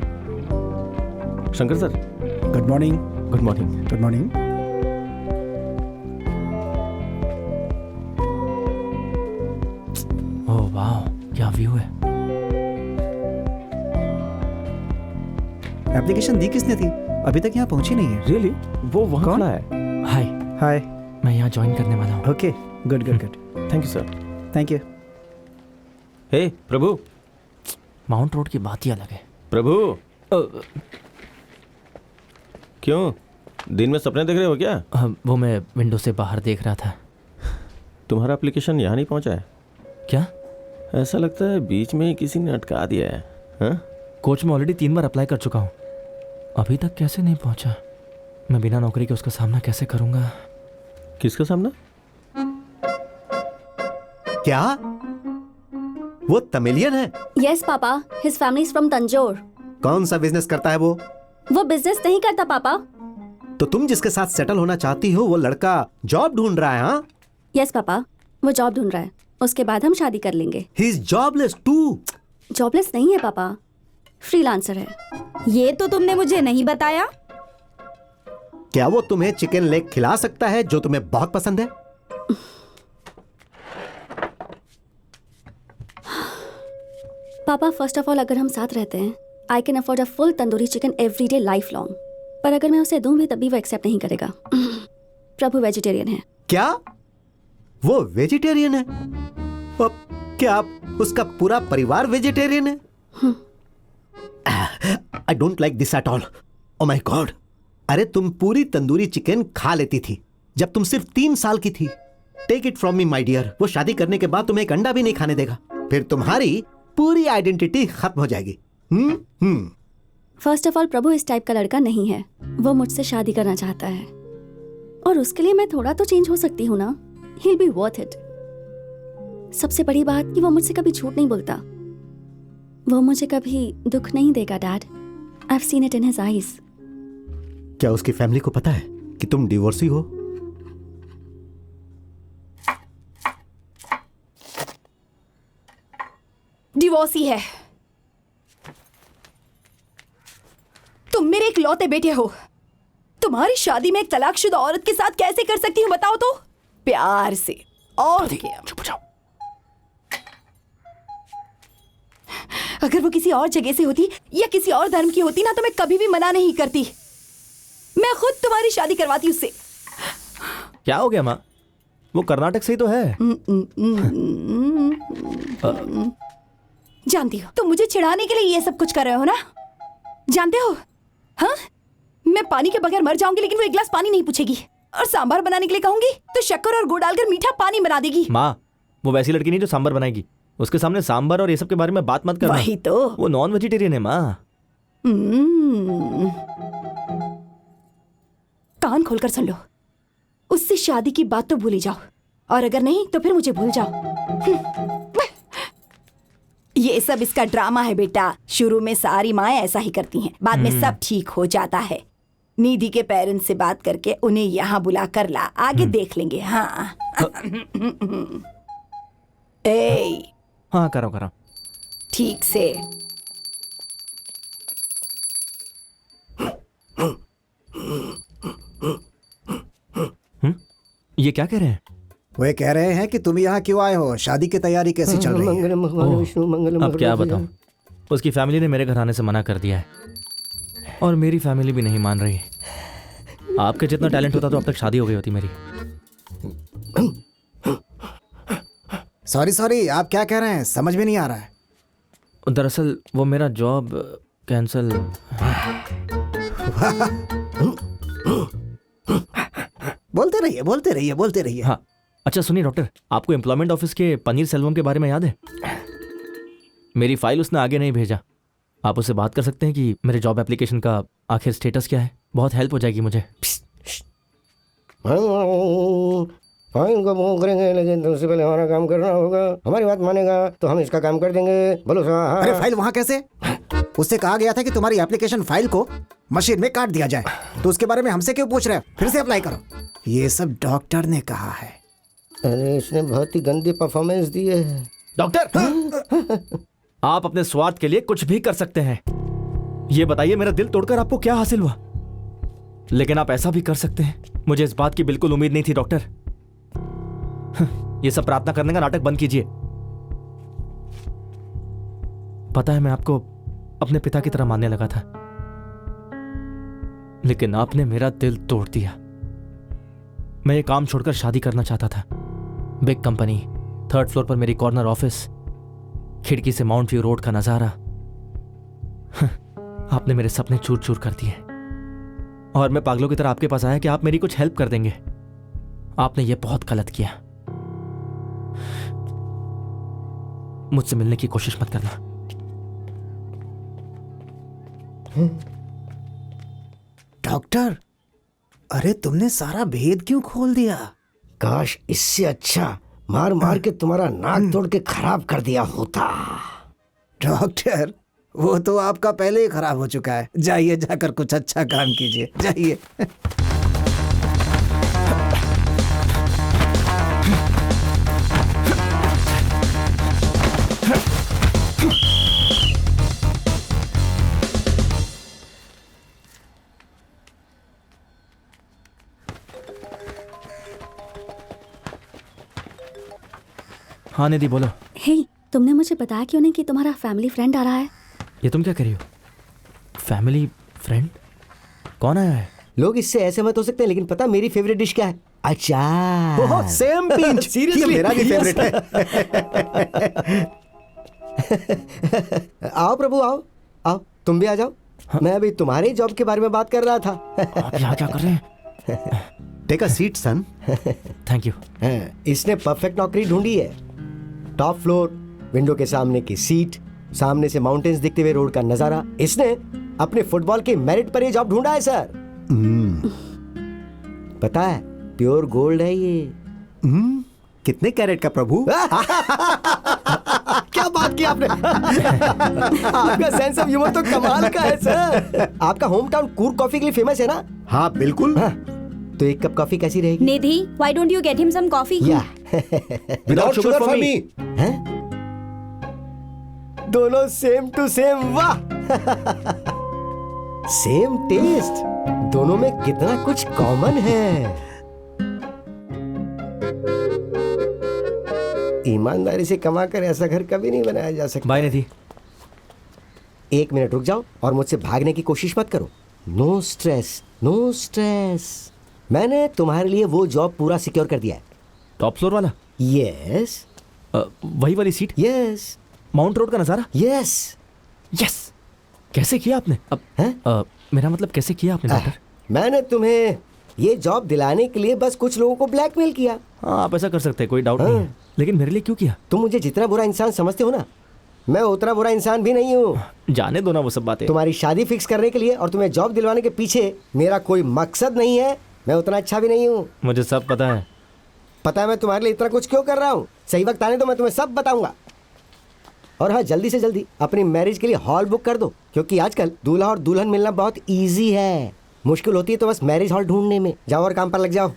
Shankar sir, good morning. Good morning. Good morning. Oh वाह, क्या व्यू है। एप्लीकेशन दी किसने थी? अभी तक यहाँ पहुंची नहीं है। रियली? वो वहाँ खड़ा है। हाय, हाय। मैं यहाँ ज्वाइन करने वाला हूँ। Okay, good good good. Thank you sir. Thank you. हे प्रभु। माउंट रोड की बात ही अलग है। प्रभु, क्यों दिन में सपने देख रहे हो क्या? वो मैं विंडो से बाहर देख रहा था। तुम्हारा एप्लीकेशन यहाँ नहीं पहुँचा है क्या? ऐसा लगता है बीच में ही किसी ने अटका दिया है। हाँ? कोच में ऑलरेडी 3 बार अप्लाई कर चुका हूँ, अभी तक कैसे नहीं पहुँचा? मैं बिना नौकरी के उसका सामना कैसे करूँगा? किसका सामना? क्या वो तमिलियन है? Yes papa, his family is from Tanjore. कौन सा बिजनेस करता है वो? वो बिजनेस नहीं करता पापा। तो तुम जिसके साथ सेटल होना चाहती हो वो लड़का जॉब ढूंढ रहा है? हाँ यस पापा, वो जॉब ढूंढ रहा है, उसके बाद हम शादी कर लेंगे। He is jobless too. Jobless नहीं है पापा, फ्रीलांसर है। ये तो तुमने मुझे नहीं बताया। क्या वो तुम्हें चिकन लेग खिला सकता है जो तुम्हें बहुत पसंद है? पापा फर्स्ट ऑफ ऑल अगर हम साथ रहते हैं I can afford a full tandoori chicken every day life long, पर अगर मैं उसे दूं भी तभी वो एक्सेप्ट नहीं करेगा। प्रभु वेजिटेरियन है। क्या वो वेजिटेरियन है? अब क्या उसका पूरा परिवार वेजिटेरियन है? I don't like this at all. Oh my God, अरे तुम पूरी तंदूरी चिकन खा लेती थी जब तुम सिर्फ 3 साल की थी। Take it from me my dear, वो शादी करने के बाद तुम्हें एक अंडा भी नहीं खाने देगा, फिर तुम्हारी पूरी आइडेंटिटी खत्म हो जाएगी। फर्स्ट ऑफ ऑल प्रभु इस टाइप का लड़का नहीं है, वो मुझसे शादी करना चाहता है और उसके लिए मैं थोड़ा तो चेंज हो सकती हूँ ना। He'll be worth it। सबसे बड़ी बात कि वो मुझसे कभी झूठ नहीं बोलता, वो मुझे कभी दुख नहीं देगा dad. I've seen it in his eyes। क्या उसकी फैमिली को पता है कि तुम डिवोर्सी हो? डिवोर्सी है। तुम मेरे इकलौते बेटे हो, तुम्हारी शादी में एक तलाकशुदा औरत के साथ कैसे कर सकती हूँ बताओ तो? प्यार से। और क्या? चुप जाओ। अगर वो किसी और जगह से होती या किसी और धर्म की होती ना तो मैं कभी भी मना नहीं करती, मैं खुद तुम्हारी शादी करवाती उससे। क्या हो गया माँ? वो कर्नाटक से ही तो है। जानती हो तुम मुझे चिढ़ाने के लिए ये सब कुछ कर रहे हो ना? जानते हो, हाँ मैं पानी के बगैर मर जाऊंगी लेकिन वो एक गिलास पानी नहीं पूछेगी, और सांभर बनाने के लिए कहूंगी तो शक्कर और गुड़ डालकर मीठा पानी बना देगी। माँ वो वैसी लड़की नहीं जो सांभर बनाएगी, उसके सामने सांभर और ये सब के बारे में बात मत करना। वही तो, वो नॉन वेजिटेरियन है माँ। कान खोलकर सुन लो, उससे शादी की बात तो भूल ही जाओ, और अगर नहीं तो फिर मुझे भूल जाओ। ये सब इसका ड्रामा है बेटा, शुरू में सारी माएं ऐसा ही करती हैं, बाद में सब ठीक हो जाता है। निधि के पेरेंट्स से बात करके उन्हें यहाँ बुला कर ला, आगे देख लेंगे। हाँ ए हाँ करो करो ठीक से। ये क्या कह रहे हैं? वे कह रहे हैं कि तुम यहाँ क्यों आए हो, शादी की तैयारी कैसी चल रही है? अब क्या बताऊं, उसकी फैमिली ने मेरे घर आने से मना कर दिया है और मेरी फैमिली भी नहीं मान रही। आपके जितना टैलेंट होता तो अब तक शादी हो गई होती मेरी। सॉरी, आप क्या कह रहे हैं? समझ में नहीं आ रहा है। दरअसल वो मेरा जॉब कैंसिल। बोलते रहिए। हाँ अच्छा सुनिए डॉक्टर, आपको एम्प्लॉयमेंट ऑफिस के पनीर सेल्वम के बारे में याद है? मेरी फाइल उसने आगे नहीं भेजा, आप उससे बात कर सकते हैं कि मेरे जॉब एप्लीकेशन का आखिर स्टेटस क्या है? बहुत हेल्प हो जाएगी मुझे। फाइन को मूव करेंगे लेकिन उससे पहले हमारा काम करना होगा। हमारी बात मानेगा तो हम इसका काम कर देंगे। बोलो साहब। अरे फाइल वहाँ कैसे? उससे कहा गया था कि तुम्हारी एप्लीकेशन फाइल को मशीन में काट दिया जाए, तो उसके बारे में हमसे क्यों पूछ रहे हो? फिर से अप्लाई करो। ये सब डॉक्टर ने कहा है। अरे इसने बहुत ही गंदी परफॉर्मेंस दी है। डॉक्टर आप अपने स्वार्थ के लिए कुछ भी कर सकते हैं। ये बताइए मेरा दिल तोड़कर आपको क्या हासिल हुआ? लेकिन आप ऐसा भी कर सकते हैं। मुझे इस बात की बिल्कुल उम्मीद नहीं थी डॉक्टर। ये सब प्रार्थना करने का नाटक बंद कीजिए। पता है मैं आपको अपने पिता की तरह मानने लगा था, लेकिन आपने मेरा दिल तोड़ दिया। मैं ये काम छोड़कर शादी करना चाहता था। बिग कंपनी, 3rd फ्लोर पर मेरी कॉर्नर ऑफिस, खिड़की से माउंट व्यू रोड का नजारा। आपने मेरे सपने चूर चूर कर दिए और मैं पागलों की तरह आपके पास आया कि आप मेरी कुछ हेल्प कर देंगे। आपने ये बहुत गलत किया। मुझसे मिलने की कोशिश मत करना। डॉक्टर, अरे तुमने सारा भेद क्यों खोल दिया? काश इससे अच्छा मार मार के तुम्हारा नाक तोड़ के खराब कर दिया होता। डॉक्टर, वो तो आपका पहले ही खराब हो चुका है। जाइए, जाकर कुछ अच्छा काम कीजिए, जाइए। हाँ निधि बोलो। हे, तुमने मुझे बताया क्यों नहीं कि तुम्हारा फैमिली फ्रेंड आ रहा है? ये तुम क्या कर रही हो? Family friend? कौन आया है? लोग इससे ऐसे मत हो सकते हैं, लेकिन पता मेरी फेवरेट डिश क्या है? अचार। ओह, सेम पिंच। Seriously? ये मेरा भी फेवरेट है। आओ प्रभु, आओ आओ, तुम भी आ जाओ। मैं अभी तुम्हारे जॉब के बारे में बात कर रहा था। आप यहाँ क्या कर रहे हैं? Take a seat son. Thank you. इसने परफेक्ट नौकरी ढूंढी है। टॉप फ्लोर, विंडो के सामने की सीट, सामने से माउंटेन्स दिखते हुए रोड का नजारा। इसने अपने फुटबॉल के मेरिट पर ये जॉब ढूंढा है सर। पता है, प्योर गोल्ड है ये। कितने कैरेट का प्रभु? क्या बात की आपने। आपका सेंस ऑफ ह्यूमर तो कमाल का है सर। आपका होम टाउन कूर्ग कॉफी के लिए फेमस है ना? हाँ बिल्कुल। तो एक कप कॉफी कैसी रहेगी? Nidhi, why don't you get him some coffee? या विदाउट शुगर फॉर मी। हैं? दोनों सेम टू सेम। वाह। सेम टेस्ट, दोनों में कितना कुछ कॉमन है। ईमानदारी से कमा कर ऐसा घर कभी नहीं बनाया जा सकता। बाय निधि। 1 मिनट रुक जाओ और मुझसे भागने की कोशिश मत करो। No stress, no stress. मैंने तुम्हारे लिए वो जॉब पूरा सिक्योर कर दिया है। टॉप फ्लोर वाला? यस। वही वाली सीट? यस। माउंट रोड का नजारा? यस। यस। कैसे किया आपने? अब मेरा मतलब कैसे किया आपने डॉक्टर? मैंने तुम्हें ये जॉब दिलाने के लिए बस कुछ लोगों को ब्लैकमेल किया। हाँ, आप ऐसा कर सकते हैं, कोई डाउट नहीं है। लेकिन मेरे लिए क्यों किया? तुम मुझे जितना बुरा इंसान समझते हो ना, मैं उतना बुरा इंसान भी नहीं हूँ। जाने दो ना वो सब बातें। तुम्हारी शादी फिक्स करने के लिए और तुम्हें जॉब दिलवाने के पीछे मेरा कोई मकसद नहीं है। मैं उतना अच्छा भी नहीं हूँ। मुझे सब पता है। पता है मैं तुम्हारे लिए इतना कुछ क्यों कर रहा हूँ। सही वक्त आने तो मैं तुम्हें सब बताऊंगा। और हाँ, जल्दी से जल्दी अपनी मैरिज के लिए हॉल बुक कर दो, क्योंकि आजकल दूल्हा और दुल्हन मिलना बहुत इजी है। मुश्किल होती है तो बस मैरिज हॉल ढूंढने में। जाओ और काम पर लग जाओ।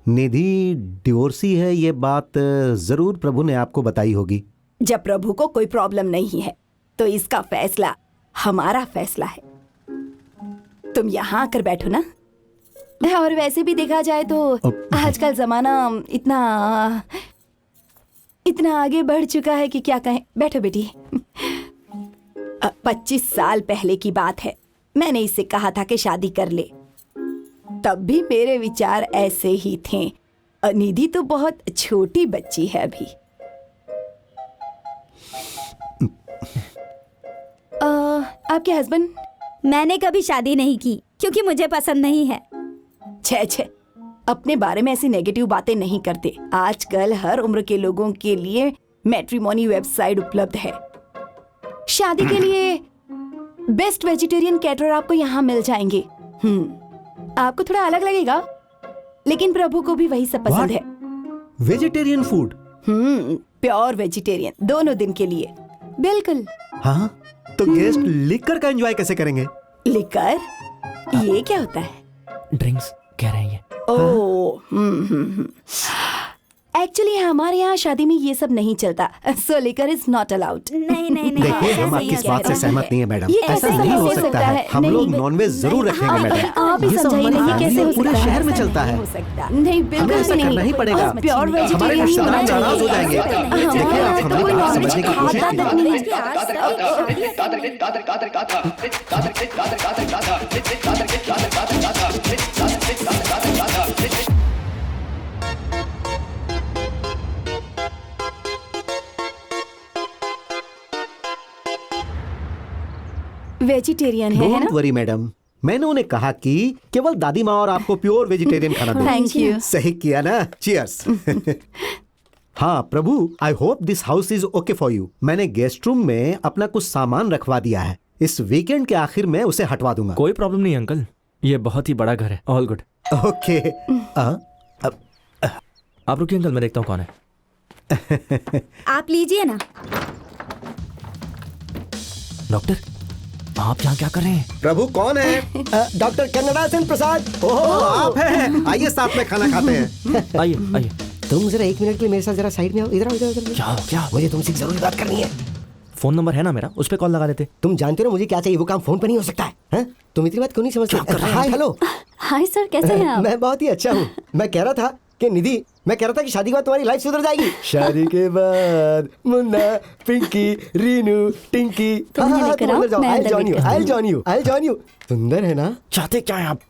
निधि डिवोर्सी है, ये बात जरूर प्रभु ने आपको बताई होगी। जब प्रभु को कोई प्रॉब्लम नहीं है तो इसका फैसला हमारा फैसला है। तुम यहाँ आकर बैठो ना। और वैसे भी देखा जाए तो आजकल जमाना इतना आगे बढ़ चुका है कि क्या कहें। बैठो बेटी। 25 साल पहले की बात है, मैंने इससे कहा था कि शादी कर ले। तब भी मेरे विचार ऐसे ही थे। निधि तो बहुत छोटी बच्ची है अभी। आपके हस्बैंड? मैंने कभी शादी नहीं की क्योंकि मुझे पसंद नहीं है। छे, अपने बारे में ऐसी नेगेटिव बातें नहीं करते। आजकल हर उम्र के लोगों के लिए मैट्रिमोनी वेबसाइट उपलब्ध है। शादी के लिए बेस्ट वेजिटेरियन कैटरर आपको यहाँ मिल जाएंगे। आपको थोड़ा अलग लगेगा, लेकिन प्रभु को भी वही सब पसंद है। Vegetarian food? प्योर वेजिटेरियन, दोनों दिन के लिए। बिल्कुल। हाँ, तो गेस्ट लिकर का एंजॉय कैसे करेंगे? लिकर? ये क्या होता है? ड्रिंक्स कह रहे हैं ये। ओह, एक्चुअली हमारे यहाँ शादी में ये सब नहीं चलता, सो लिकर इज नॉट अलाउड। नहीं नहीं नहीं, देखिए ऐसा हम नहीं आपकी इस है, बात से ऐसा सहमत नहीं है मैडम। ये ऐसा ऐसे नहीं हो कैसे सकता सकता है। है? हम नहीं, लोग नॉनवेज जरूर रखेंगे मैडम। आप ही ये सब समझाइए हमारी नहीं, कैसे फैमिली हो और पूरे सकता है? शहर में ऐसा चलता नहीं है। हो सकता। नहीं, बिल्कुल हमें ऐसा भी करना ही पड़ेगा। आप प्योर हमारे वेजिटेरियन ही रिश्तेदार होना नाराज हो चाहिए। जाएंगे। देखिए आप हमारी बात समझने की कोशिश कीजिए। वेजिटेरियन है डोंट ना? वरी मैडम, मैंने उन्हें कहा कि केवल दादी माँ और आपको प्योर वेजिटेरियन खाना दो। Thank you. सही किया ना, चीयर्स। हाँ Prabhu, I hope this house is okay for you. मैंने गेस्ट रूम में अपना कुछ सामान रखवा दिया है, इस वीकेंड के आखिर में उसे हटवा दूंगा। कोई प्रॉब्लम नहीं अंकल, ये बहुत ही बड़ा घर है, ऑल गुड। ओके। आप रुकिए अंकल, मैं देखता हूँ कौन है। आप लीजिए ना। डॉक्टर, आप यहाँ क्या कर रहे हैं? प्रभु कौन है? डॉक्टर कन्नड़ा सेन प्रसाद। ओह आप हैं, आइए साथ में खाना खाते हैं। आइए आइए। तुम जरा 1 मिनट के लिए मेरे साथ जरा साइड में आओ। इधर आओ, इधर इधर। क्या हो क्या? मुझे तुमसे एक जरूरी बात करनी है। फोन नंबर है ना मेरा, उस पर कॉल लगा देते। तुम जानते हो मुझे क्या चाहिए, वो काम फोन पर नहीं हो सकता है, हैं? तुम इतनी बात क्यों नहीं समझते? Hi hello. हाय सर, कैसे हैं आप? मैं बहुत ही अच्छा हूँ। मैं कह रहा था कि निधि, मैं कह रहा था कि शादी के बाद तुम्हारी लाइफ सुधर जाएगी। शादी के बाद मुन्ना, पिंकी, रीनू, टिंकी। तुम मुझे लेकर आओ, मैं अंदर जॉइन यू, बैठती हूँ। I join you, I join you. सुंदर है ना? चाहते क्या है आप?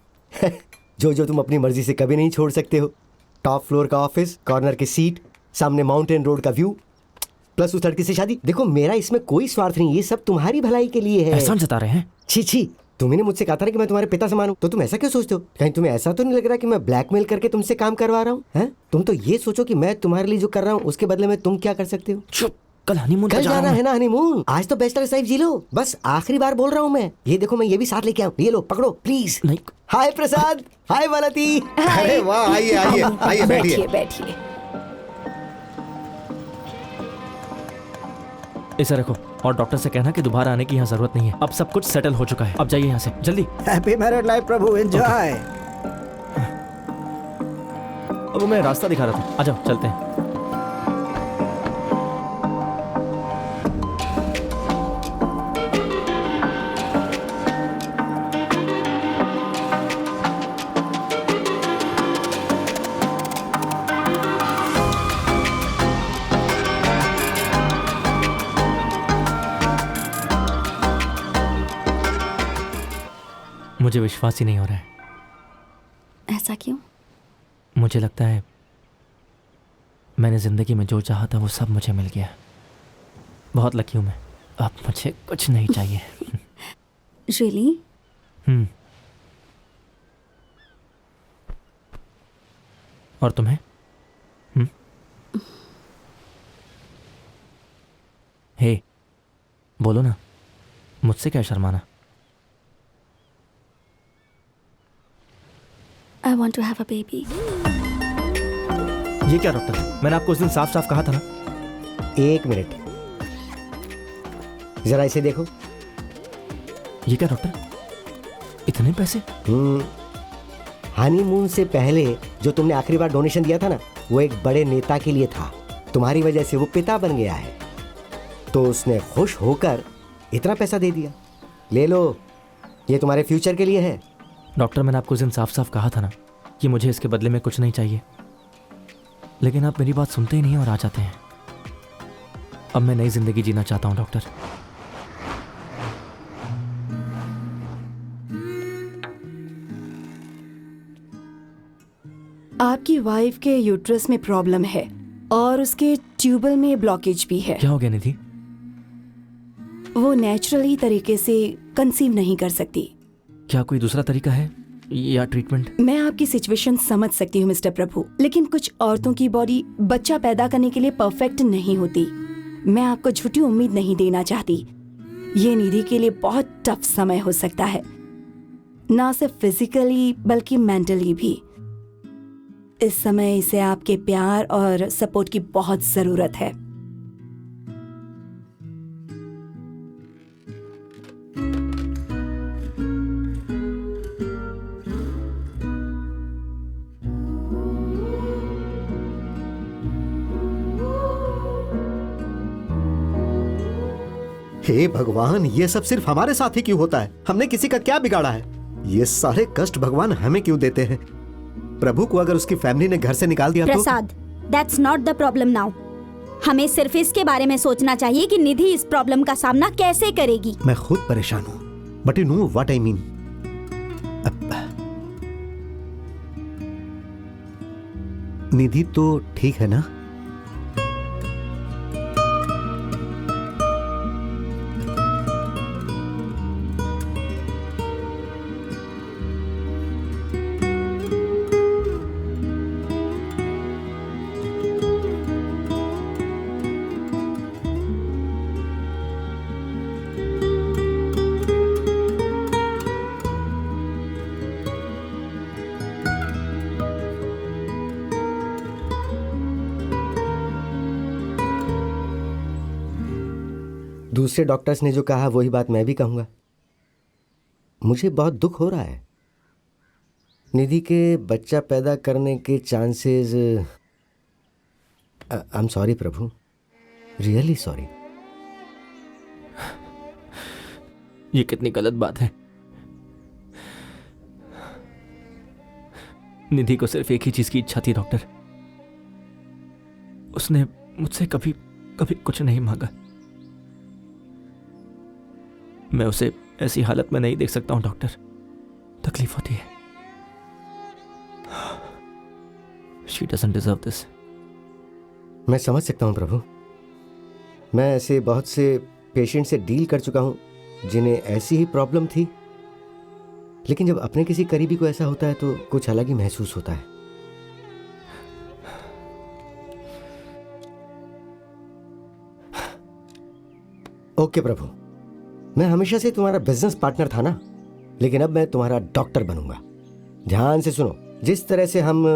जो तुम अपनी मर्जी से कभी नहीं छोड़ सकते हो। टॉप फ्लोर का ऑफिस, कॉर्नर की सीट, सामने माउंटेन रोड का व्यू, प्लस उस लड़की से शादी। देखो मेरा इसमें कोई स्वार्थ नहीं, ये सब तुम्हारी भलाई के लिए है। एहसान जता रहे हैं? छी छी, तुम्ही ने मुझसे कहा था ना कि मैं तुम्हारे पिता समान हूँ, तो तुम ऐसा क्यों सोचते हो? कहीं तुम्हें ऐसा तो नहीं लग रहा कि मैं ब्लैकमेल करके तुमसे काम करवा रहा हूँ, हैं? तुम तो ये सोचो कि मैं तुम्हारे लिए जो कर रहा हूँ उसके बदले में तुम क्या कर सकते हो। चुप, कल हनीमून कल जाना है ना हनीमून, आज तो बैचलर लाइफ जी लो। बस आखिरी बार बोल रहा हूँ मैं। ये देखो मैं ये भी साथ लेके आऊँ, ये लो पकड़ो प्लीज। नहीं। हाय प्रसाद, हाय मालती। अरे वाह, आइए आइए आइए, बैठिए। बैठिए। इसे रखो और डॉक्टर से कहना कि दोबारा आने की यहाँ जरूरत नहीं है, अब सब कुछ सेटल हो चुका है। अब जाइए यहाँ से जल्दी। हैप्पी मैरिड लाइफ प्रभु, एंजॉय। अब मैं रास्ता दिखा रहा था, आ जाओ चलते हैं। मुझे विश्वास ही नहीं हो रहा है। ऐसा क्यों? मुझे लगता है मैंने जिंदगी में जो चाहा था वो सब मुझे मिल गया। बहुत लकी हूं मैं, अब मुझे कुछ नहीं चाहिए। रियली? और तुम्हें? हे, बोलो ना, मुझसे क्या शर्माना? I want to have a baby. ये क्या डॉक्टर, मैंने आपको उस दिन साफ साफ कहा था ना। 1 मिनट, जरा इसे देखो। ये क्या डॉक्टर, इतने पैसे? हनीमून से पहले जो तुमने आखिरी बार डोनेशन दिया था ना, वो एक बड़े नेता के लिए था। तुम्हारी वजह से वो पिता बन गया है, तो उसने खुश होकर इतना पैसा दे दिया। ले लो, ये तुम्हारे फ्यूचर के लिए है। डॉक्टर, मैंने आपको उस दिन साफ साफ कहा था ना कि मुझे इसके बदले में कुछ नहीं चाहिए, लेकिन आप मेरी बात सुनते ही नहीं और आ जाते हैं। अब मैं नई जिंदगी जीना चाहता हूं डॉक्टर। आपकी वाइफ के यूट्रस में प्रॉब्लम है और उसके ट्यूबल में ब्लॉकेज भी है। क्या हो गया निधि? वो नेचुरली तरीके से कंसीव नहीं कर सकती। क्या कोई दूसरा तरीका है या ट्रीटमेंट? मैं आपकी सिचुएशन समझ सकती हूँ मिस्टर प्रभु, लेकिन कुछ औरतों की बॉडी बच्चा पैदा करने के लिए परफेक्ट नहीं होती। मैं आपको झूठी उम्मीद नहीं देना चाहती। ये निधि के लिए बहुत टफ समय हो सकता है, ना सिर्फ फिजिकली बल्कि मेंटली भी। इस समय इसे आपके प्यार और सपोर्ट की बहुत जरूरत है। हे भगवान, ये सब सिर्फ हमारे साथ ही क्यों होता है? हमने किसी का क्या बिगाड़ा है? ये सारे कष्ट भगवान हमें क्यों देते हैं? प्रभु को अगर उसकी फैमिली ने घर से निकाल दिया Prasad, that's not the problem now. हमें सिर्फ इसके बारे में सोचना चाहिए कि निधि इस प्रॉब्लम का सामना कैसे करेगी। मैं खुद परेशान हूँ, but you know what I mean. Nidhi तो ठीक है ना? दूसरे डॉक्टर्स ने जो कहा वही बात मैं भी कहूंगा। मुझे बहुत दुख हो रहा है। निधि के बच्चा पैदा करने के chances, I am sorry Prabhu, really sorry. ये कितनी गलत बात है। निधि को सिर्फ एक ही चीज की इच्छा थी डॉक्टर। उसने मुझसे कभी कभी कुछ नहीं मांगा। मैं उसे ऐसी हालत में नहीं देख सकता हूं डॉक्टर, तकलीफ होती है। She doesn't deserve this. मैं समझ सकता हूं प्रभु। मैं ऐसे बहुत से पेशेंट से डील कर चुका हूं जिन्हें ऐसी ही प्रॉब्लम थी, लेकिन जब अपने किसी करीबी को ऐसा होता है तो कुछ अलग ही महसूस होता है। ओके प्रभु, मैं हमेशा से तुम्हारा बिजनेस पार्टनर था ना, लेकिन अब मैं तुम्हारा डॉक्टर बनूंगा। ध्यान से सुनो, जिस तरह से हम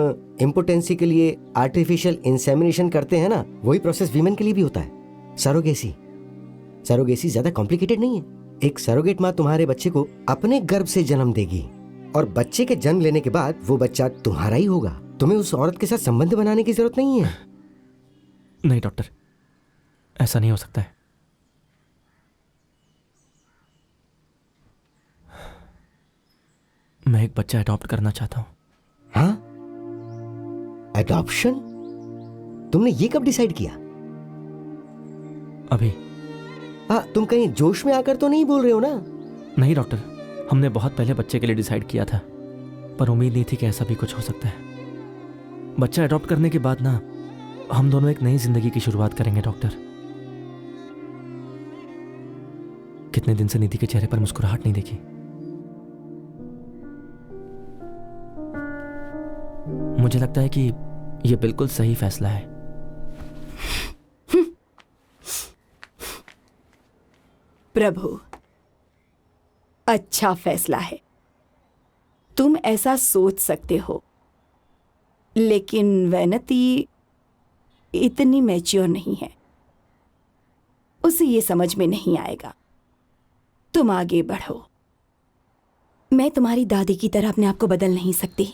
इम्पोटेंसी के लिए आर्टिफिशियल इंसेमिनेशन करते हैं ना, वही प्रोसेस वीमेन के लिए भी होता है। सरोगेसी ज्यादा कॉम्प्लिकेटेड नहीं है। एक सरोगेट माँ तुम्हारे बच्चे को अपने गर्भ से जन्म देगी और बच्चे के जन्म लेने के बाद वो बच्चा तुम्हारा ही होगा। तुम्हें उस औरत के साथ संबंध बनाने की जरूरत नहीं है। नहीं डॉक्टर, ऐसा नहीं हो सकता है। मैं एक बच्चा अडॉप्ट करना चाहता हूं। हाँ, अडॉप्शन? तुमने ये कब डिसाइड किया? अभी। तुम कहीं जोश में आकर तो नहीं बोल रहे हो ना? नहीं डॉक्टर, हमने बहुत पहले बच्चे के लिए डिसाइड किया था, पर उम्मीद नहीं थी कि ऐसा भी कुछ हो सकता है। बच्चा अडॉप्ट करने के बाद ना, हम दोनों एक नई जिंदगी की शुरुआत करेंगे डॉक्टर। कितने दिन से निधि के चेहरे पर मुस्कुराहट नहीं देखी। मुझे लगता है कि यह बिल्कुल सही फैसला है। प्रभु, अच्छा फैसला है। तुम ऐसा सोच सकते हो, लेकिन वैनती इतनी मैच्योर नहीं है। उसे ये समझ में नहीं आएगा। तुम आगे बढ़ो। मैं तुम्हारी दादी की तरह अपने आप को बदल नहीं सकती।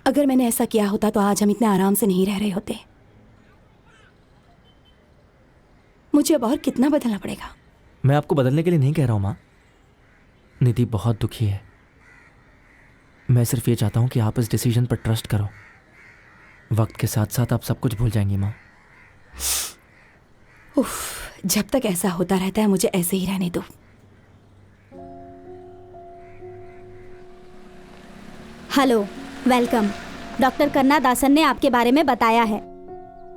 अगर मैंने ऐसा किया होता तो आज हम इतने आराम से नहीं रह रहे होते। मुझे अब और कितना बदलना पड़ेगा? मैं आपको बदलने के लिए नहीं कह रहा हूं माँ। निधि बहुत दुखी है। मैं सिर्फ ये चाहता हूं कि आप इस डिसीजन पर ट्रस्ट करो। वक्त के साथ साथ आप सब कुछ भूल जाएंगी माँ। उफ, जब तक ऐसा होता रहता है मुझे ऐसे ही रहने दो। Hello, welcome. डॉक्टर कन्ना दासन ने आपके बारे में बताया है।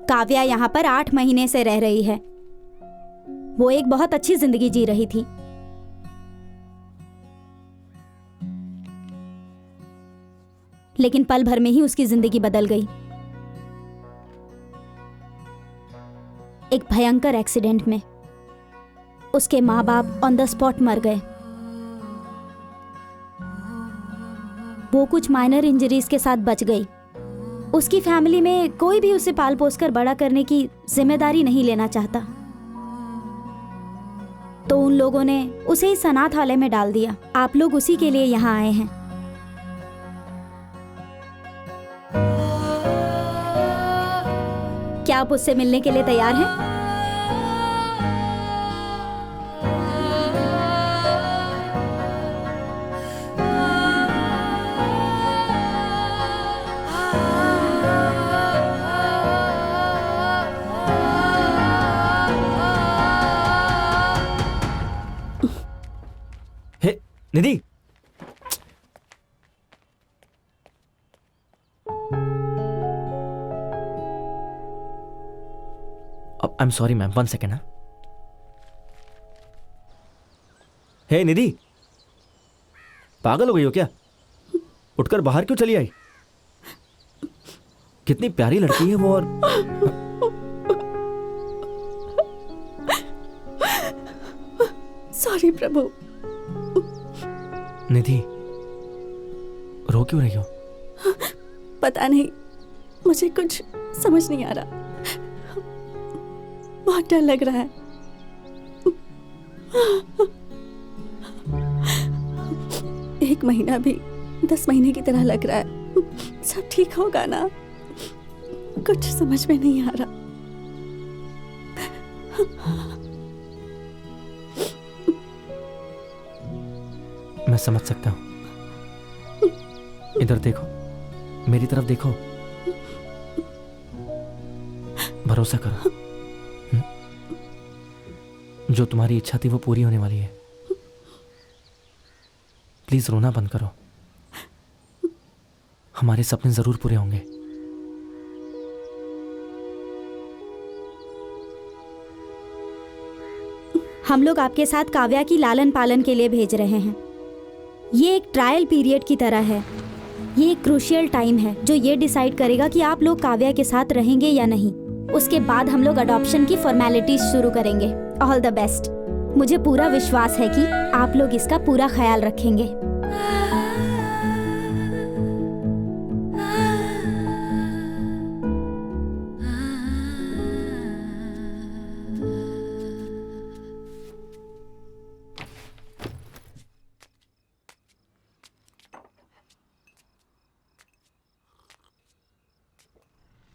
काव्या यहाँ पर 8 महीने से रह रही है। वो एक बहुत अच्छी जिंदगी जी रही थी। लेकिन पल भर में ही उसकी जिंदगी बदल गई। एक भयंकर एक्सीडेंट में उसके माँ बाप ऑन द स्पॉट मर गए। वो कुछ माइनर इंजरीज के साथ बच गई। उसकी फैमिली में कोई भी उसे पाल पोस कर बड़ा करने की जिम्मेदारी नहीं लेना चाहता, तो उन लोगों ने उसे इस अनाथालय में डाल दिया। आप लोग उसी के लिए यहाँ आए हैं। क्या आप उससे मिलने के लिए तैयार हैं? Nidhi, I am sorry ma'am, 1 second. Hey Nidhi, पागल हो गई हो क्या? उठकर बाहर क्यों चली आई? कितनी प्यारी लड़की है वो। और सॉरी प्रभु। निधि, रो क्यों रही हो? पता नहीं, मुझे कुछ समझ नहीं आ रहा। बहुत डर लग रहा है। एक महीना भी 10 महीने की तरह लग रहा है। सब ठीक होगा ना? कुछ समझ में नहीं आ रहा। मैं समझ सकता हूं। इधर देखो, मेरी तरफ देखो, भरोसा करो। जो तुम्हारी इच्छा थी वो पूरी होने वाली है। प्लीज रोना बंद करो। हमारे सपने जरूर पूरे होंगे। हम लोग आपके साथ काव्या की लालन पालन के लिए भेज रहे हैं। ये एक ट्रायल पीरियड की तरह है। ये एक क्रूशियल टाइम है जो ये डिसाइड करेगा कि आप लोग काव्या के साथ रहेंगे या नहीं। उसके बाद हम लोग अडॉप्शन की फॉर्मेलिटीज शुरू करेंगे। All the best. मुझे पूरा विश्वास है कि आप लोग इसका पूरा ख्याल रखेंगे।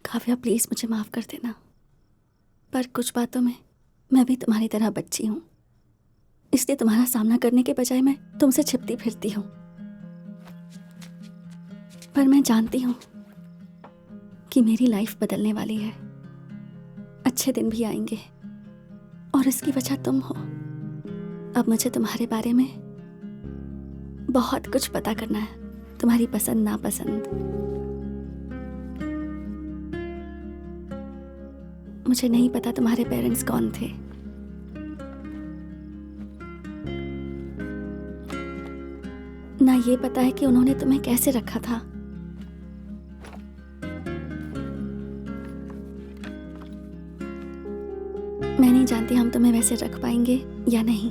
काव्या प्लीज मुझे माफ कर देना, पर कुछ बातों में मैं भी तुम्हारी तरह बच्ची हूँ, इसलिए तुम्हारा सामना करने के बजाय मैं तुमसे छिपती फिरती हूँ। पर मैं जानती हूँ कि मेरी लाइफ बदलने वाली है। अच्छे दिन भी आएंगे और इसकी वजह तुम हो। अब मुझे तुम्हारे बारे में बहुत कुछ पता करना है, तुम्हारी पसंद नापसंद। मुझे नहीं पता तुम्हारे पेरेंट्स कौन थे, ना ये पता है कि उन्होंने तुम्हें कैसे रखा था। मैं नहीं जानती हम तुम्हें वैसे रख पाएंगे या नहीं,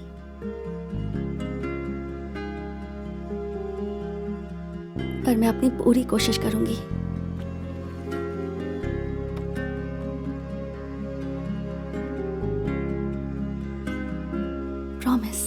पर मैं अपनी पूरी कोशिश करूंगी। Promise.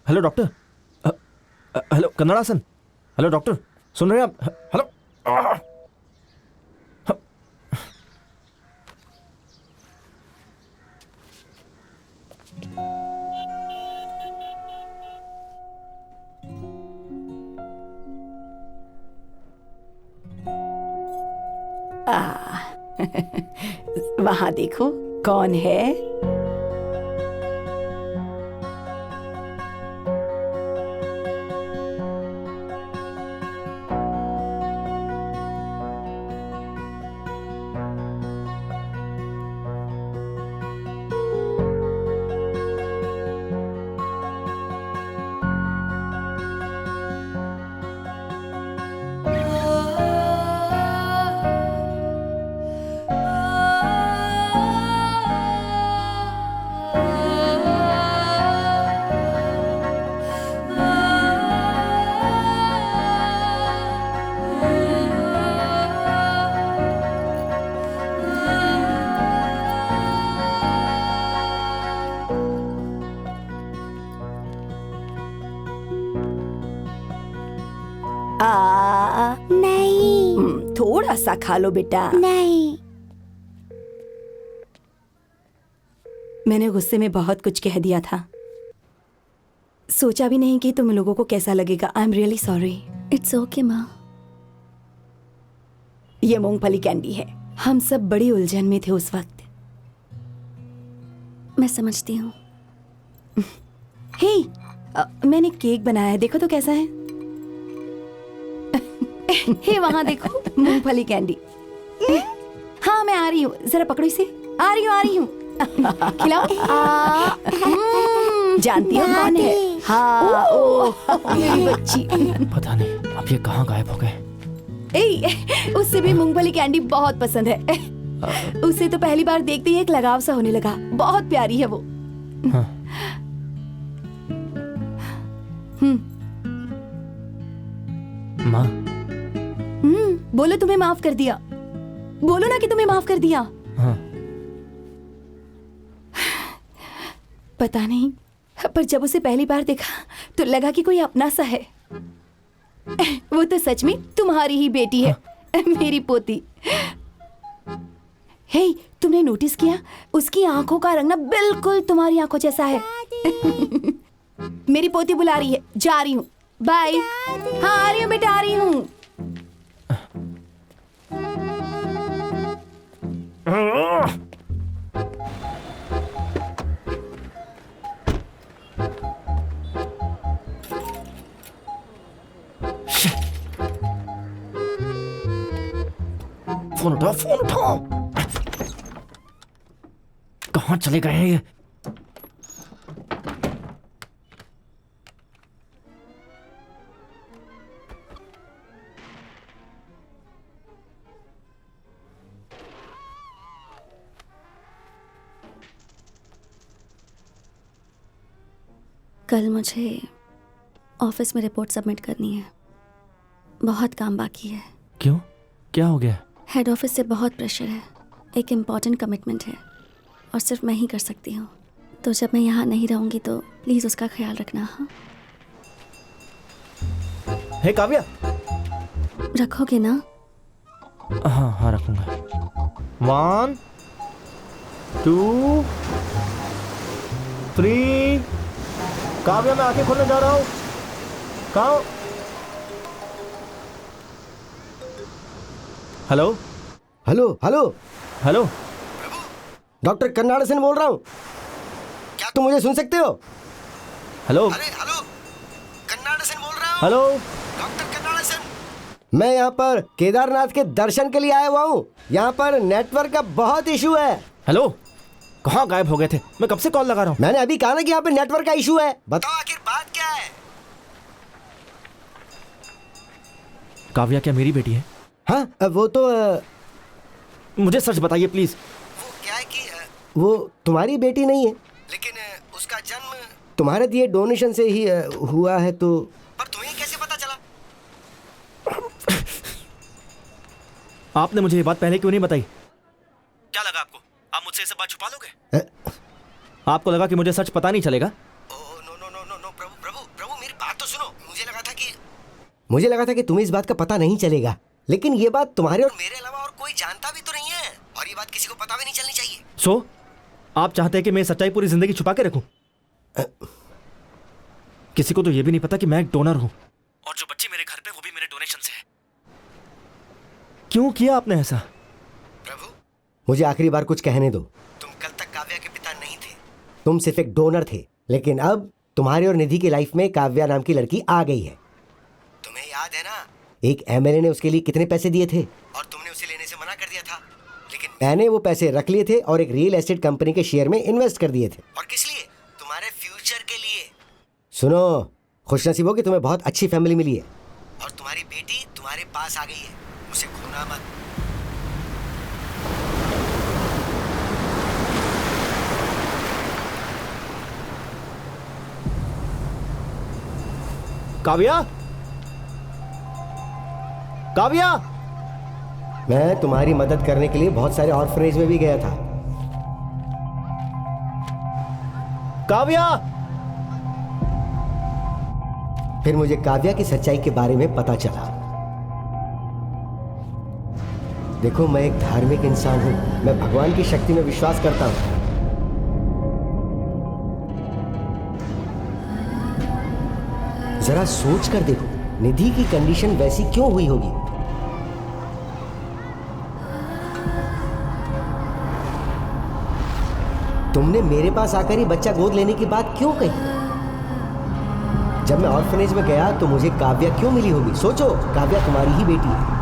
Hello doctor. Hello Kannadasan. Hello doctor, सुन रहे हैं आप? हेलो। वहां देखो कौन है। नहीं। थोड़ा सा खा लो बेटा। नहीं। मैंने गुस्से में बहुत कुछ कह दिया था, सोचा भी नहीं कि तुम लोगों को कैसा लगेगा। I am really sorry. It's okay माँ। ये मूंगफली कैंडी है। हम सब बड़ी उलझन में थे उस वक्त। मैं समझती हूँ। हे, मैंने केक बनाया है, देखो तो कैसा है। हे वहां देखो, मूंगफली कैंडी। हाँ मैं आ रही हूँ, जरा पकड़ो इसे। आ रही हूँ खिलाओ। जानती हो कौन है? हाँ, ओ मेरी बच्ची। पता नहीं अब ये कहाँ गायब हो गए। उससे भी मूंगफली कैंडी बहुत पसंद है। उसे तो पहली बार देखते ही एक लगाव सा होने लगा। बहुत प्यारी है वो। हाँ। माँ, बोलो तुम्हें माफ कर दिया। बोलो ना कि तुम्हें माफ कर दिया। हाँ। पता नहीं, पर जब उसे पहली बार देखा तो लगा कि कोई अपना सा है। वो तो सच में तुम्हारी ही बेटी है। मेरी पोती। हे, तुमने नोटिस किया उसकी आंखों का रंग ना बिल्कुल तुम्हारी आंखों जैसा है। मेरी पोती बुला रही है, जा रही हूँ। बाय। हाँ आ रही हूँ बेटा, आ रही हूँ। फोन उठाओ, फोन उठाओ। कहाँ चले गए हैं ये? कल मुझे ऑफिस में रिपोर्ट सबमिट करनी है। बहुत काम बाकी है। क्यों, क्या हो गया? हेड ऑफिस से बहुत प्रेशर है। एक इम्पॉर्टेंट कमिटमेंट है और सिर्फ मैं ही कर सकती हूँ। तो जब मैं यहाँ नहीं रहूँगी तो प्लीज़ उसका ख्याल रखना। हाँ, हे काव्या। रखोगे ना? हाँ हाँ रखूंगा। 1 2 3। काव्या मैं आंखें खोलने जा रहा हूँ। कहाँ? Hello hello hello hello, doctor Kannadasan बोल रहा हूँ। क्या तुम मुझे सुन सकते हो? हेलो अरे हेलो, कन्नाडसन बोल रहा हूँ। Hello doctor Kannadasan. मैं यहाँ पर केदारनाथ के दर्शन के लिए आया हुआ हूँ। यहाँ पर नेटवर्क का बहुत इशू है। हेलो, कहाँ गायब हो गए थे? मैं कब से कॉल लगा रहा हूँ। मैंने अभी कहा ना कि यहाँ पे नेटवर्क का इशू है। बताओ आखिर बात क्या है? काव्या क्या मेरी बेटी है? हाँ वो तो मुझे सच बताइए प्लीज। वो क्या है कि वो तुम्हारी बेटी नहीं है, लेकिन उसका जन्म तुम्हारे दिए डोनेशन से ही हुआ है। तो पर तुम्हें कैसे पता चला? आपने मुझे ये बात पहले क्यों नहीं बताई? क्या लगा आपको? आप मुझसे ये सब बात छुपा लोगे? आपको लगा कि मुझे सच पता नहीं चलेगा? नो प्रभु मेरी बात तो सुनो। मुझे लगा था कि तुम्हें इस बात का पता नहीं चलेगा, लेकिन ये बात तुम्हारे और मेरे अलावा और कोई जानता भी तो नहीं है, और ये बात किसी को पता भी नहीं चलनी चाहिए। सो आप चाहते हैं कि मैं सच्चाई पूरी जिंदगी छुपा के रखूं? किसी को तो ये भी नहीं पता कि मैं एक डोनर हूं, और जो बच्ची मेरे घर पे वो भी मेरे डोनेशन से है। क्यों किया आपने ऐसा? प्रभु मुझे आखिरी बार कुछ कहने दो। तुम कल तक काव्या के पिता नहीं थे, तुम सिर्फ एक डोनर थे, लेकिन अब तुम्हारे और निधि की लाइफ में काव्या नाम की लड़की आ गई है। तुम्हें याद है ना, एक एमएलए ने उसके लिए कितने पैसे दिए थे और तुमने उसे लेने से मना कर दिया था, लेकिन मैंने वो पैसे रख लिए थे और एक रियल एस्टेट कंपनी के शेयर में इन्वेस्ट कर दिए थे। और किस लिए? तुम्हारे फ्यूचर के लिए। सुनो, खुशनसीब हो कि तुम्हें बहुत अच्छी फैमिली मिली है और तुम्हारी बेटी तुम्हारे पास आ गई है। उसे खोना मत। काव्या, काव्या, मैं तुम्हारी मदद करने के लिए बहुत सारे ऑर्फनेज में भी गया था। काव्या, फिर मुझे काव्या की सच्चाई के बारे में पता चला। देखो, मैं एक धार्मिक इंसान हूं, मैं भगवान की शक्ति में विश्वास करता हूं। जरा सोच कर देखो, निधि की कंडीशन वैसी क्यों हुई होगी? तुमने मेरे पास आकर ही बच्चा गोद लेने की बात क्यों कही? जब मैं ऑर्फनेज में गया तो मुझे काव्या क्यों मिली होगी? सोचो, काव्या तुम्हारी ही बेटी है।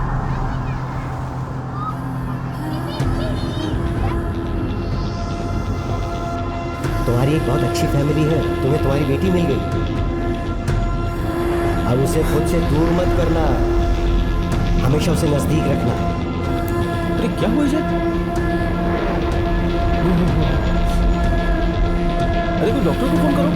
तुम्हारी एक बहुत अच्छी फैमिली है, तुम्हें तुम्हारी बेटी मिल गई। अब उसे खुद से दूर मत करना, हमेशा उसे नजदीक रखना। अरे क्या हुआ इसे? अरे कोई डॉक्टर को फोन करो।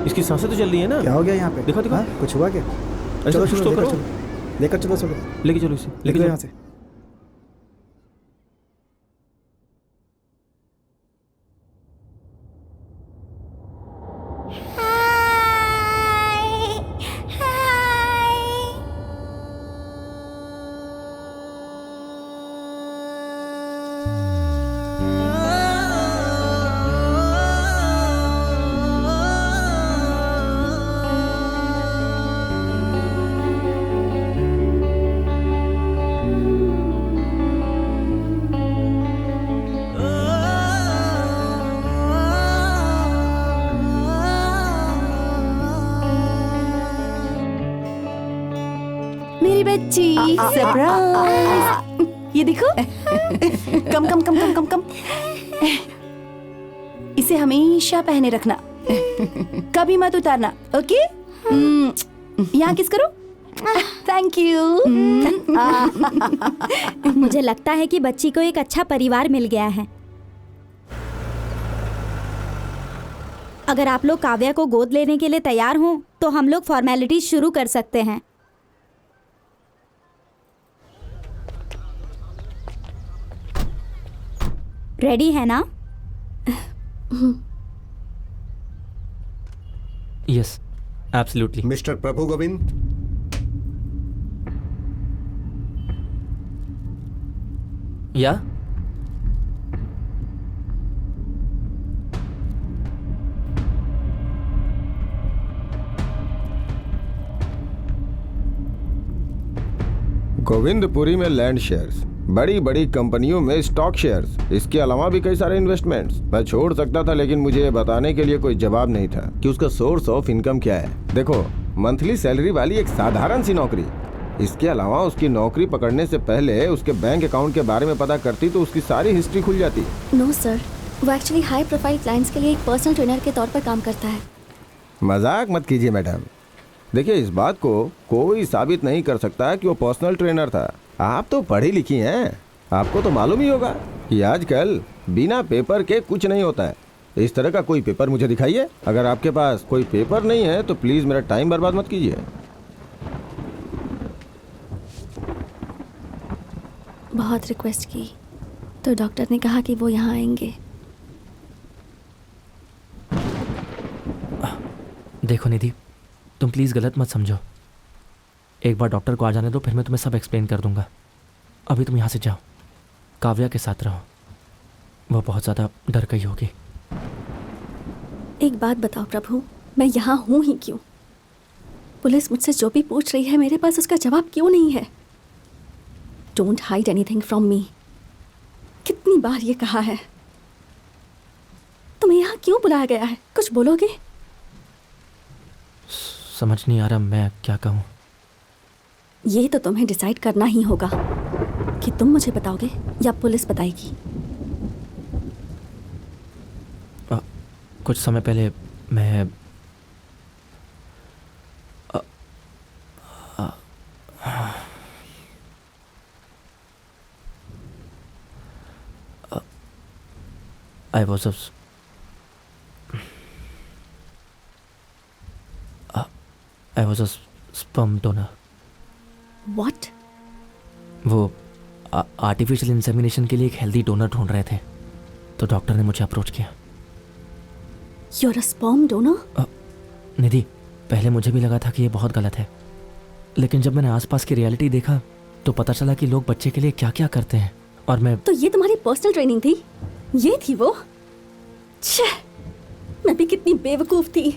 इसकी सांसें तो चल रही है ना? क्या हो गया यहाँ पे? देखो देखो। कुछ हुआ क्या? चलो चलो तो करो। लेकर चलो चलो लेके चलो इसे, लेके लेकर चलो यहाँ से। मेरी बच्ची सरप्राइज। ये देखो। कम कम कम कम कम कम। इसे हमेशा पहने रखना, कभी मत उतारना, ओके? यहाँ किस करो। Thank you. मुझे लगता है कि बच्ची को एक अच्छा परिवार मिल गया है। अगर आप लोग काव्या को गोद लेने के लिए तैयार हों तो हम लोग फॉर्मेलिटीज शुरू कर सकते हैं। रेडी है ना? Yes, absolutely. मिस्टर प्रभु गोविंद, या गोविंदपुरी में लैंड शेयर्स, बड़ी बड़ी कंपनियों में स्टॉक शेयर्स, इसके अलावा भी कई सारे इन्वेस्टमेंट्स। मैं छोड़ सकता था, लेकिन मुझे ये बताने के लिए कोई जवाब नहीं था कि उसका सोर्स ऑफ इनकम क्या है। देखो, मंथली सैलरी वाली एक साधारण सी नौकरी। इसके अलावा उसकी नौकरी पकड़ने से पहले उसके बैंक अकाउंट के बारे में पता करती तो उसकी सारी हिस्ट्री खुल जाती। नो सर, वो एक्चुअली हाई प्रोफाइल क्लाइंट्स के लिए एक पर्सनल ट्रेनर के तौर पर काम करता है। मजाक मत कीजिए मैडम। देखिए, इस बात को कोई साबित नहीं कर सकता कि वो पर्सनल ट्रेनर था। आप तो पढ़ी लिखी हैं, आपको तो मालूम ही होगा कि आजकल बिना पेपर के कुछ नहीं होता है। इस तरह का कोई पेपर मुझे दिखाइए। अगर आपके पास कोई पेपर नहीं है तो प्लीज़ मेरा टाइम बर्बाद मत कीजिए। बहुत रिक्वेस्ट की तो डॉक्टर ने कहा कि वो यहाँ आएंगे। देखो निधि, तुम प्लीज़ गलत मत समझो। एक बार डॉक्टर को आ जाने दो, फिर मैं तुम्हें सब एक्सप्लेन कर दूंगा। अभी तुम यहाँ से जाओ, काव्या के साथ रहो, वो बहुत ज़्यादा डर गई होगी। एक बात बताओ प्रभु, मैं यहाँ हूँ ही क्यों? पुलिस मुझसे जो भी पूछ रही है, मेरे पास उसका जवाब क्यों नहीं है? Don't hide anything from me. कितनी बार ये कहा है। तुम्हें यहाँ क्यों बुलाया गया है? कुछ बोलोगे? समझ नहीं आ रहा मैं क्या कहूँ। ये तो तुम्हें डिसाइड करना ही होगा कि तुम मुझे बताओगे या पुलिस बताएगी। कुछ समय पहले मैं I was a sperm donor. What? वो आर्टिफिशियल इंसेमिनेशन के लिए एक हेल्दी डोनर ढूंढ रहे थे, तो डॉक्टर ने मुझे अप्रोच किया। You're a sperm donor? निधि, पहले मुझे भी लगा था कि ये बहुत गलत है, लेकिन जब मैंने आसपास की रियलिटी देखा तो पता चला कि लोग बच्चे के लिए क्या क्या करते हैं। और मैं तो ये तुम्हारी पर्सनल ट्रेनिंग थी? ये थी वो? छे, मैं भी कितनी बेवकूफ थी।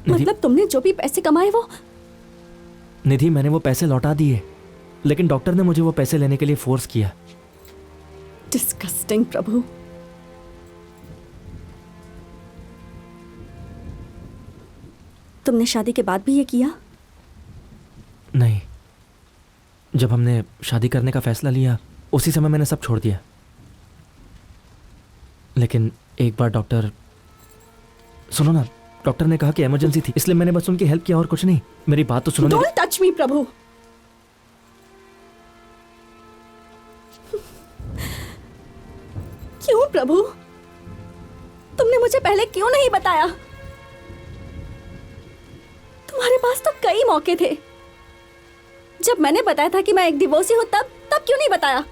मतलब तुमने जो भी पैसे कमाए वो? निधि, मैंने वो पैसे लौटा दिए, लेकिन डॉक्टर ने मुझे वो पैसे लेने के लिए फोर्स किया। डिस्गस्टिंग प्रभु। तुमने शादी के बाद भी ये किया? नहीं, जब हमने शादी करने का फैसला लिया उसी समय मैंने सब छोड़ दिया। लेकिन एक बार डॉक्टर, सुनो ना, डॉक्टर ने कहा कि इमरजेंसी थी, इसलिए मैंने बस उनकी हेल्प किया और कुछ नहीं। मेरी बात तो सुनो। डोंट टच मी प्रभु। क्यों प्रभु? तुमने मुझे पहले क्यों नहीं बताया? तुम्हारे पास तो कई मौके थे। जब मैंने बताया था कि मैं एक डिवोर्सी हूं तब क्यों नहीं बताया?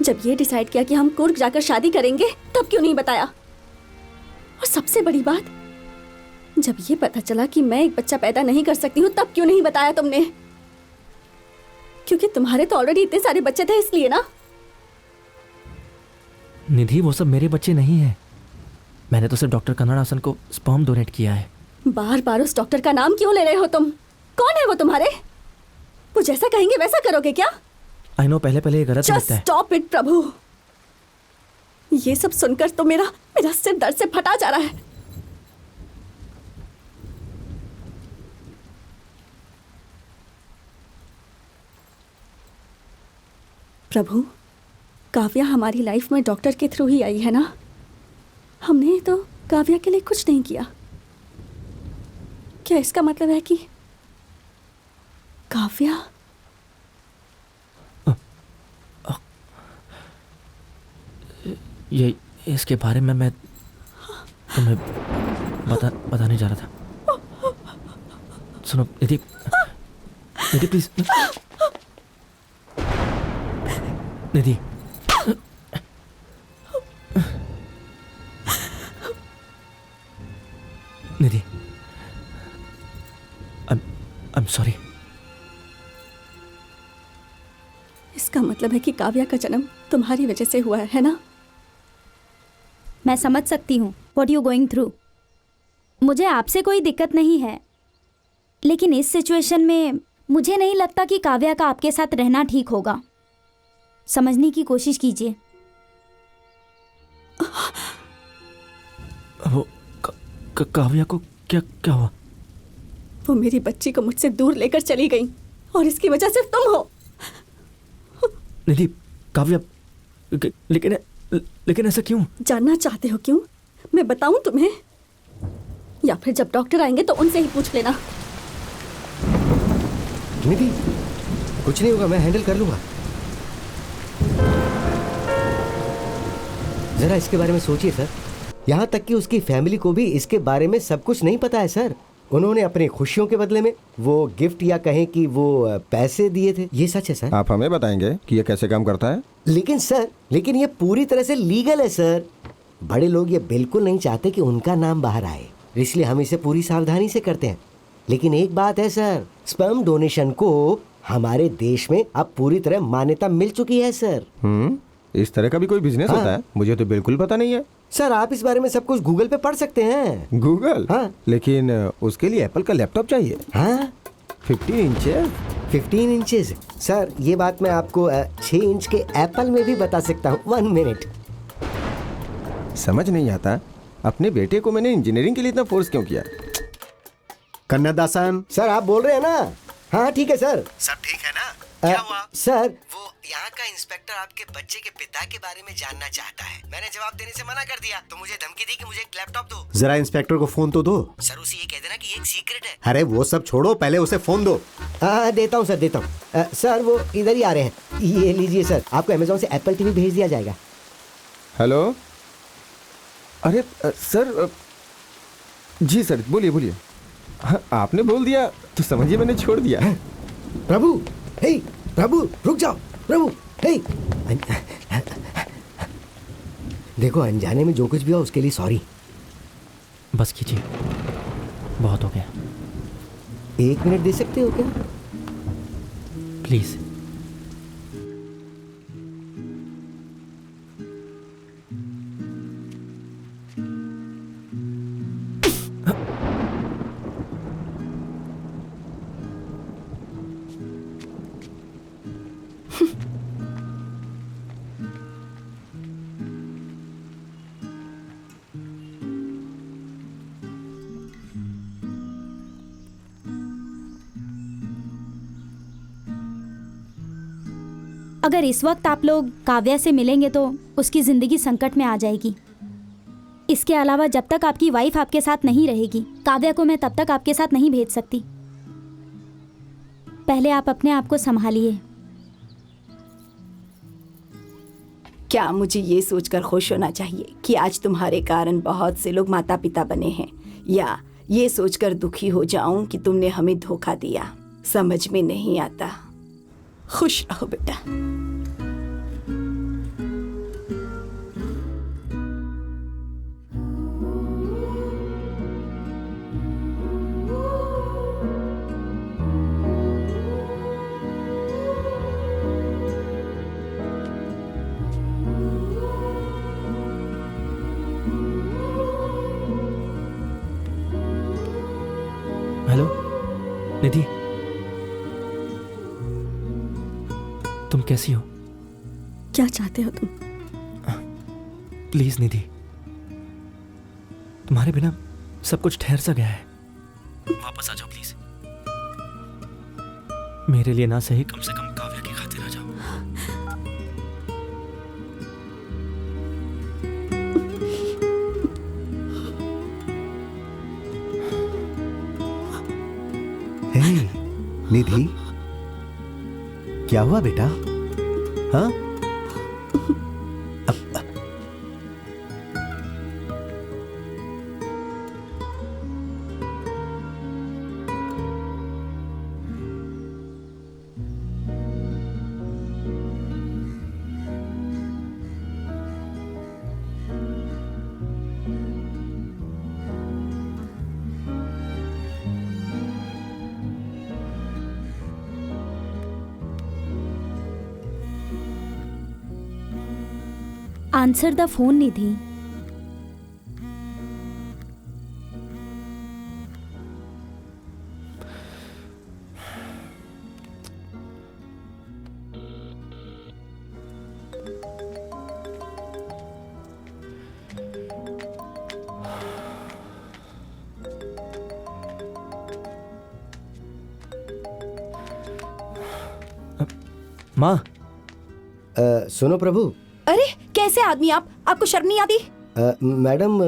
जब ये डिसाइड किया कि हम कुर्ग जाकर शादी करेंगे तब क्यों नहीं बताया? और सबसे बड़ी बात, जब ये पता चला कि मैं एक बच्चा पैदा नहीं कर सकती हूँ तब क्यों नहीं बताया तुमने? क्योंकि तुम्हारे तो ऑलरेडी इतने सारे बच्चे थे इसलिए ना? निधि, वो सब मेरे बच्चे नहीं हैं। मैंने तो सिर्फ डॉक्टर कन्नड़ासन को स्पर्म डोनेट किया है। बार बार उस डॉक्टर का नाम क्यों ले रहे हो तुम? कौन है वो तुम्हारे? वो जैसा कहेंगे वैसा करोगे क्या? आई नो, पहले ये गलत लगता है। स्टॉप इट प्रभु। ये सब सुनकर तो मेरा सिर दर्द से फटा जा रहा है। प्रभु, काव्या हमारी लाइफ में डॉक्टर के थ्रू ही आई है ना? हमने तो काव्या के लिए कुछ नहीं किया। क्या इसका मतलब है कि काव्या? ये इसके बारे में मैं तुम्हें बताने जा रहा था। सुनो निधि, please. Nidhi, Nidhi, I'm sorry। इसका मतलब है कि काव्या का जन्म तुम्हारी वजह से हुआ है ना? मैं समझ सकती हूँ व्हाट यू गोइंग थ्रू। मुझे आपसे कोई दिक्कत नहीं है, लेकिन इस सिचुएशन में मुझे नहीं लगता कि काव्या का आपके साथ रहना ठीक होगा। समझने की कोशिश कीजिए। वो काव्या को क्या हुआ? वो मेरी बच्ची को मुझसे दूर लेकर चली गई और इसकी वजह सिर्फ तुम हो। निधि, काव्या, लेकिन ऐसा क्यों? जानना चाहते हो क्यों? मैं बताऊं तुम्हें, या फिर जब डॉक्टर आएंगे तो उनसे ही पूछ लेना। निधि, कुछ नहीं होगा, मैं हैंडल कर लूंगा। जरा इसके बारे में सोचिए सर। यहाँ तक कि उसकी फैमिली को भी इसके बारे में सब कुछ नहीं पता है सर। उन्होंने अपनी खुशियों के बदले में वो गिफ्ट या कहें कि वो पैसे दिए थे। ये सच है सर। आप हमें बताएंगे कि ये कैसे काम करता है? लेकिन ये पूरी तरह से लीगल है सर। बड़े लोग ये बिल्कुल नहीं चाहते कि उनका नाम बाहर आए, इसलिए हम इसे पूरी सावधानी से करते हैं। लेकिन एक बात है सर, स्पर्म डोनेशन को हमारे देश में अब पूरी तरह मान्यता मिल चुकी है सर। इस तरह का भी कोई बिजनेस होता है? मुझे तो बिल्कुल पता नहीं है सर। आप इस बारे में सब कुछ गूगल पे पढ़ सकते हैं। गूगल? हाँ। लेकिन उसके लिए एप्पल का लैपटॉप चाहिए। हाँ, 15 इंचेस सर। ये बात मैं आपको 6 इंच के एप्पल में भी बता सकता हूँ। 1 मिनट। समझ नहीं आता, अपने बेटे को मैंने इंजीनियरिंग के लिए इतना फोर्स क्यों किया? कन्नड़दासन सर, आप बोल रहे हैं ना? हाँ ठीक है सर। सब ठीक है ना? क्या हुआ? सर, वो यहाँ का इंस्पेक्टर आपके बच्चे के पिता के बारे में जानना चाहता है। मैंने जवाब देने से मना कर दिया तो मुझे धमकी दी कि मुझे एक लैपटॉप दो। जरा इंस्पेक्टर को फोन तो दो। सर, उसे ये कह देना कि एक सीक्रेट है। अरे वो सब छोड़ो, पहले उसे फोन दो। हाँ, देता हूँ सर, देता हूँ। सर, वो इधर ही आ रहे हैं। ये लीजिए सर, आपको अमेजोन से एप्पल टीवी भेज दिया जाएगा। हेलो, अरे सर, जी सर, बोलिए। हाँ, आपने बोल दिया तो समझिए मैंने छोड़ दिया। प्रभु, हे प्रभु रुक जाओ प्रभु। हे देखो अनजाने में जो कुछ भी हुआ उसके लिए सॉरी। बस कीजिए, बहुत हो गया। 1 मिनट दे सकते हो क्या? प्लीज। अगर इस वक्त आप लोग काव्या से मिलेंगे तो उसकी ज़िंदगी संकट में आ जाएगी। इसके अलावा जब तक आपकी वाइफ आपके साथ नहीं रहेगी, काव्या को मैं तब तक आपके साथ नहीं भेज सकती। पहले आप अपने आप को संभालिए। क्या मुझे ये सोचकर खुश होना चाहिए कि आज तुम्हारे कारण बहुत से लोग माता पिता बने हैं, या ये सोचकर दुखी हो जाऊं कि तुमने हमें धोखा दिया? समझ में नहीं आता। खुश रहो बेटा। हेलो निधि, तुम कैसी हो? क्या चाहते हो तुम? प्लीज निधि, तुम्हारे बिना सब कुछ ठहर सा गया है। वापस आ जाओ प्लीज। मेरे लिए ना सही, कम से कम काव्या की खातिर आ जाओ। हे निधि, क्या हुआ बेटा? हाँ? आंसर द फोन निधि। माँ। सुनो प्रभु। अरे कैसे आदमी आप? आपको शर्म नहीं आती? मैडम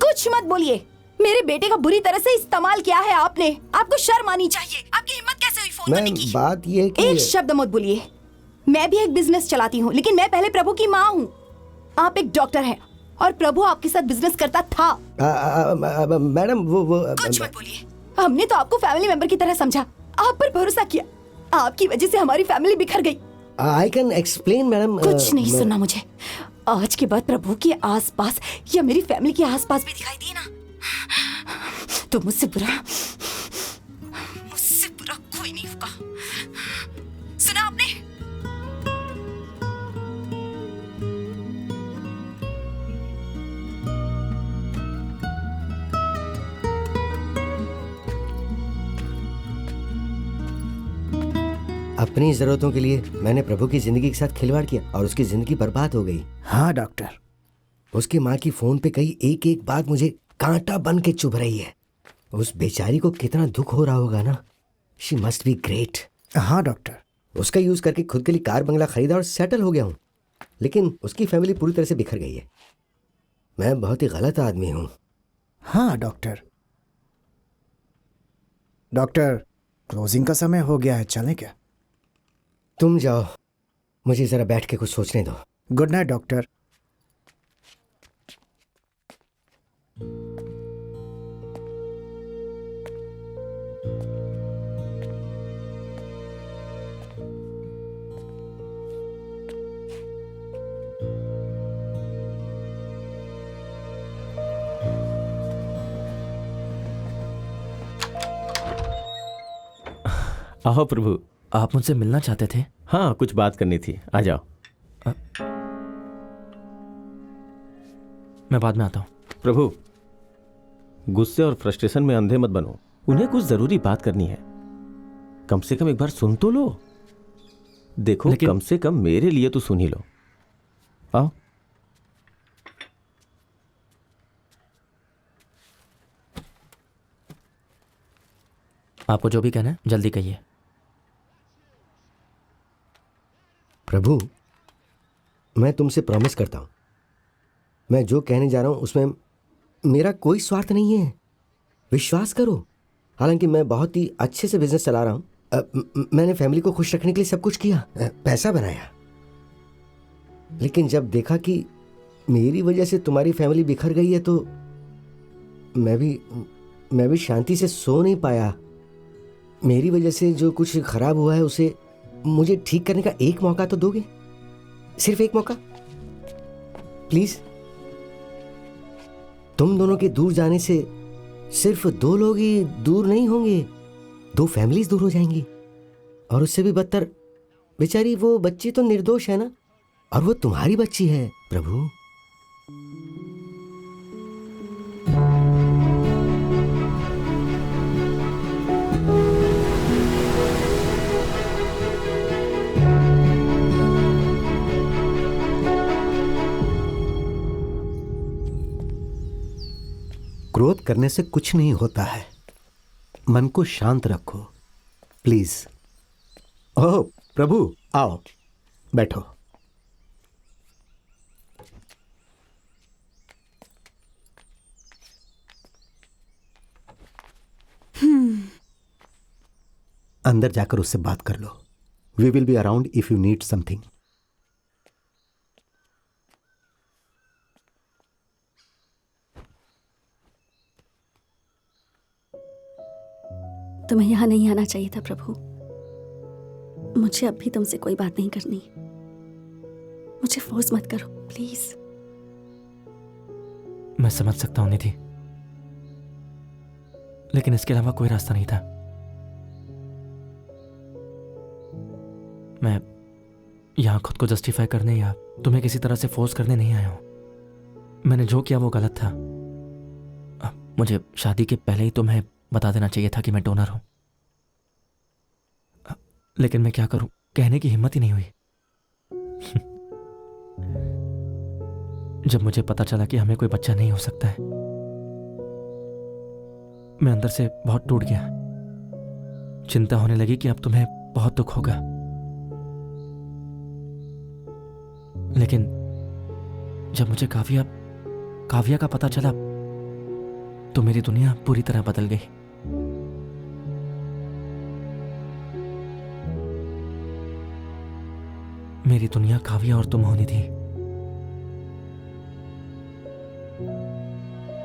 कुछ मत बोलिए। मेरे बेटे का बुरी तरह से इस्तेमाल किया है आपने। आपको शर्म आनी चाहिए। आपकी हिम्मत कैसे हुई फोन करने की? बात ये है कि एक शब्द मत बोलिए। मैं भी एक बिजनेस चलाती हूँ, लेकिन मैं पहले प्रभु की माँ हूँ। आप एक डॉक्टर हैं और प्रभु आपके साथ बिजनेस करता था। मैडम वो कुछ मत बोलिए। हमने तो आपको फैमिली मेंबर की तरह समझा, आप पर भरोसा किया। आपकी वजह से हमारी फैमिली बिखर गई। I can explain madam. कुछ नहीं सुनना मुझे। आज के बाद प्रभु के आसपास या मेरी फैमिली के आसपास भी दिखाई दिए ना, तो मुझसे बुरा कोई नहीं होगा। सुना आपने? अपनी जरूरतों के लिए मैंने प्रभु की जिंदगी के साथ खिलवाड़ किया और उसकी जिंदगी बर्बाद हो गई। हाँ डॉक्टर। उसकी माँ की फोन पे कही एक एक बात मुझे कांटा बन के चुभ रही है। उस बेचारी को कितना दुख हो रहा होगा ना। She must be great. हाँ डॉक्टर। उसका यूज करके खुद के लिए कार बंगला खरीदा और सेटल हो गया हूँ, लेकिन उसकी फैमिली पूरी तरह से बिखर गई है। मैं बहुत ही गलत आदमी हूँ। हाँ डॉक्टर। डॉक्टर, क्लोजिंग का समय हो गया है, चलें क्या? तुम जाओ, मुझे जरा बैठ के कुछ सोचने दो। Good night doctor. आओ प्रभु। आप मुझसे मिलना चाहते थे? हाँ, कुछ बात करनी थी, आ जाओ। मैं बाद में आता हूँ। प्रभु, गुस्से और फ्रस्ट्रेशन में अंधे मत बनो। उन्हें कुछ जरूरी बात करनी है, कम से कम एक बार सुन तो लो। देखो, कम से कम मेरे लिए तो सुन ही लो। आओ। आपको जो भी कहना है जल्दी कहिए। प्रभु, मैं तुमसे प्रॉमिस करता हूं, मैं जो कहने जा रहा हूं उसमें मेरा कोई स्वार्थ नहीं है। विश्वास करो। हालांकि मैं बहुत ही अच्छे से बिजनेस चला रहा हूं। मैंने फैमिली को खुश रखने के लिए सब कुछ किया, पैसा बनाया। लेकिन जब देखा कि मेरी वजह से तुम्हारी फैमिली बिखर गई है तो मैं भी शांति से सो नहीं पाया। मेरी वजह से जो कुछ खराब हुआ है उसे मुझे ठीक करने का एक मौका तो दोगे? सिर्फ एक मौका प्लीज। तुम दोनों के दूर जाने से सिर्फ 2 लोग ही दूर नहीं होंगे, 2 फैमिलीज दूर हो जाएंगी। और उससे भी बदतर, बेचारी वो बच्ची तो निर्दोष है ना, और वो तुम्हारी बच्ची है प्रभु। क्रोध करने से कुछ नहीं होता है, मन को शांत रखो प्लीज। ओह प्रभु, आओ बैठो। अंदर जाकर उससे बात कर लो। We will be around if you need something. तुम्हें यहाँ नहीं आना चाहिए था प्रभु। मुझे अब भी तुमसे कोई बात नहीं करनी। मुझे फोर्स मत करो प्लीज। मैं समझ सकता हूं निधि, लेकिन इसके अलावा कोई रास्ता नहीं था। मैं यहां खुद को जस्टिफाई करने या तुम्हें किसी तरह से फोर्स करने नहीं आया हूं। मैंने जो किया वो गलत था। मुझे शादी के पहले ही तुम्हें बता देना चाहिए था कि मैं डोनर हूं। लेकिन मैं क्या करूं, कहने की हिम्मत ही नहीं हुई। जब मुझे पता चला कि हमें कोई बच्चा नहीं हो सकता है, मैं अंदर से बहुत टूट गया। चिंता होने लगी कि अब तुम्हें बहुत दुख होगा। लेकिन जब मुझे काव्या का पता चला तो मेरी दुनिया पूरी तरह बदल गई। मेरी दुनिया काव्या और तुम होनी थी।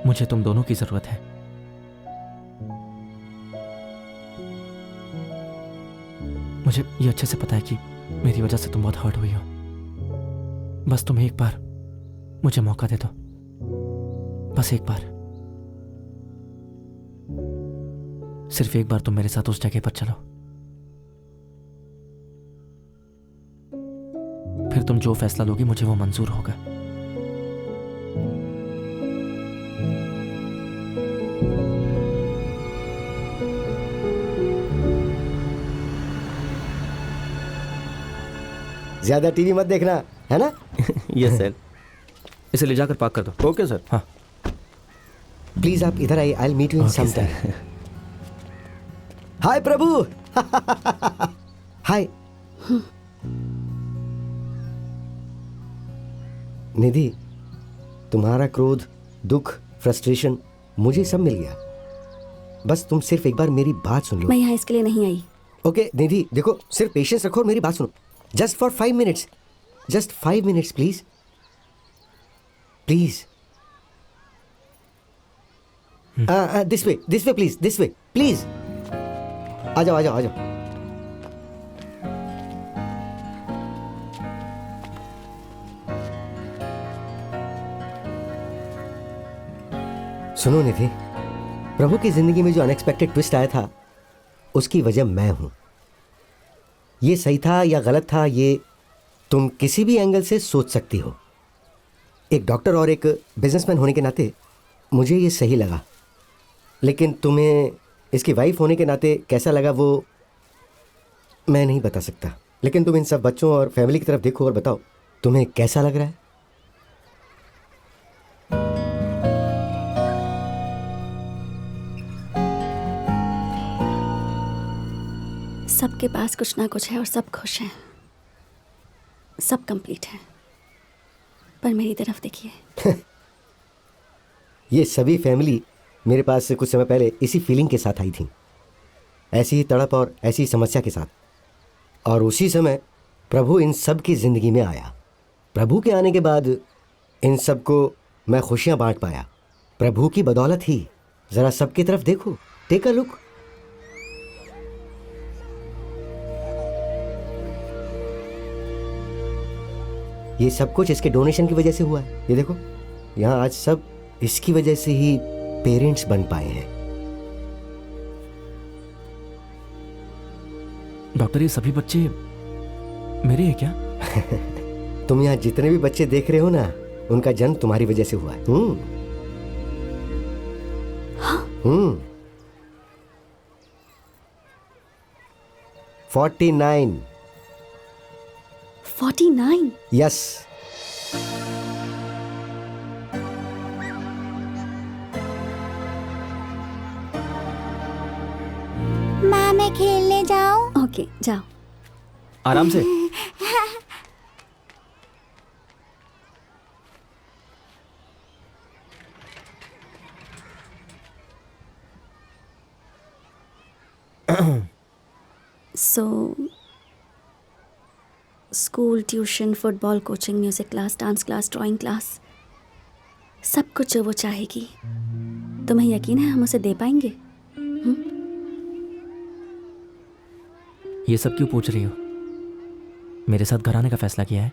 मुझे तुम दोनों की जरूरत है। मुझे ये अच्छे से पता है कि मेरी वजह से तुम बहुत हर्ट हुई हो। बस तुम एक बार मुझे मौका दे दो, बस एक बार। सिर्फ एक बार तुम मेरे साथ उस जगह पर चलो, फिर तुम जो फैसला लोगी मुझे वो मंजूर होगा। ज्यादा टीवी मत देखना, है ना? Yes sir. इसे ले जाकर पार्क कर दो। Okay sir. हाँ प्लीज आप इधर आइए, I will meet you in some time. Hi Prabhu. Hi Nidhi, तुम्हारा क्रोध, दुख, फ्रस्ट्रेशन मुझे सब मिल गया। बस तुम सिर्फ एक बार मेरी बात सुन लो। मैं यहाँ इसके लिए नहीं आई। ओके निधि, देखो सिर्फ पेशेंस रखो और मेरी बात सुनो। Just for 5 minutes, just 5 minutes please please. This way please, this way please. आ जाओ आ जाओ आ जाओ। सुनो निधि, प्रभु की जिंदगी में जो अनएक्सपेक्टेड ट्विस्ट आया था उसकी वजह मैं हूं। ये सही था या गलत था, ये तुम किसी भी एंगल से सोच सकती हो। एक डॉक्टर और एक बिजनेसमैन होने के नाते मुझे ये सही लगा, लेकिन तुम्हें इसकी वाइफ होने के नाते कैसा लगा वो मैं नहीं बता सकता। लेकिन तुम इन सब बच्चों और फैमिली की तरफ देखो और बताओ तुम्हें कैसा लग रहा है। सबके पास कुछ ना कुछ है और सब खुश हैं, सब कंप्लीट है। पर मेरी तरफ देखिए। ये सभी फैमिली मेरे पास से कुछ समय पहले इसी फीलिंग के साथ आई थी, ऐसी ही तड़प और ऐसी समस्या के साथ। और उसी समय प्रभु इन सब की ज़िंदगी में आया। प्रभु के आने के बाद इन सब को मैं खुशियाँ बांट पाया, प्रभु की बदौलत ही। ज़रा सबकी तरफ देखो, टेक अ लुक। ये सब कुछ इसके डोनेशन की वजह से हुआ है। ये देखो यहाँ आज सब इसकी वजह से ही पेरेंट्स बन पाए हैं। डॉक्टर ये सभी बच्चे मेरे हैं क्या? तुम यहाँ जितने भी बच्चे देख रहे हो ना, उनका जन्म तुम्हारी वजह से हुआ है। 49। 49? यस। माँ मैं खेलने जाऊं? ओके जाओ। आराम से। So school, tuition, football coaching, music class, dance class, drawing class, सब कुछ जो वो चाहेगी, तुम्हें यकीन है हम उसे दे पाएंगे? ये सब क्यों पूछ रही हो? मेरे साथ घर आने का फैसला किया है?